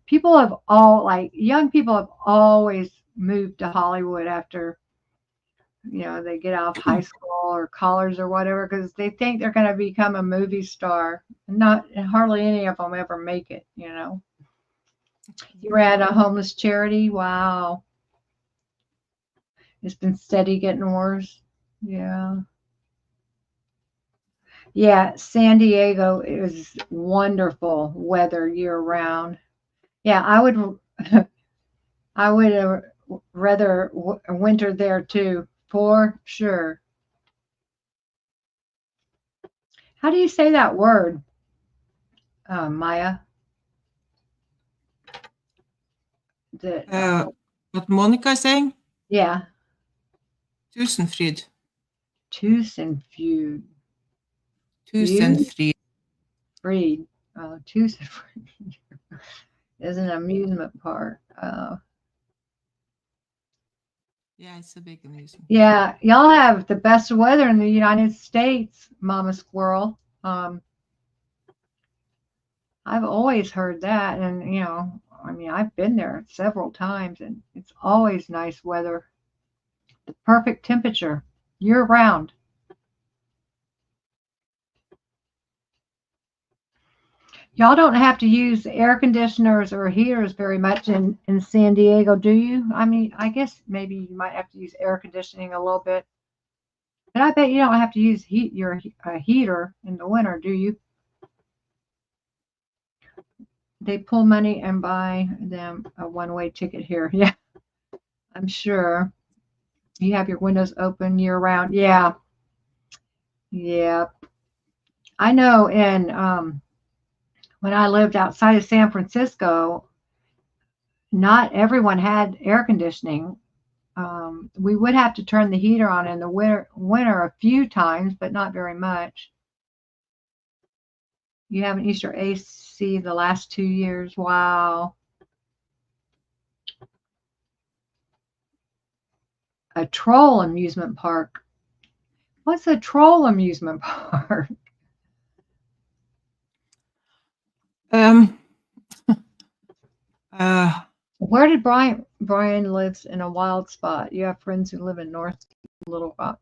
young people have always moved to Hollywood after they get out of high school or college or whatever because they think they're going to become a movie star. Not hardly any of them ever make it. You were at a homeless charity. Wow, it's been steady getting worse. Yeah. Yeah, San Diego is wonderful weather year round. Yeah, I would I would rather winter there too, for sure. How do you say that word, Maya? The What Monica is saying? yeah, Tusenfryd. Tusenfryd. Tusenfryd. Freed. Tusenfryd is an amusement park. Yeah, it's a big amusement. Yeah, y'all have the best weather in the United States, Mama Squirrel. I've always heard that, and I mean, I've been there several times, and it's always nice weather, the perfect temperature year round. Y'all don't have to use air conditioners or heaters very much in San Diego, do you? I mean, I guess maybe you might have to use air conditioning a little bit, but I bet you don't have to use your heater in the winter, do you? They pull money and buy them a one-way ticket here. Yeah, I'm sure. You have your windows open year round. Yeah. Yeah. I know when I lived outside of San Francisco, not everyone had air conditioning. We would have to turn the heater on in the winter a few times, but not very much. You haven't used your AC the last 2 years. Wow. A troll amusement park. What's a troll amusement park? Where did Brian lives in a wild spot? You have friends who live in North Little Rock.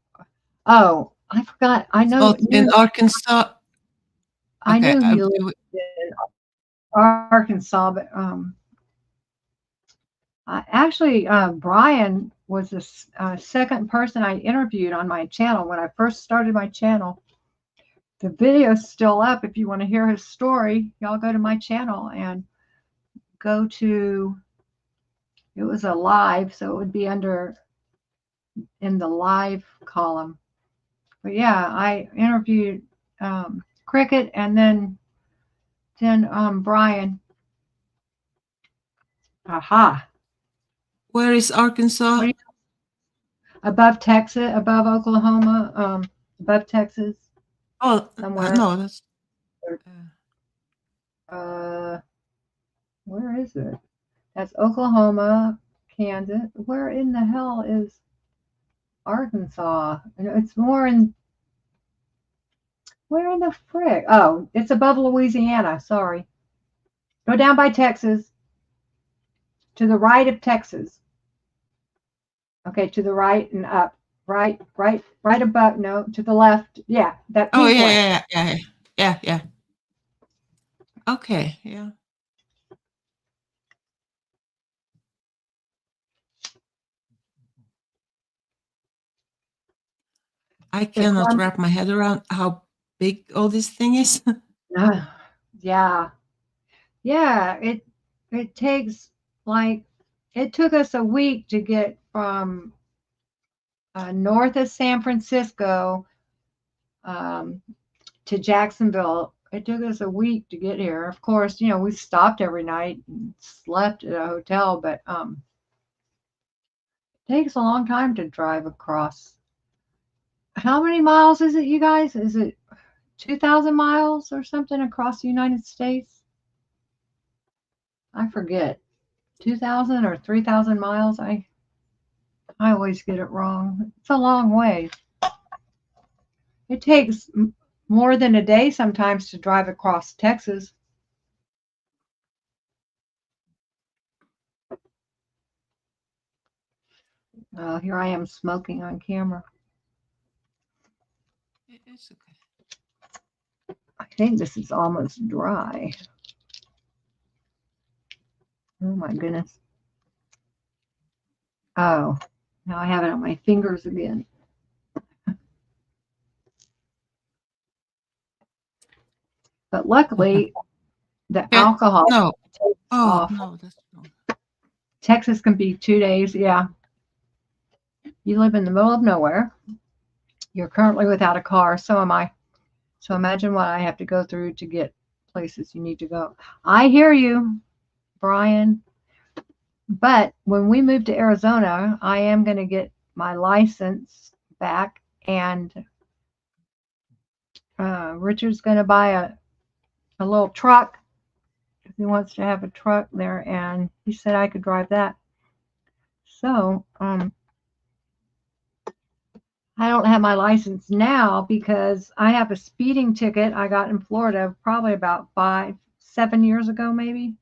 Oh, I forgot. I know in Arkansas. I Okay, knew he lived in Arkansas, but actually, Brian was the second person I interviewed on my channel when I first started my channel. The video's still up. If you want to hear his story, y'all go to my channel and go to. It was a live, so it would be under in the live column. But yeah, I interviewed Cricket and then Brian. Aha. Where is Arkansas? What do you- Above Texas, above Oklahoma, above Texas, Oh, somewhere. no, that's. Where is it? That's Oklahoma, Kansas. Where in the hell is Arkansas? It's more in. Where in the frick? Oh, it's above Louisiana. Sorry. Go down by Texas. To the right of Texas. Okay, to the right and up. Right above. No, to the left. Yeah, that Oh, pink one. yeah. Okay, yeah. I cannot wrap my head around how big all this thing is. Yeah. It takes like it took us a week to get from north of San Francisco to Jacksonville. It took us a week to get here. Of course, we stopped every night and slept at a hotel, but it takes a long time to drive across. How many miles is it, you guys? Is it 2,000 miles or something across the United States? I forget. 2,000 or 3,000 miles. I always get it wrong. It's a long way. It takes more than a day sometimes to drive across Texas. Here I am smoking on camera. It's okay. I think this is almost dry. Oh my goodness. Oh, now I have it on my fingers again. But luckily, the alcohol No. takes off. No, that's wrong. Texas can be 2 days. Yeah. You live in the middle of nowhere. You're currently without a car. So am I. So imagine what I have to go through to get places you need to go. I hear you, Brian. But when we move to Arizona, I am going to get my license back, and Richard's going to buy a little truck. He wants to have a truck there, and he said I could drive that. So I don't have my license now because I have a speeding ticket I got in Florida probably about 7 years ago, maybe.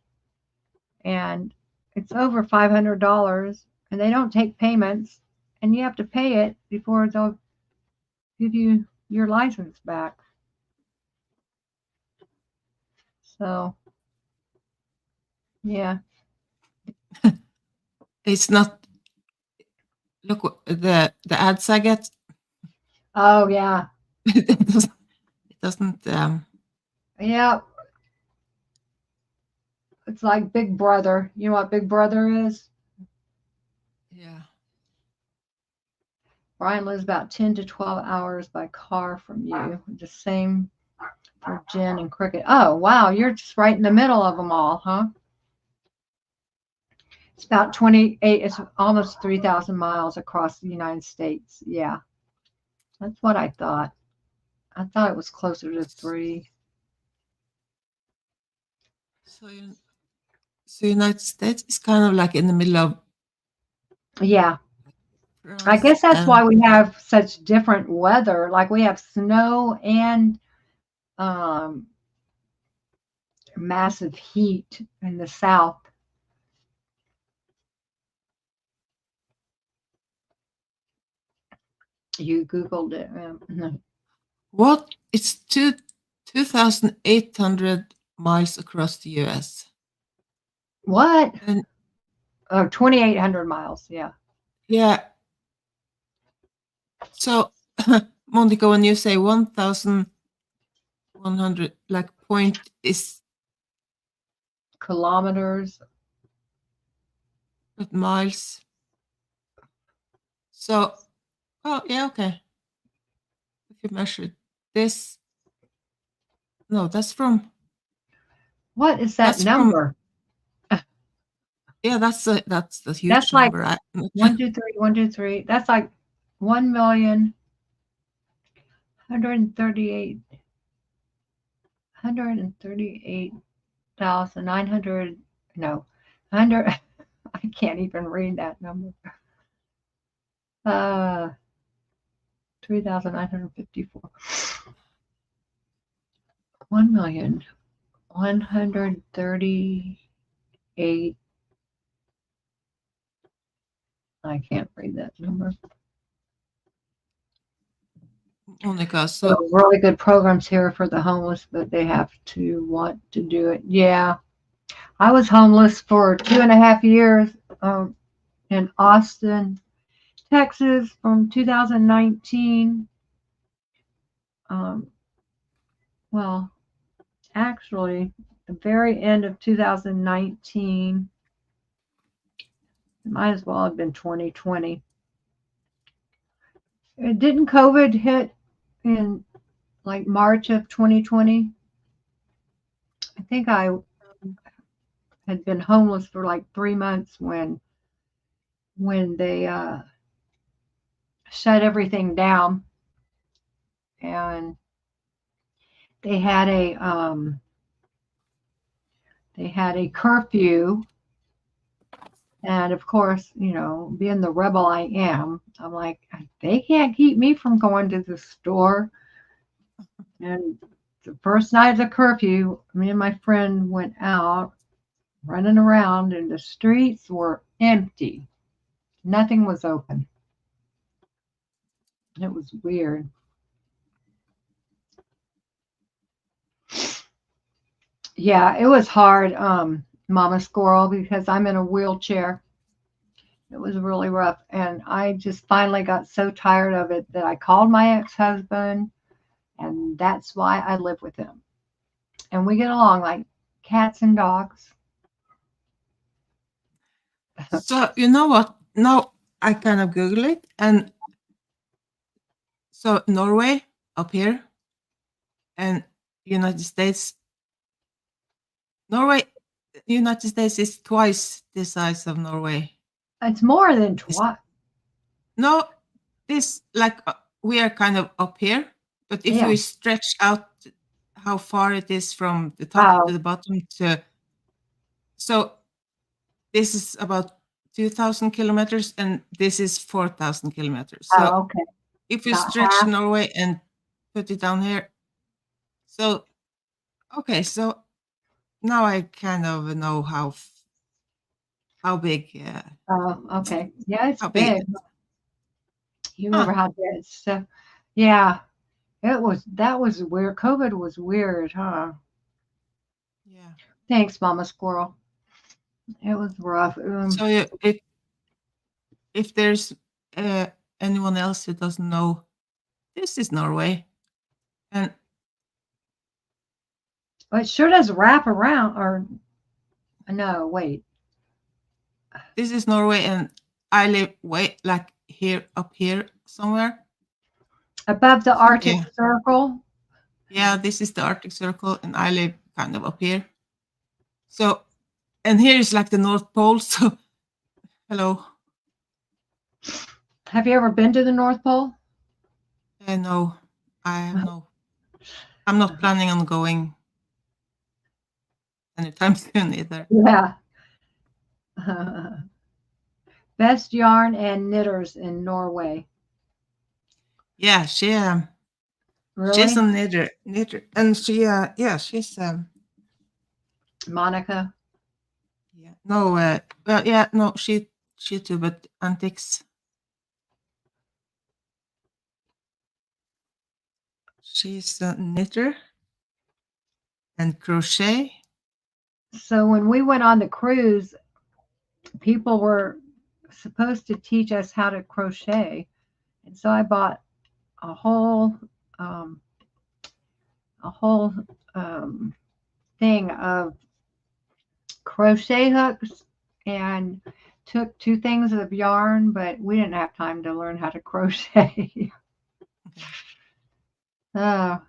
And it's over $500, and they don't take payments, and you have to pay it before they'll give you your license back. So, yeah. It's not. Look, the ads I get. Oh, yeah. It doesn't. Yeah. It's like Big Brother. You know what Big Brother is? Yeah. Brian lives about 10 to 12 hours by car from you. The same for Jen and Cricket. Oh, wow. You're just right in the middle of them all, huh? It's about 28, it's almost 3,000 miles across the United States. Yeah. That's what I thought. I thought it was closer to 3. So United States is kind of like in the middle of. Yeah. France, I guess that's why we have such different weather. Like we have snow and massive heat in the south. You Googled it. What? It's 2,800 miles across the US. What? And 2,800 miles. Yeah. yeah. So, Monica, when you say 1,100, like point is Kilometers. not miles. So Oh, yeah, okay. If you measure this, no, that's from, What is that that's from, number? yeah, that's the huge That's like number. 1, 2, 3, 1, 2, 3. That's like 1,138,900. No, 100. I can't even read that number. 3,954. 1,138,000. I can't read that number. Monica, So so really good programs here for the homeless, but they have to want to do it. Yeah, I was homeless for 2.5 years in Austin, Texas, from 2019. Well, actually, the very end of 2019. It might as well have been 2020. Didn't COVID hit in like March of 2020? I think I had been homeless for like 3 months when they shut everything down, and they had a curfew. And of course, being the rebel I am, I'm like, they can't keep me from going to the store. And the first night of the curfew, me and my friend went out running around, and the streets were empty. Nothing was open. It was weird. Yeah, it was hard, Mama Squirrel, because I'm in a wheelchair. It was really rough. And I just finally got so tired of it that I called my ex-husband, and that's why I live with him. And we get along like cats and dogs. so you know what? Now I kind of Google it, and so Norway up here, and United States. United States is twice the size of Norway. It's more than twice. No, this like we are kind of up here, but if Yeah. we stretch out how far it is from the top Oh. to the bottom so this is about 2,000 kilometers, and this is 4,000 kilometers. So Oh, okay. if you About stretch half. Norway and put it down here, so okay, so now I kind of know how big. Oh, okay. Yeah, it's How big big. it is. You remember how big? So, yeah, that was weird. COVID was weird, huh? Yeah. Thanks, Mama Squirrel. It was rough. So if there's anyone else who doesn't know, this is Norway, and It sure does wrap around. Or no, wait. this is Norway, and I live way like here up here somewhere. Above the Arctic Yeah. Circle. Yeah, this is the Arctic Circle, and I live kind of up here. So, and here is like the North Pole. So, hello. Have you ever been to the North Pole? No, I have no. I'm not planning on going anytime soon either. Yeah. Best yarn and knitters in Norway. Yeah, she's Really? a knitter, and she's Monica? yeah, no, well, yeah, no, she too, but antiques. She's a knitter and crochet. So when we went on the cruise, people were supposed to teach us how to crochet. And so I bought a whole thing of crochet hooks and took 2 things of yarn, but we didn't have time to learn how to crochet. Oh,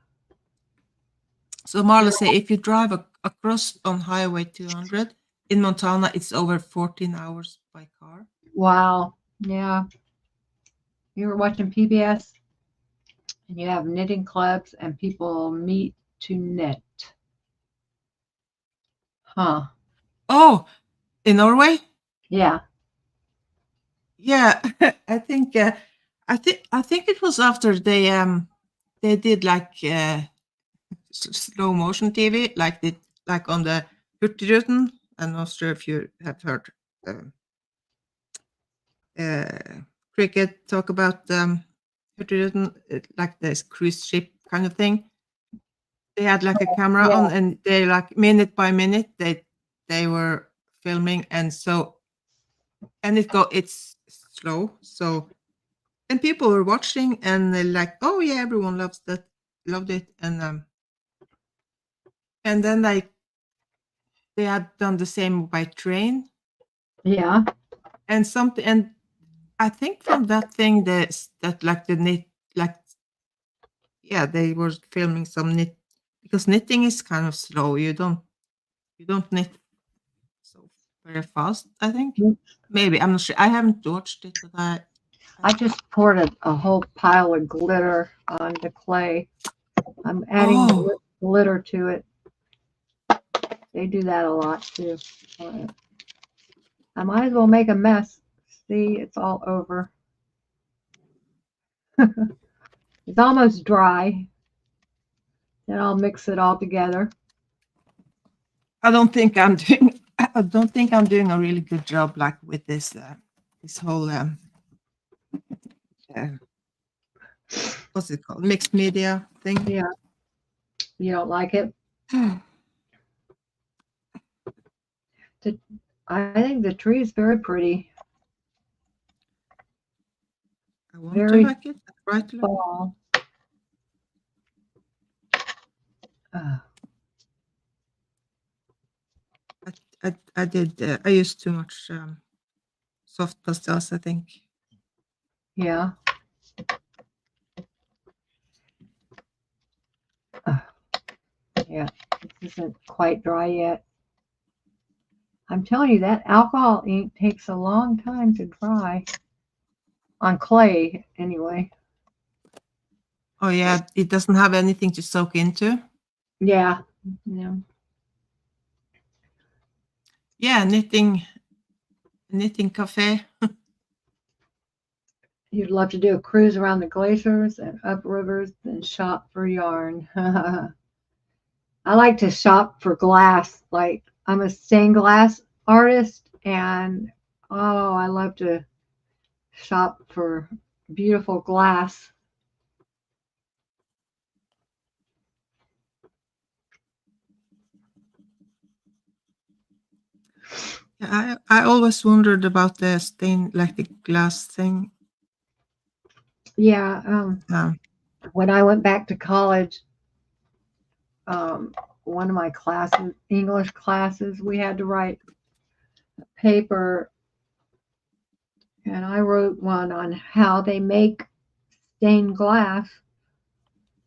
So Marla say if you drive across on Highway 200 in Montana, it's over 14 hours by car. wow. Yeah. You were watching PBS and you have knitting clubs and people meet to knit. Huh. Oh, in Norway? Yeah. Yeah, I think I think it was after they did like slow motion TV, like on the Hurtigruten. I'm not sure if you have heard cricket talk about Hurtigruten, like this cruise ship kind of thing. They had like a camera on, Yeah. and they like minute by minute they were filming, and it's slow, so and people were watching, and they're like, oh yeah, everyone loved it, and then like they had done the same by train Yeah. and something, and I think from that thing that like the knit, like, yeah, they were filming some knit, because knitting is kind of slow. You don't knit so very fast, I think. Maybe, I'm not sure. I haven't watched it, but I just poured a whole pile of glitter on the clay. I'm adding Oh, glitter to it. They do that a lot too. I might as well make a mess. See, it's all over. It's almost dry. Then I'll mix it all together. I don't think I'm doing I don't think I'm doing a really good job, like with this whole uh, what's it called, mixed media thing. Yeah. You don't like it? I think the tree is very pretty. I want to Very like it. I try to like it. fall. Uh, I did. I used too much soft pastels, I think. yeah. Uh, yeah. This isn't quite dry yet. I'm telling you, that alcohol ink takes a long time to dry. On clay, anyway. Oh yeah, it doesn't have anything to soak into. Yeah. Yeah. Yeah, knitting cafe. You'd love to do a cruise around the glaciers and up rivers and shop for yarn. I like to shop for glass. Like, I'm a stained glass artist, and oh, I love to shop for beautiful glass. Yeah, I always wondered about the stain, like the glass thing. Yeah. Um, When I went back to college, um, one of my classes, English classes, we had to write a paper, and I wrote one on how they make stained glass.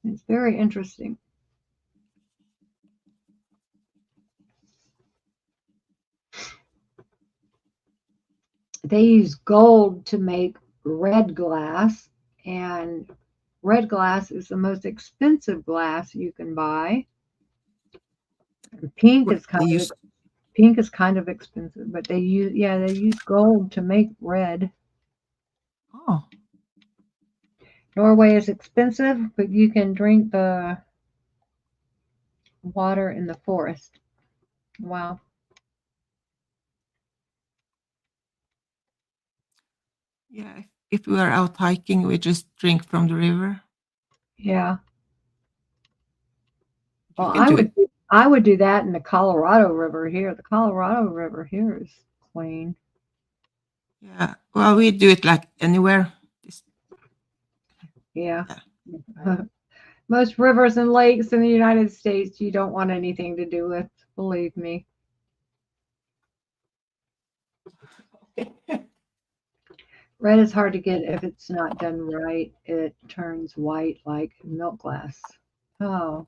It's very interesting. They use gold to make red glass, and red glass is the most expensive glass you can buy. And pink is they kind of use. expensive, but they use gold to make red. Oh, Norway is expensive, but you can drink the water in the forest. Wow. yeah. If we are out hiking, we just drink from the river. Yeah. You Well, can do it. I would do that in the Colorado River here. The Colorado River here is clean. Yeah. Well, we do it like anywhere. Yeah. Yeah. Most rivers and lakes in the United States you don't want anything to do with, believe me. Red is hard to get if it's not done right. It turns white like milk glass. Oh,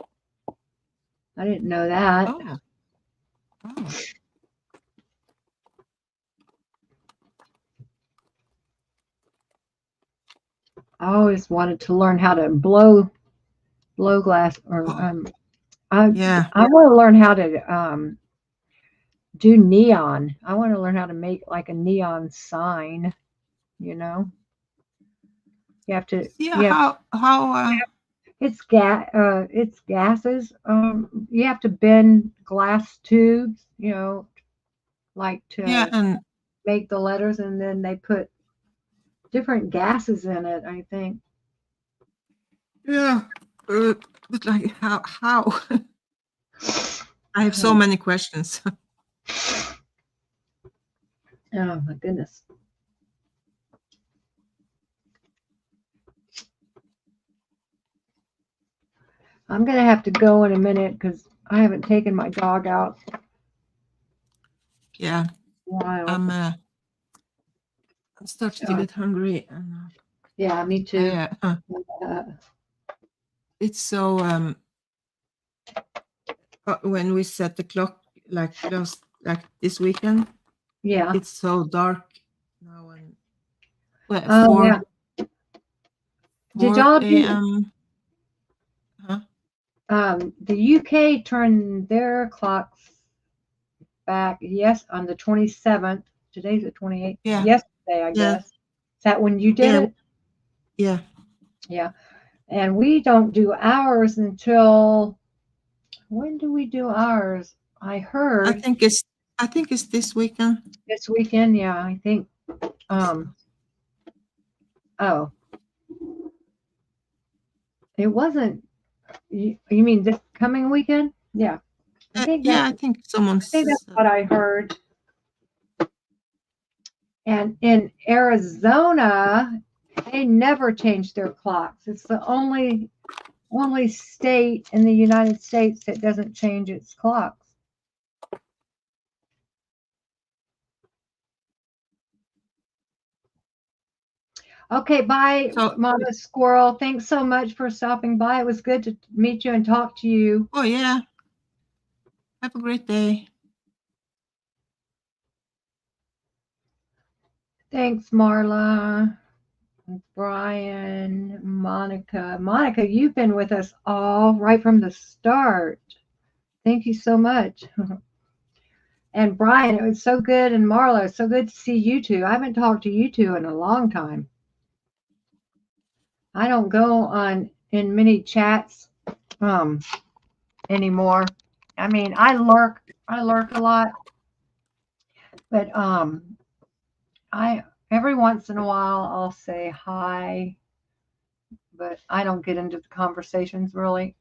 I didn't know that. Oh. Oh. I always wanted to learn how to blow glass, or Oh. I Yeah. want to learn how to do neon. I want to learn how to make like a neon sign. You know, you have to. Yeah. Yeah, How? it's gases. You have to bend glass tubes. You know, like Yeah. to And make the letters, and then they put different gases in it, I think. yeah. But like how? I have so many questions. Oh my goodness. I'm gonna have to go in a minute because I haven't taken my dog out Yeah. in a while. I'm starting to get hungry, and Yeah, me too. it's so when we set the clock like this weekend, Yeah. it's so dark now, and well, Oh yeah. Did 4 y'all do? a.m. Huh? The UK turned their clocks back. Yes, on the 27th. Today's the 28th. Yeah. Yesterday, I Yeah. guess. Is that when you did Yeah. it? Yeah. Yeah. And we don't do ours until, when do we do ours? I I heard think it's this weekend. this weekend. Yeah, I think. Oh, it wasn't. You mean this coming weekend? Yeah. I think Yeah, I think someone's. that's what I heard. And in Arizona, they never change their clocks. It's the only state in the United States that doesn't change its clocks. Okay, bye, So- Mama Squirrel. Thanks so much for stopping by. It was good to meet you and talk to you. Oh yeah. Have a great day. Thanks, Marla, Brian, Monica. Monica, you've been with us all right from the start. Thank you so much. And Brian, it was so good. And Marla, it's so good to see you two. I haven't talked to you two in a long time. I don't go on in many chats anymore. I mean, I lurk a lot, but I every once in a while I'll say hi, but I don't get into the conversations really.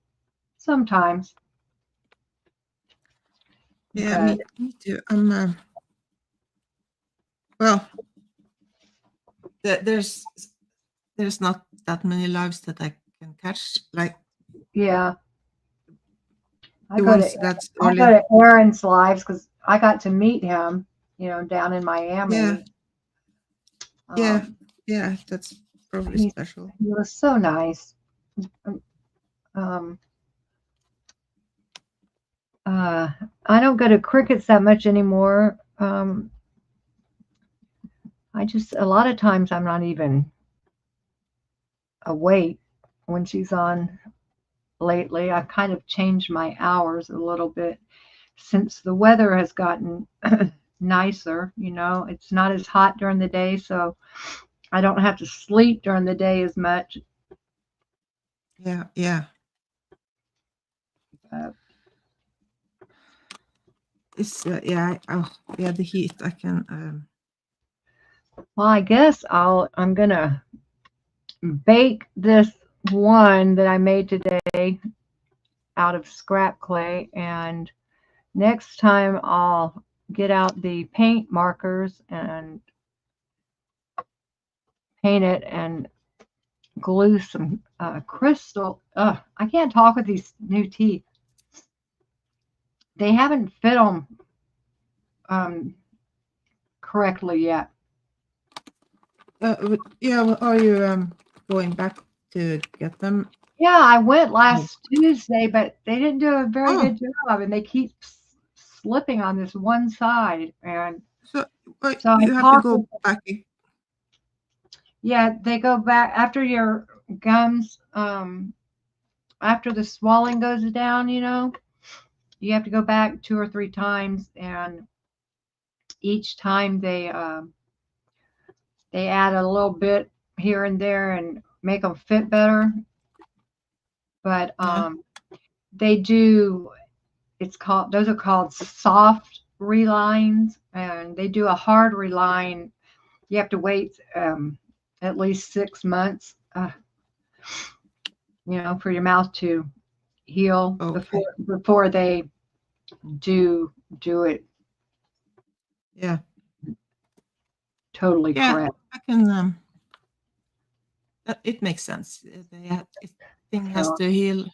Sometimes. Yeah, But, me too. I'm well. There's not that many lives that I can catch. Like yeah. I the go ones to that's I only. go to Aaron's lives because I got to meet him, down in Miami. Yeah. Yeah. Um, Yeah, that's probably He's- special. He was so nice. I don't go to crickets that much anymore. I just, a lot of times I'm not even awake when she's on lately. I've kind of changed my hours a little bit since the weather has gotten nicer. It's not as hot during the day, so I don't have to sleep during the day as much. Yeah. Yeah. It's yeah. Yeah. The heat. I can. Well, I guess I'm gonna bake this one that I made today out of scrap clay, and next time I'll get out the paint markers and paint it and glue some crystal. I can't talk with these new teeth. They haven't fit them correctly yet. Yeah, well, are you going back to get them? Yeah, I went last Tuesday, but they didn't do a very Oh. good job, and they keep slipping on this one side. And So so I you have to talked with, go back. yeah, they go back after your gums, after the swelling goes down, you have to go back 2 or 3 times, and each time they add a little bit here and there and make them fit better. But Yeah. they do. Those are called soft relines, and they do a hard reline. You have to wait at least 6 months, for your mouth to heal Okay. before they do it Yeah. totally Yeah. correct. I can. It makes sense. Thing has So, to heal.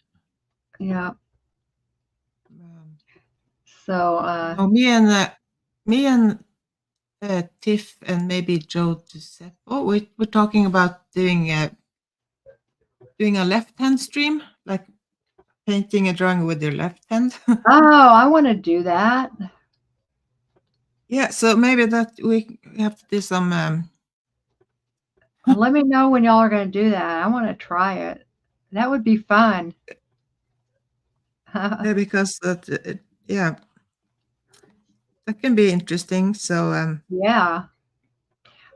yeah. Um, So no, me and Tiff and maybe Joe Giuseppe. We're talking about doing a left hand stream, like painting a drawing with your left hand. I want to do that. Yeah, so maybe that we have to do some. Let me know when y'all are going to do that. I want to try it. That would be fun. Yeah, because yeah, that can be interesting. So Yeah.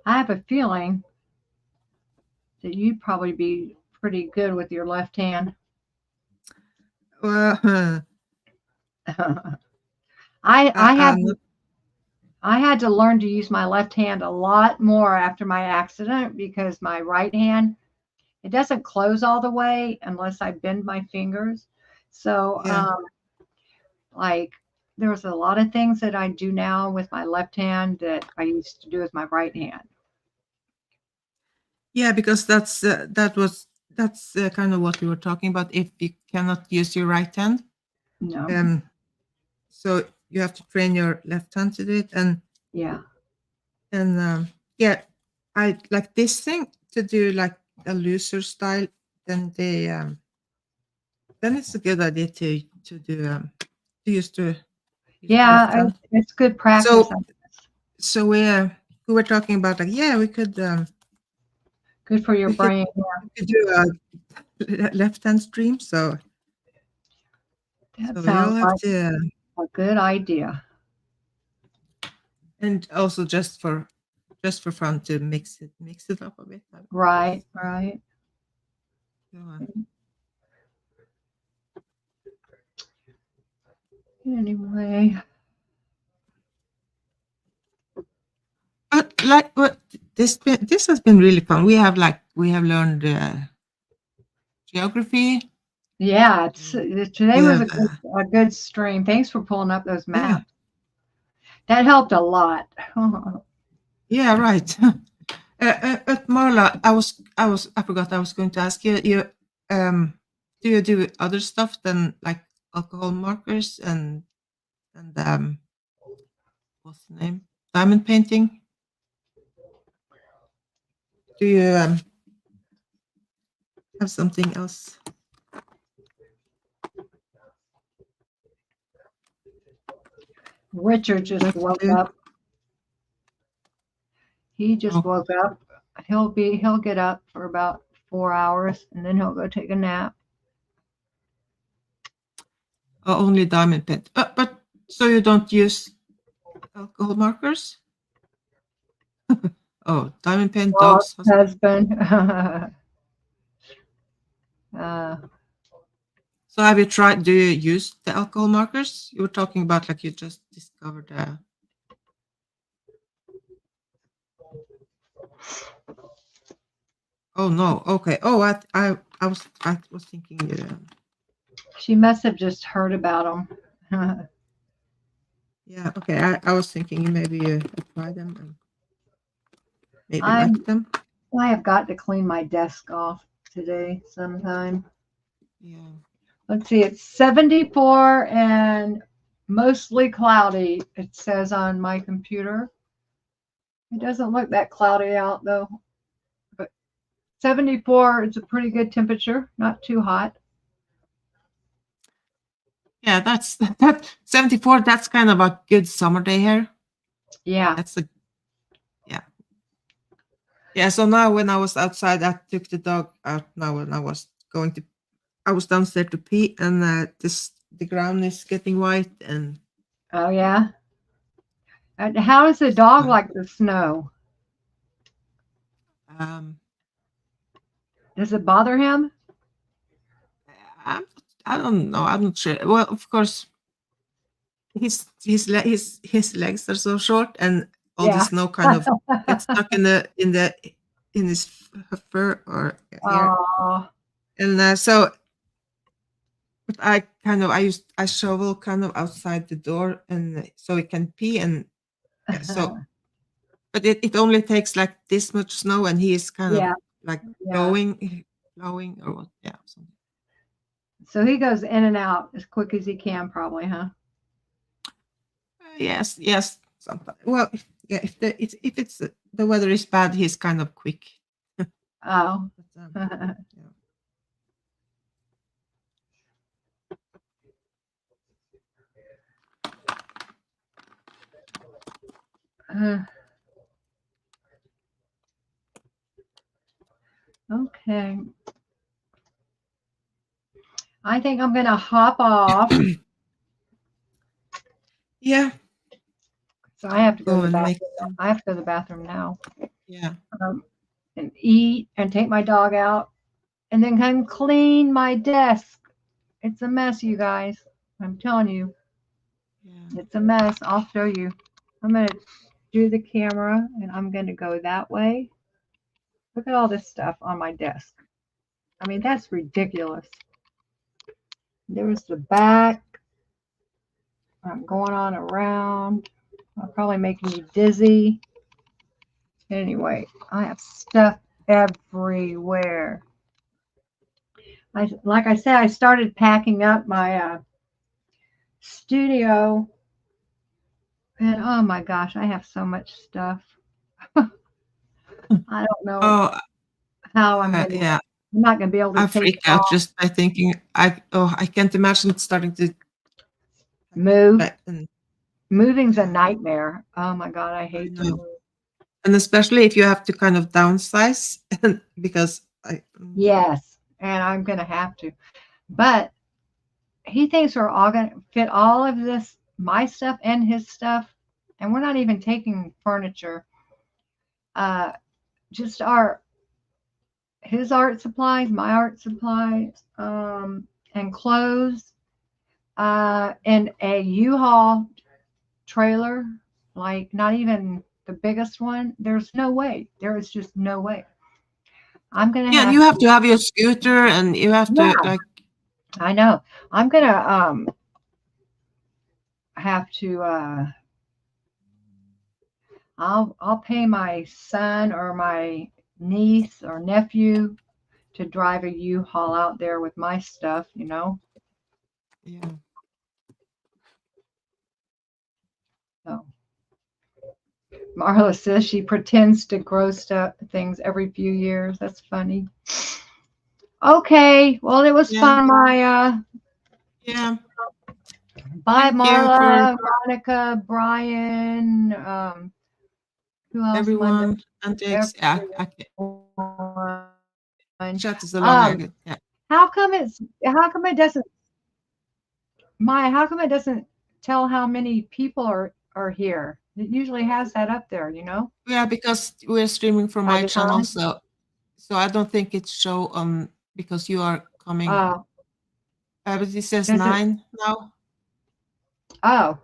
I have a feeling that you'd probably be pretty good with your left hand. well, I had to learn to use my left hand a lot more after my accident, because my right hand, it doesn't close all the way unless I bend my fingers. So yeah. like there's a lot of things that I do now with my left hand that I used to do with my right hand. Yeah, because that's kind of what we were talking about. If you cannot use your right hand, No. so you have to train your left hand to do it. And Yeah. Yeah, I like this thing to do like a looser style. Then then it's a good idea to do to use the left Yeah, hand. it's good practice. So we were talking about like, yeah, we could Good for your we could brain. we could do a left hand stream. So That we all sounds have like to a good idea. and also just for fun to mix it up a bit. Right. So, Anyway. but like what this has been really fun. We have learned geography. Yeah, today We was have a good stream. Thanks for pulling up those yeah. maps. That helped a lot. Yeah, right. Marla, I forgot I was going to ask you. Do you do other stuff than like alcohol markers and what's the name? Diamond painting? Do you have something else? Richard just Like woke to- up. He just Oh. woke up. He'll get up for about 4 hours, and then he'll go take a nap. Only diamond paint. But so you don't use alcohol markers? Oh, diamond paint, dogs. Husband. So have you tried? Do you use the alcohol markers? You were talking about like you just discovered. Oh no. Okay. Oh, I was thinking. She must have just heard about them. Yeah. Okay. I was thinking maybe you apply them and maybe like them. I have got to clean my desk off today sometime. Yeah. Let's see, it's 74 and mostly cloudy, it says on my computer. It doesn't look that cloudy out though. 74 is a pretty good temperature, not too hot. Yeah, that 74. That's kind of a good summer day here. Yeah. That's a yeah. So now when I was outside, I took the dog out. Now when I was downstairs to pee, and the ground is getting white, and Oh, yeah. And how does the dog like the snow? um, Does it bother him? I don't know. I'm not sure. Well, of course, his legs are so short, and all the Yeah. snow kind of gets stuck in his fur or hair. Oh, And but I shovel kind of outside the door, and so it can pee, and so but it only takes like this much snow, and he is kind of yeah, like yeah. blowing or what? Yeah. Something. So he goes in and out as quick as he can, probably, huh? Yes. Sometimes. Well, yeah. If it's the weather is bad, he's kind of quick. Oh. But, yeah. Okay. I think I'm going to hop off. Yeah. So I have to go Go to the and bathroom. make some. I have to go to the bathroom now. Yeah. And eat and take my dog out and then come clean my desk. It's a mess, you guys. I'm telling you, Yeah. it's a mess. I'll show you. I'm going to do the camera and I'm going to go that way. Look at all this stuff on my desk. I mean, that's ridiculous. There's the back. I'm going on around. I'll probably make me dizzy. Anyway, I have stuff everywhere. Like I said, I started packing up my studio, and oh my gosh, I have so much stuff. I don't know Oh, how I'm gonna. yeah. I'm not gonna be able to I take freak it out off. just by thinking. I can't imagine it starting to Move. and Moving's a yeah, nightmare. Oh my God, I I hate to know. move. And especially if you have to kind of downsize, because Yes, and I'm gonna have to. But he thinks we're all gonna fit all of this, my stuff and his stuff, and we're not even taking furniture. Just his art supplies, my art supplies, and clothes, and a U-Haul trailer, like not even the biggest one. There's no way. There is just no way. I'm gonna yeah, and have you have to have your scooter, and you have to yeah, I know. I'm gonna have to I'll pay my son or my niece or nephew to drive a U-Haul out there with my stuff, you know. yeah. So Marla says she pretends to grow things every few years. That's funny. Okay, well, it was Yeah. fun, Maya. Yeah. Bye, Thank you for Marla, Monica, Brian. Who else? everyone. And thanks. Yeah, Everyone. chat is a long. Yeah. How come it doesn't, Maya? How come it doesn't tell how many people are here? It usually has that up there, you know. Yeah, because we're streaming from By my the channel, time. so I don't think it's show because you are coming. Oh, But it says does it? 9 now. Oh,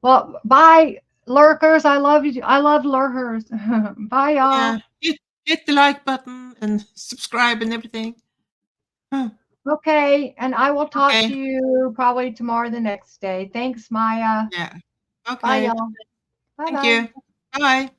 well, bye, lurkers. I love you. I love lurkers. Bye, y'all. Yeah, hit the like button and subscribe and everything. Okay, and I will talk Okay. to you probably tomorrow, the next day. Thanks, Maya. Yeah. Bye, Okay. y'all. Thank Bye-bye. you. Bye.